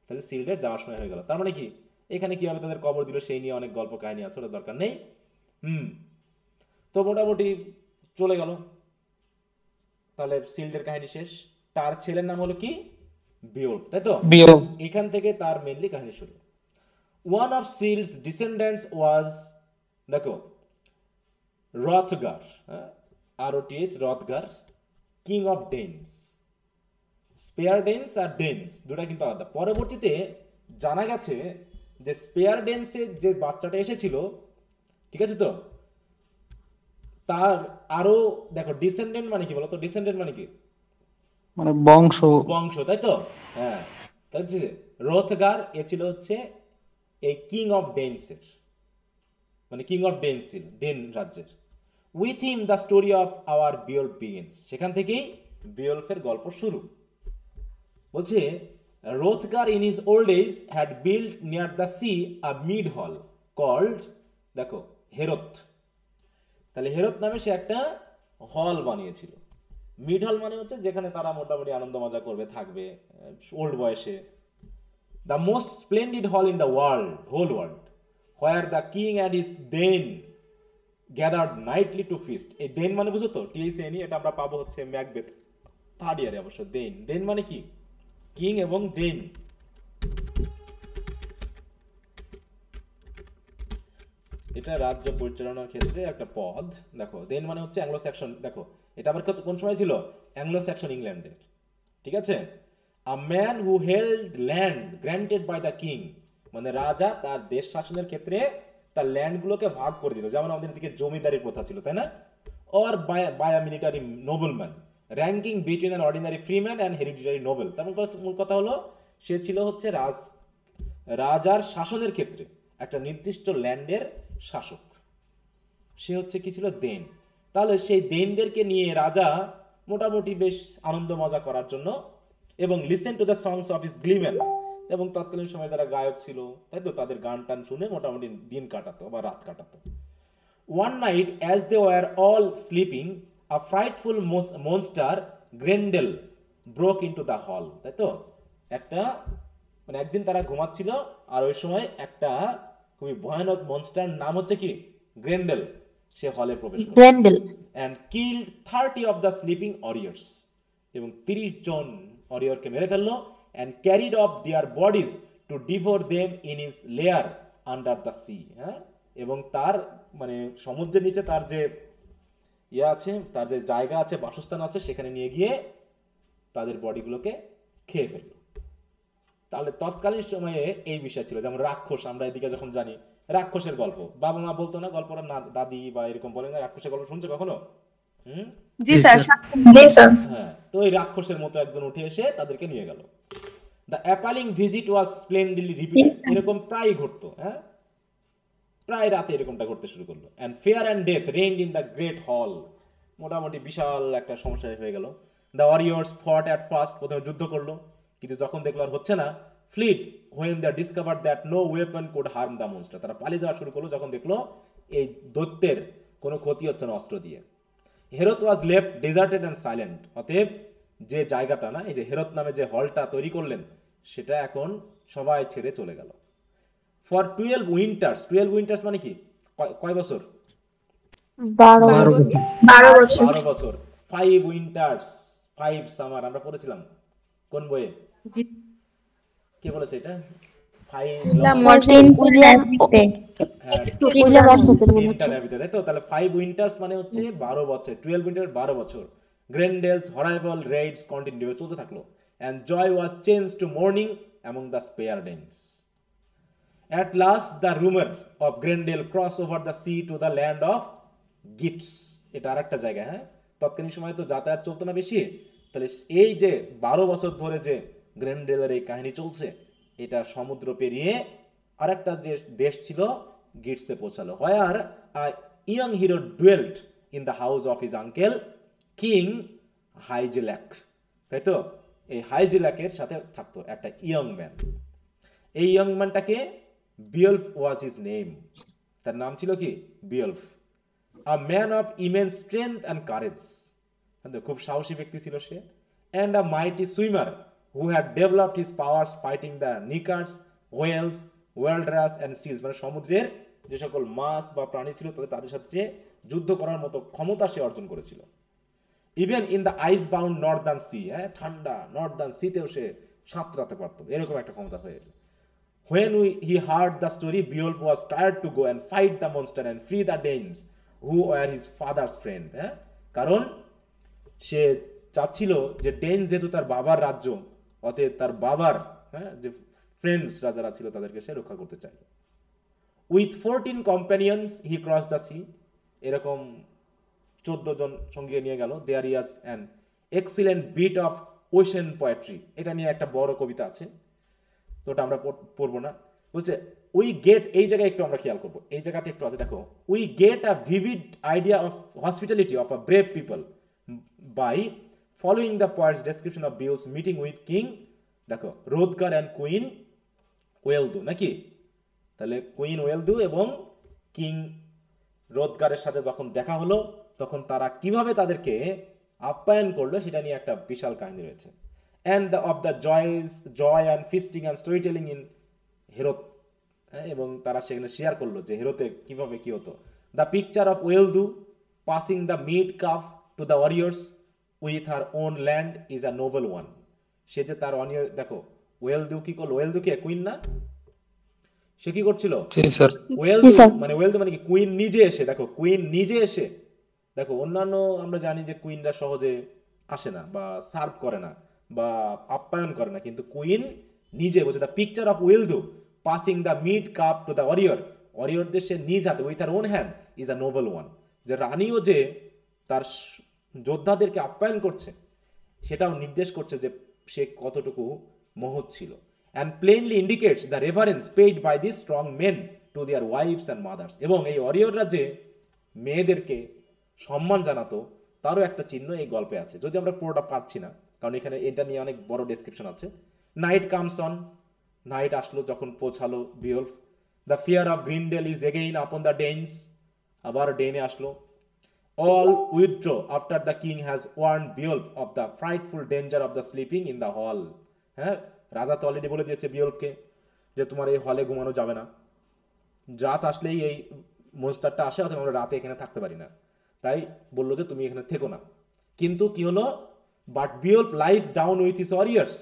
B: তাহলে সিল্ডের যাওয়ার সময় হয়ে গেল। তার মানে কি এখানে কিভাবে তাদের কবর দিল সেই নিয়ে অনেক গল্প কাহিনী আছে, ওটা দরকার নেই। তো মোটামুটি চলে গেল। তাহলে সিল্ডের কাহিনী শেষ। তার ছেলের নাম হলো কি? বিওল্ফ, তাই তো? এখান থেকে তার মেইনলি কাহিনী শুরু। One of Scyld's descendants was, দেখো, Hrothgar, ROTH, Hrothgar, king of Danes. Spear Danes আর ডেন্স দুটা কিন্তু আলাদা। পরবর্তীতে জানা গেছে যে স্পেয়ার ডেন্সের যে বাচ্চাটা এসেছিল, ঠিক আছে তো, তার আরো, দেখো ডিসেন্ডেন্ট মানে কি বলো তো? ডিসেন্ডেন্ট মানে কি?
I: মানে বংশ,
B: বংশ, তাই তো? হ্যাঁ, তাই রথগার এ ছিল হচ্ছে এই কিং অফ ডেন্সের, মানে কিং অফ ডেন্স ছিল, ডেন রাজ্যের। With him the story of our Beowulf begins, সেখান থেকেই বিওল্ফের গল্প শুরু। বলছে Hrothgar in his old age had build near the sea a mead hall called, দেখো, হেরত। তাহলে হেরত নামে সে একটা হল বানিয়েছিল। মিড হল মানে হচ্ছে যেখানে তারা মোটামুটি আনন্দ মজা করবে, থাকবে ওল্ড বয়সে। The most splendid hall in the world, whole world, where the king and his then gathered nightly to feast. এই দেন মানে বুঝো তো, TSNE, এটা আমরা পাবো হচ্ছে ম্যাকবেথ থার্ড ইয়ারে অবশ্য। দেন, দেন মানে কি? কিং এবং দেন। এটা রাজ্য পরিচালনার ক্ষেত্রে একটা পদ। দেখো, দেন মানে হচ্ছে অ্যাংলো স্যাক্সন। দেখো, এটা আবার কোন সময় ছিল? অ্যাংলো স্যাক্সন ইংল্যান্ডের, ঠিক আছে? A man who held land granted by the king, মানে রাজা তার দেশ শাসনের ক্ষেত্রে তার ল্যান্ডগুলোকে ভাগ করে দিত, যেমন আমাদের দিকে জমিদারির প্রথা ছিল, তাই না? Or by a military nobleman ranking between an ordinary freeman and hereditary noble. তেমন মূল কথা হলো সে ছিল হচ্ছে রাজার শাসনের ক্ষেত্রে একটা নির্দিষ্ট ল্যান্ডের শাসক। সে হচ্ছে কি ছিল? দেন। তাহলে সেই দেনদেরকে নিয়ে রাজা মোটামুটি বেশ আনন্দ মজা করার জন্য, এবং listen to the songs of his gleeman, এবং তৎকালীন সময় যারা গায়ক ছিল, তাই তো, তাদের গান টান শুনে মোটামুটি দিন কাটাতো বা রাত কাটাতো। One night as they were all sleeping a frightful monster Grendel broke into the hall, তাই তো? একটা, মানে একদিন তারা ঘুমাচ্ছিল, আর ওই সময় একটা খুবই ভয়ানক মনস্টার, নাম হচ্ছে কি? গ্রেন্ডেল, সে হলে প্রবেশ করে and killed 30 of the sleeping warriors, এবং 30 জন ওয়ারিয়রকে মেরে ফেললো, and carried off their bodies to devour them in his lair under the sea, হ্যাঁ? এবং তার মানে সমুদ্রের নিচে তার যে ইয়ে আছে, তার যে জায়গা আছে, বাসস্থান আছে, সেখানে নিয়ে গিয়ে তাদের বডিগুলোকে খেয়ে ফেললো। তাহলে তৎকালীন সময়ে এই বিষয় ছিল। যেমন রাক্ষস, আমরা এদিকে যখন জানি রাক্ষসের গল্প, বাবা মা বলতো না গল্পটা, না দাদি বা এরকম বলে না, রাক্ষসের গল্প শুনছো কখনো?
C: জি স্যার।
B: হ্যাঁ, তো ওই রাক্ষসের মতো একজন উঠে এসে তাদেরকে নিয়ে গেল। The appalling visit was splendidly repeated, এরকম প্রায় ঘটতো, হ্যাঁ, প্রায় রাতে এরকমটা ঘটতে শুরু করলো। And fear and death reigned in the great hall, মোটামুটি বিশাল একটা সমস্যা হয়ে গেল। The warriors fought at first, প্রথমে যুদ্ধ করলো, কিন্তু যখন দেখলো আর হচ্ছে না, fled when they discovered that no weapon could harm the monster, তারা পালিয়ে যাওয়া শুরু করলো যখন দেখলো এই দৈত্যের কোনো ক্ষতি হচ্ছে না অস্ত্র দিয়ে। Heorot was left deserted and silent, অতএব যে জায়গাটা, না, এই যে হেরত নামে যে হলটা তৈরি করলেন, সেটা এখন সবাই ছেড়ে চলে গেল। ফর 12 উইন্টার্স, 12 উইন্টার্স মানে কি? কয় বছর? 12 বছর। 5 উইন্টার্স 5 সামার, আমরা পড়েছিলাম কোন বইয়ে? কে বলেছে এটা? 5 উইন্টার্স মানে হচ্ছে 12 বছর। 12 উইন্টার 12 বছর। গ্রেন্ডেলস হরাইবল রেইডস কন্টিনিউ চলতে থাকলো, and joy was changed to mourning among the Speardens. At last the rumor of Grendel crossed over the sea to the land of Gits, এটা আরেকটা জায়গা, হ্যাঁ, তৎকালীন সময় তো যাতায়াত চলতো না বেশি, তাহলে এই যে 12 বছর ধরে যে গ্রেন্ডেলের এই কাহিনী চলছে, এটা সমুদ্র পেরিয়ে আরেকটা যে দেশ ছিল গিটসে পৌঁছালো। Where a young hero dwelt in the house of his uncle king Hygelac, তাই তো? এই হাইজেল্যাকের সাথে থাকতো একটা ইয়ং ম্যান। এই ইয়ং ম্যানটাকে বিওলফ ওয়াজ হিজ নেম, তার নাম ছিল কি? Beowulf. A man of immense strength and courage, খুব সাহসী ব্যক্তি ছিল সে। And a mighty swimmer who had developed his powers fighting the nickers, whales, walrus and seals, মানে সমুদ্রের যে সকল মাছ বা প্রাণী ছিল তাদের সাথে সে যুদ্ধ করার মতো ক্ষমতা সে অর্জন করেছিল। Even in the ice bound northern sea, হ্যাঁ, ঠান্ডা নর্দার্ন সিতেও সে সাঁতরাতে পারতো, এরকম একটা ক্ষমতা হয়ে এলো। When he heard the story, Beowulf was tired to go and fight the monster and free the Danes who were his father's friend. হ্যাঁ, কারণ সে চাচ্ছিল যে ডেনস যেহেতু তার বাবার রাজ্য, অতএব তার বাবার, হ্যাঁ, যে ফ্রেন্ডস রাজারা ছিল তাদেরকে সে রক্ষা করতে চাইল। With 14 companions he crossed the sea, এরকম 14 জন সঙ্গে নিয়ে গেল। There is an excellent bit of ocean poetry, এটা নিয়ে একটা বড় কবিতা আছে, তো ওটা আমরা পড়বো না। বলছে উই গেট, এই জায়গায় একটু আমরা খেয়াল করবো, এই জায়গাতে একটু আছে, দেখো, we get a vivid idea of hospitality of a brave people by following the poet's description of Beowulf's meeting with king, দেখো, রোদকার অ্যান্ড কুইন ওয়েলদু, নাকি? তাহলে কুইন ওয়েলদু এবং কিং রোদকারের সাথে যখন দেখা হলো তখন তারা কিভাবে তাদেরকে আপ্যায়ন করলো সেটা নিয়ে একটা বিশাল কাহিনী রয়েছে। and of the joy and feasting and storytelling in হেরত, এবং তারা সেখানে শেয়ার করলো যে হেরতে কিভাবে কি হতো। The picture of Wealhtheow passing the mead cup to the warriors with her own land is a noble one, সে যে তার ওয়ারিয়র, দেখো ওয়েলদু কি করলো, ওয়েলদু কে কুইন না, সে কি করছিল, ওয়েলদু মানে ওয়েলদু মানে কি কুইন নিজে এসে, দেখো কুইন নিজে এসে, দেখো অন্যান্য আমরা জানি যে কুইনরা সহজে আসে না বা সার্ভ করে না বা আপ্যায়ন করে না, কিন্তু কুইন নিজে বলছে the picture of Wealhtheow passing the mead cup to the ওয়ারিয়রদের সে নিজ হাতে with her own hand is a noble one, যে রানীও যে তার যোদ্ধাদেরকে আপ্যায়ন করছে সেটাও নির্দেশ করছে যে সে কতটুকু মহৎ ছিল। And plainly indicates the reverence paid by this strong men to their wives and mothers, এবং এই ওয়ারিয়ররা যে মেয়েদেরকে সম্মান জানাতো তারও একটা চিহ্ন এই গল্পে আছে, যদি আমরা পুরোটা পারছি না কারণ এখানে এটা নিয়ে অনেক বড় ডেসক্রিপশন আছে। নাইট কামস অন, নাইট আসলো যখন পৌঁছালো Beowulf. The fear of Grendel is again upon the Danes, আবার ডেনে আসলো। All withdraw after the king has warn Beowulf of the frightful danger of the sleeping in the hall. হ্যাঁ, রাজা তো already বলে দিয়েছে বিওলফকে যে তোমার এই হলে ঘুমানো যাবে না, রাত আসলেই এই মনস্টারটা আসে, অথবা আমরা রাতে এখানে থাকতে পারি না, তাই বললো যে তুমি এখানে থেকো না। কিন্তু কি হলো, but Beowulf lies down with his warriors,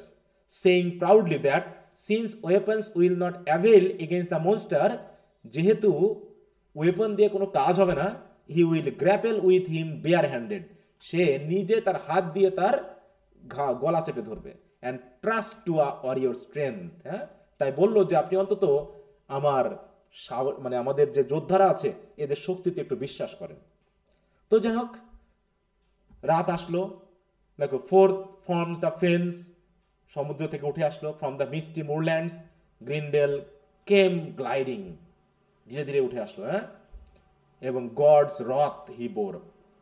B: saying proudly that since weapons will not avail against the monster, যেহেতু ওয়েপন দিয়ে কোনো কাজ হবে না, he will grapple with him bare-handed, সে নিজে তার হাত দিয়ে তার গলা চেপে ধরবে, and trust to a warrior strength, হ্যাঁ, তাই বললো যে আপনি অন্তত আমার মানে আমাদের যে যোদ্ধারা আছে এদের শক্তিতে একটু বিশ্বাস করেন। তো যাই হোক, রাত আসলো, দেখো ফোর্থ ফর্মস দ্য ফেন্স, সমুদ্র থেকে উঠে আসলো, from the misty moorlands Grendel came gliding, ধীরে ধীরে উঠে আসলো, হ্যাঁ, এবং গডস রথ হি বোর,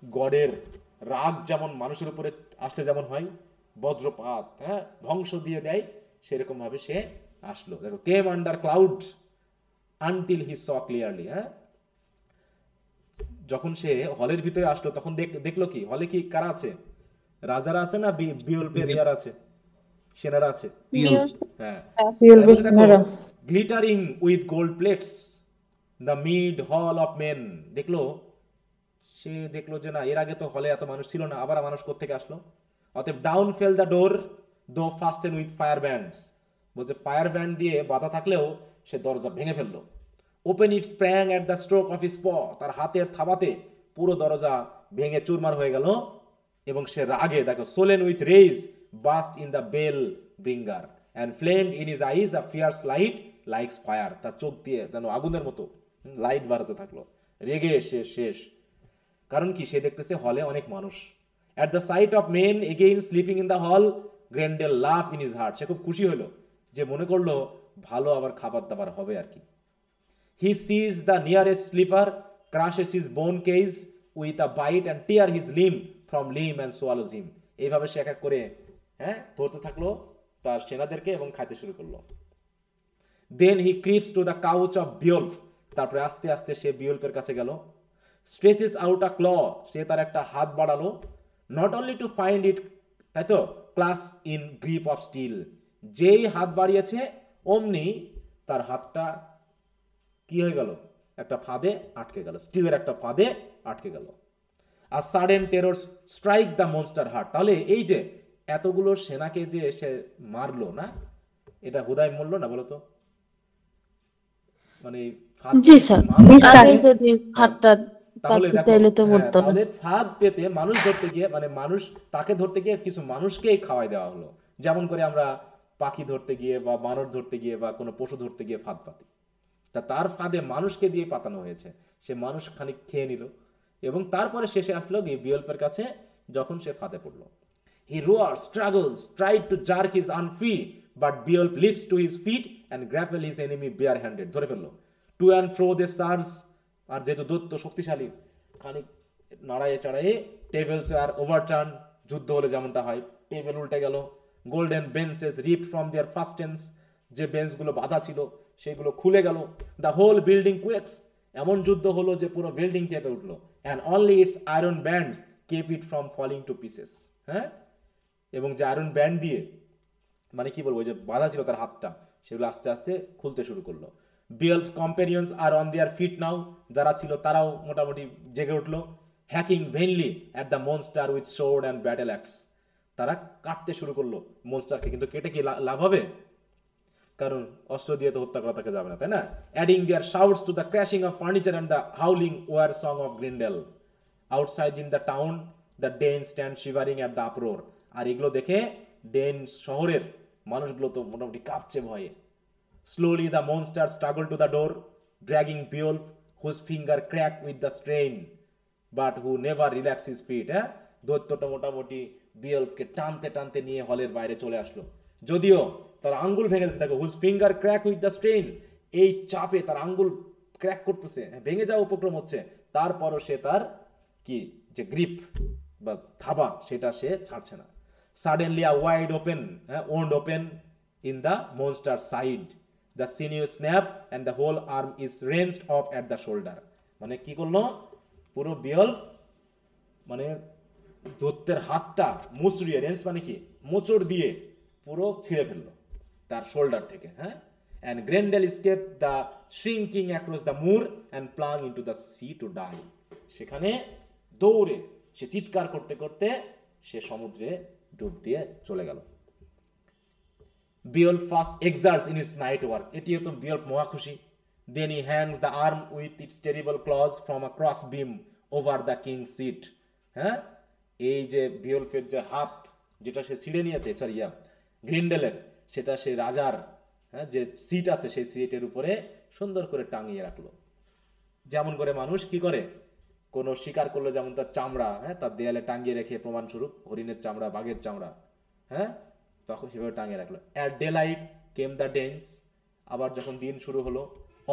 B: গডের রাগ যেমন মানুষের উপরে আসলে যেমন হয় বজ্রপাত, হ্যাঁ, ধ্বংস দিয়ে দেয়, সেরকম ভাবে সে আসলো। দেখো came under cloud until he saw clearly, হ্যাঁ, যখন সে হলের ভিতরে আসলো তখন দেখলো কি, হলে কি কারা আছে, রাজারা আছে না বিওলফের ইয়ার আছে, সেনারা আছে, হ্যাঁ, glittering with gold plates the mid hall of main, দেখলো সে দেখলো যে না এর আগে তো হলে এত মানুষ ছিল না, আবার মানুষ কোত্থেকে আসলো। অতএব ডাউন ফেল দ্য ডোর দো ফাস্টেন উইথ ফায়ার ব্যান্ডস, বলছে ফায়ার ব্যান্ড দিয়ে বাধা থাকলেও সে দরজা ভেঙে ফেললো। Open it sprang at the stroke of his পা, তার হাতের থাবাতে পুরো দরজা ভেঙে চুরমার হয়ে গেল, এবং সে রাগে, দেখো swollen with rage burst in the bell bringer and flamed in his eyes a fierce light likes fire, তার চোখ দিয়ে যেন আগুনের মতো লাইট বাড়াতে থাকলো, রেগে সে শেষ। কারণ কি, সে দেখতেছে হলে অনেক মানুষ। At the sight of men again sleeping in the hall Grendel লাফ ইন হিজ হার্ট, সে খুব খুশি হলো, যে মনে করলো ভালো আবার খাবার দাবার হবে আর কি। He sees the nearest sleeper, crushes his bone case with a bite and tear his limb from limb and swallows him. এইভাবে সে এক এক করে, হ্যাঁ, ধরতে থাকলো তার সেনাদেরকে এবং খাইতে শুরু করলো। Then he creeps to the couch of Beowulf, তারপরে আস্তে আস্তে সে বিওলফের কাছে গেল। Stretches out a claw, সে তার একটা হাত বাড়ালো, not only to find it, তাই তো, class in grip of steel, যেই হাত বাড়িয়েছে অমনি তার হাতটা কি হয়ে গেল, একটা ফাঁদে আটকে গেল, স্টিলের একটা ফাঁদে আটকে গেল। আর sudden terror strike the monster heart. তাহলে এই যে এতগুলো সেনাকে যে এসে মারলো না, এটা হুদায় মরলো না বলতো? মানে
J: জি স্যার, আগে যদি হাতটা
B: তাহলে
J: পাততে তাইলে তো মরতো না।
B: তাহলে ফাঁদ পেতে মানুষ ধরতে গিয়ে, মানে মানুষ তাকে ধরতে গিয়ে কিছু মানুষকেই খাওয়াই দেওয়া হলো। যেমন করে আমরা পাখি ধরতে গিয়ে বা বানর ধরতে গিয়ে বা কোনো পশু ধরতে গিয়ে ফাঁদ পাতি, তা তার ফাঁদে মানুষকে দিয়ে পাতানো হয়েছে। সে মানুষ খানিক খেয়ে নিল এবং তারপরে শেষে আসলো বিয়ল্ফের কাছে যখন সে ফাঁদে পড়লো। He roars, struggles, tried to jerk his arm free, but Beowulf leaps to his feet and grapple his enemy bare-handed. ধরে ফেললো। To and fro they surge, আর যেহেতু দৈত্য শক্তিশালী, খানিক নাড়াইয়ে চাড়াইয়ে টেবিলস আর ওভারটার্ন, যুদ্ধ হলে যেমনটা হয়, টেবিল উল্টে গেল। গোল্ডেন বেঞ্চেস রিপড ফ্রম দেয়ার ফাস্টেন্স, যে বেঞ্চগুলো বাঁধা ছিল সেগুলো খুলে গেল। দ্য হোল বিল্ডিং কুয়েক্স, এমন যুদ্ধ হলো যে পুরো বিল্ডিং কেঁপে উঠলো। And only its iron bands kept it from falling to pieces. হ্যাঁ, এবং যে আয়রন ব্যান্ড দিয়ে, মানে কি বলবো, যে বাধা ছিল তার হাতটা, সেগুলো আস্তে আস্তে খুলতে শুরু করলো। Beowulf companions are on their feet now, যারা ছিল তারাও মোটামুটি জেগে উঠলো। Hacking vainly at the monster with sword and battle axe, তারা কাটতে শুরু করলো মনস্টারকে। কিন্তু কেটে কি লাভ হবে? কারণ অস্ত্র দিয়ে তো হত্যা করা তাকে যাবে না, তাই না? Adding their shouts to the crashing of furniture and the howling war song of Grendel. Outside in the town the Dane stand shivering at the uproar. আর এগুলো দেখে ডেন শহরের মানুষগুলো তো মোটামুটি কাঁপছে ভয়ে। Slowly the monster struggle to the door, dragging Beowulf whose finger crack with the strain but who never relax his feet. হ্যাঁ, দৈত্যটা মোটামুটি বিয়ল্ফকে টানতে টানতে নিয়ে হলের বাইরে চলে আসলো, যদিও তার আঙ্গুল ভেঙে যাচ্ছে। দেখো, whose finger crack with the strain, এই চাপে তার আঙ্গুল ক্র্যাক করতেছে, ভেঙে যাওয়া উপক্রম হচ্ছে, তারপরও সে তার কি যে গ্রিপ বা থাবা সেটা সে ছাড়ছে না। Suddenly a wide open wound open in the monster side, the sinew snap and the whole arm is wrenched off at the shoulder. মানে কি করলো, পুরো বিয়ল্ফ মানে দৈত্যের হাতটা মুচড়িয়ে, রেঞ্জ মানে কি মোচড় দিয়ে পুরো ছিঁড়ে ফেললো তার শোল্ডার থেকে। হ্যাঁ, and Grendel escape the shrinking across the moor and plunge into the sea to die. সেখানে দৌড়ে সে চিৎকার করতে করতে সে সমুদ্রে ডুব দিয়ে চলে গেল। Beowulf first exerts in his night work, এটিও তো বিয়ল্ফ মহা খুশি। Then he hangs the arm with its terrible claws from a cross beam over the king seat. হ্যাঁ, এই যে বিয়ল্ফের যে হাত যেটা সে ছিঁড়ে নিয়েছে, সরি গ্রিন্ডেলের, সেটা সে রাজার যে সিট আছে সেই সিটের উপরে সুন্দর করে টাঙিয়ে রাখলো। যেমন করে মানুষ কি করে, কোনো শিকার করলো, যেমন তার চামড়া তার দেয়ালে টাঙিয়ে রেখে প্রমাণস্বরূপ, হরিণের চামড়া, বাঘের চামড়া, তখন সেভাবে টাঙিয়ে রাখলো। At daylight came the Danes, আবার যখন দিন শুরু হলো,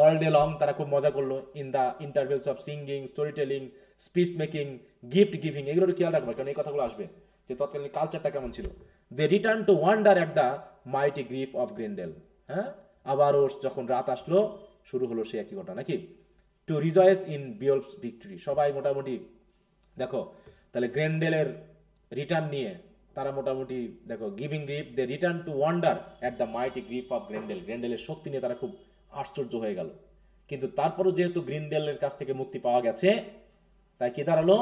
B: অল ডে লং তারা খুব মজা করলো। In the intervals of singing, story telling, speech making, gift giving, এগুলো খেয়াল রাখবো কারণ এই কথাগুলো আসবে যে তৎকালীন কালচারটা কেমন ছিল। They return to wonder at the mighty grip of Grendel. আবারও যখন রাত আসলো শুরু হলো সে একই ঘটনা নাকি। টু রিজয়েস ইন বিয়ল্ফস ভিক্টরি, সবাই মোটামুটি দেখো তাহলে গ্রেন্ডেলের রিটার্ন নিয়ে তারা মোটামুটি দেখো giving grip, they return to wonder at the mighty grip of Grendel, গ্রেন্ডেলের শক্তি নিয়ে তারা খুব আশ্চর্য হয়ে গেল। কিন্তু তারপরও যেহেতু গ্রিন্ডেলের কাছ থেকে মুক্তি পাওয়া গেছে, তাই কি দাঁড়ালো,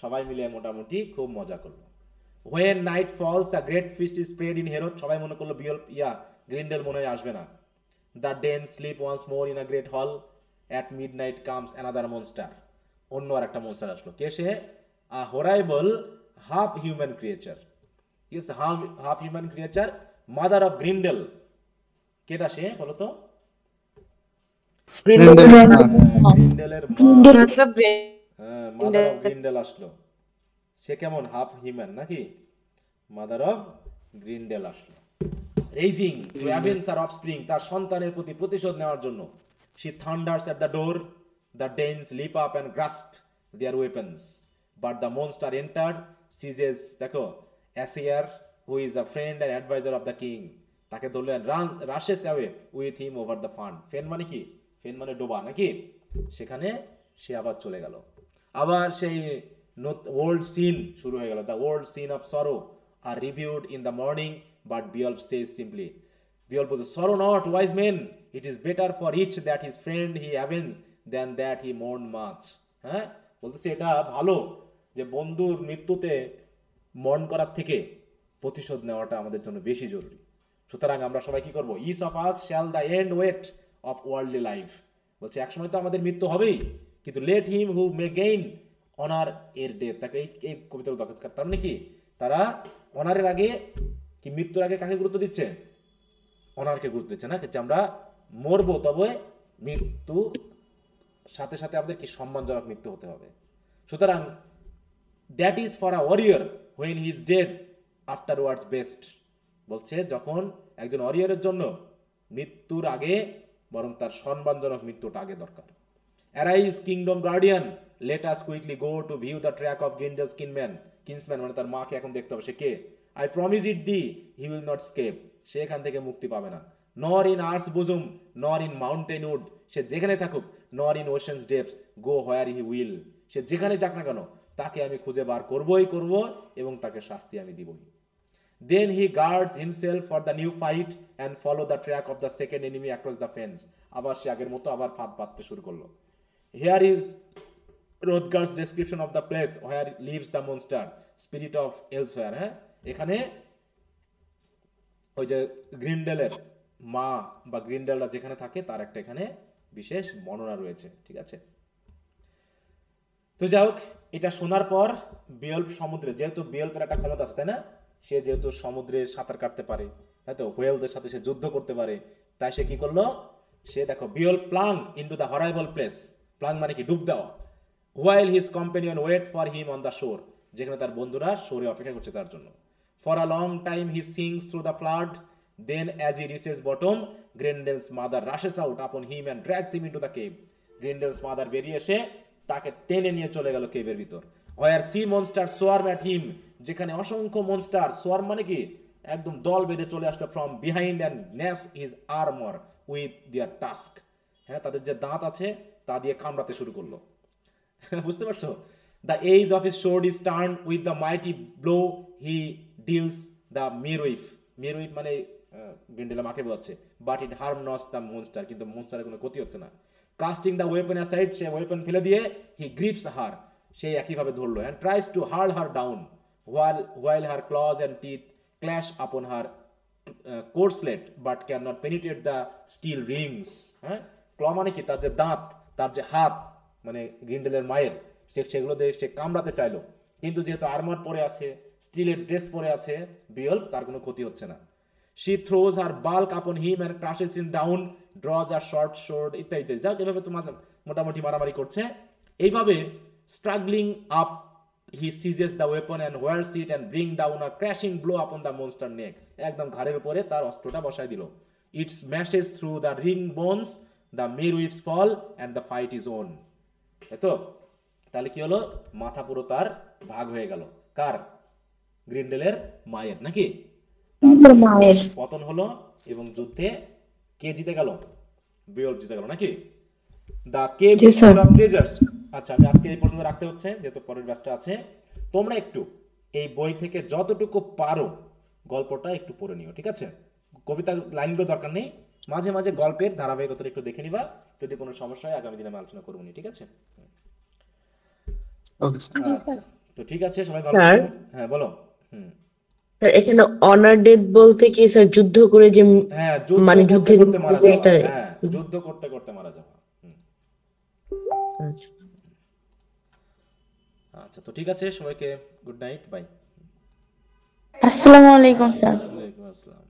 B: সবাই মিলে মোটামুটি খুব মজা করলো। When night falls a great feast is spread in Heorot, সবাই মনে করলো বিয়ল্ফ গ্রিন্ডেল মনে হয় আসবে না। The Dane sleep once more in a great hall, at midnight comes another monster, অন্য আর একটা মনস্টার আসলো। কে সে? A horrible half human creature, is half human creature, mother of Grendel. কেটা সে বলো তো? গ্রিন্ডেলের মাদার অফ গ্রিন্ডেল আসলো। সে কেমন, হাফ হিউম্যান নাকি? মাদার অফ গ্রিন্ডেল আসলো। রেইজিং টু অ্যাভেঞ্জ হার অফস্প্রিং, তার সন্তানের প্রতি প্রতিশোধ নেওয়ার জন্য। She thunders at the door, the Danes leap up and grasp their weapons, but the monster entered, seizes দেখো Aesir, who is a friend and advisor of the king, তাকে ধরলেন, rushes away with him over the fern, ফেন মানে কি, ফেন মানে ডোবা নাকি, সেখানে সে আবার চলে গেল। আবার সেই ওল্ড সিন শুরু হয়ে গেল। The old scene of sorrow are renewed in the morning, but Beowulf says simply, Beowulf বলছে, sorrow not wise men, it is better for each that his friend he avenge than that he mourn much. হ্যাঁ, বলতেছে এটা ভালো যে বন্ধুর মৃত্যুতে mourn করার থেকে প্রতিশোধ নেওয়াটা আমাদের জন্য বেশি জরুরি। সুতরাং আমরা সবাই কি করবো? Each of us shall the end wait of worldly life. বলছে একসময় তো আমাদের মৃত্যু হবেই, কিন্তু let him who may gain honour ere death. তাকে এই কবিতার দরকার। তার মানে কি, তারা অনারের আগে কি মৃত্যুর আগে কাকে গুরুত্ব দিচ্ছে? অনারকে গুরুত্ব দিচ্ছে না, যে আমরা মরবো তবে মৃত্যু সাথে সাথে আমাদের কি সম্মানজনক মৃত্যু হতে হবে। সুতরাং that is for a warrior when he is dead afterwards best. বলছে যখন একজন ওয়ারিয়রের জন্য মৃত্যুর আগে বরং তার সম্মানজনক মৃত্যুটা আগে দরকার। Arise kingdom guardian, let us quickly go to view the track of Grendel's kinsman, মানে তার মাকে এখন দেখতে হবে। সে কে? I promise it thee he will not escape, সে এখান থেকে মুক্তি পাবে না। নর ইন আর্স বুজুম, নর ইন মাউন্টেন উড, সে যেখানে থাকুক, nor in ocean's depths, go where he will, সে যেখানে যাক না কেন তাকে আমি খুঁজে বার করবই করব এবং তাকে শাস্তি আমি দিবই। Then he guards himself for the new fight and follow the track of the second enemy across the fence. আবার সে আগের মতো আবার ফাঁদ পাততে শুরু করলো। Here is Rothgar's description of the place where lives the monster, spirit of Elsewhere. হ্যাঁ, এখানে ওই যে গ্রিন্ডেলের মা বা গ্রিন্ডেলরা যেখানে থাকে তার একটা এখানে বিশেষ বর্ণনা রয়েছে। ঠিক আছে, তো যাই হোক, এটা শোনার পর বিয়ল্প সমুদ্রে, যেহেতু বিয়ল্পের একটা ক্ষমতা আছে তাই না, সে যেহেতু সমুদ্রে সাঁতার কাটতে পারে, তাই তো হোয়েলদের সাথে সে যুদ্ধ করতে পারে, তাই সে কি করলো, সে দেখো Beowulf plunge into the horrible place, plunge মানে কি ডুব দেওয়া, while his companion wait for him on the shore, যেখানে তার বন্ধুরা শোরে অপেক্ষা করছে তার জন্য। For a long time he sinks through the flood, then as he reaches bottom, Grendel's mother rushes out upon him and drags him into the cave. Grendel's mother বেরিয়ে এসে তাকে টেনে নিয়ে চলে গেল কেভের ভিতর। War C monster swarm at him, যেখানে অসংখ্য মনস্টার, সোয়ার্ম মানে কি একদম দল বেঁধে চলে আসলো, ফ্রম বিহাইন্ড অ্যান্ড নেস his armour with their tusk. হ্যাঁ, তাদের যে দাঁত আছে তা দিয়ে কামড়াতে শুরু করলো। বুঝতে পারছো? The age of his sword is turn with the mighty blow he deals the merewife. Merewife মানে গ্রিন্ডেলের মাকে বোঝাচ্ছে। But it harm not the monster, কিন্তু মনস্টারের কোনো ক্ষতি হচ্ছে না। কাস্টিং দ্য ওয়েপন অ্যাসাইড, সে ওয়েপন ফেলে দিয়ে হি গ্রিপস হার, সে একইভাবে ধরলো, and tries to hurl her down while her claws and teeth clash upon her corslet but cannot penetrate the steel rings. হ্যাঁ, ক্ল মানে কি তার যে দাঁত, তার যে হাত মানে গ্রিন্ডেলের মায়ের, সেগুলো দিয়ে সে কামড়াতে চাইলো, কিন্তু যেহেতু আর্মার পরে আছে, স্টিলের ড্রেস পরে আছে বিয়ল্প, তার কোনো ক্ষতি হচ্ছে না। She throws her bulk upon him and crushes him down, draws a short sword, ইত্যাদি। যাক, এভাবে তোমার মোটামুটি মারামারি করছে। এইভাবে struggling up he seizes the weapon and wears it and bring down a crashing blow upon the monster neck, একদম ঘাড়ের উপরে তার অস্ত্রটা বসায় দিল। It smashes through the ring bones, the midwives fall and the fight is on. তো তাহলে কি হলো, মাথা পুরো তার ভাগ হয়ে গেল। কার? গ্রিন্ডেলের মায়ের, নাকি? মায়ের পতন হলো এবং যুদ্ধে কে জিতে গেল? বিয়ল্প জিতে গেল, নাকি? The cave full of treasures. আচ্ছা, আমি আজকে এই পর্যন্ত রাখতে হচ্ছে যেহেতু পরের ব্যাচটা আছে। তোমরা একটু এই বই থেকে যতটুকু পারো গল্পটা একটু পড়ে নিও, ঠিক আছে? কবিতা লাইনগুলো দরকার নেই, মাঝে মাঝে গল্পের ধারাবাহিকতা একটু দেখে নিবা। যদি কোনো সমস্যা হয় আগামী দিনে আমি আলোচনা করবো, ঠিক আছে? তো ঠিক আছে, সবাই ভালো থাকো। হ্যাঁ, বলো।
J: এখানে অনার ডেথ বলতে কি স্যার যুদ্ধ করে যে,
B: হ্যাঁ,
J: মানে যুদ্ধে
B: করতে মারা যাওয়া, হ্যাঁ, যুদ্ধ করতে করতে মারা যাওয়া। আচ্ছা, তো ঠিক আছে, সবাইকে গুড নাইট, বাই।
H: আসসালামু আলাইকুম স্যার।
B: ওয়ালাইকুম আসসালাম।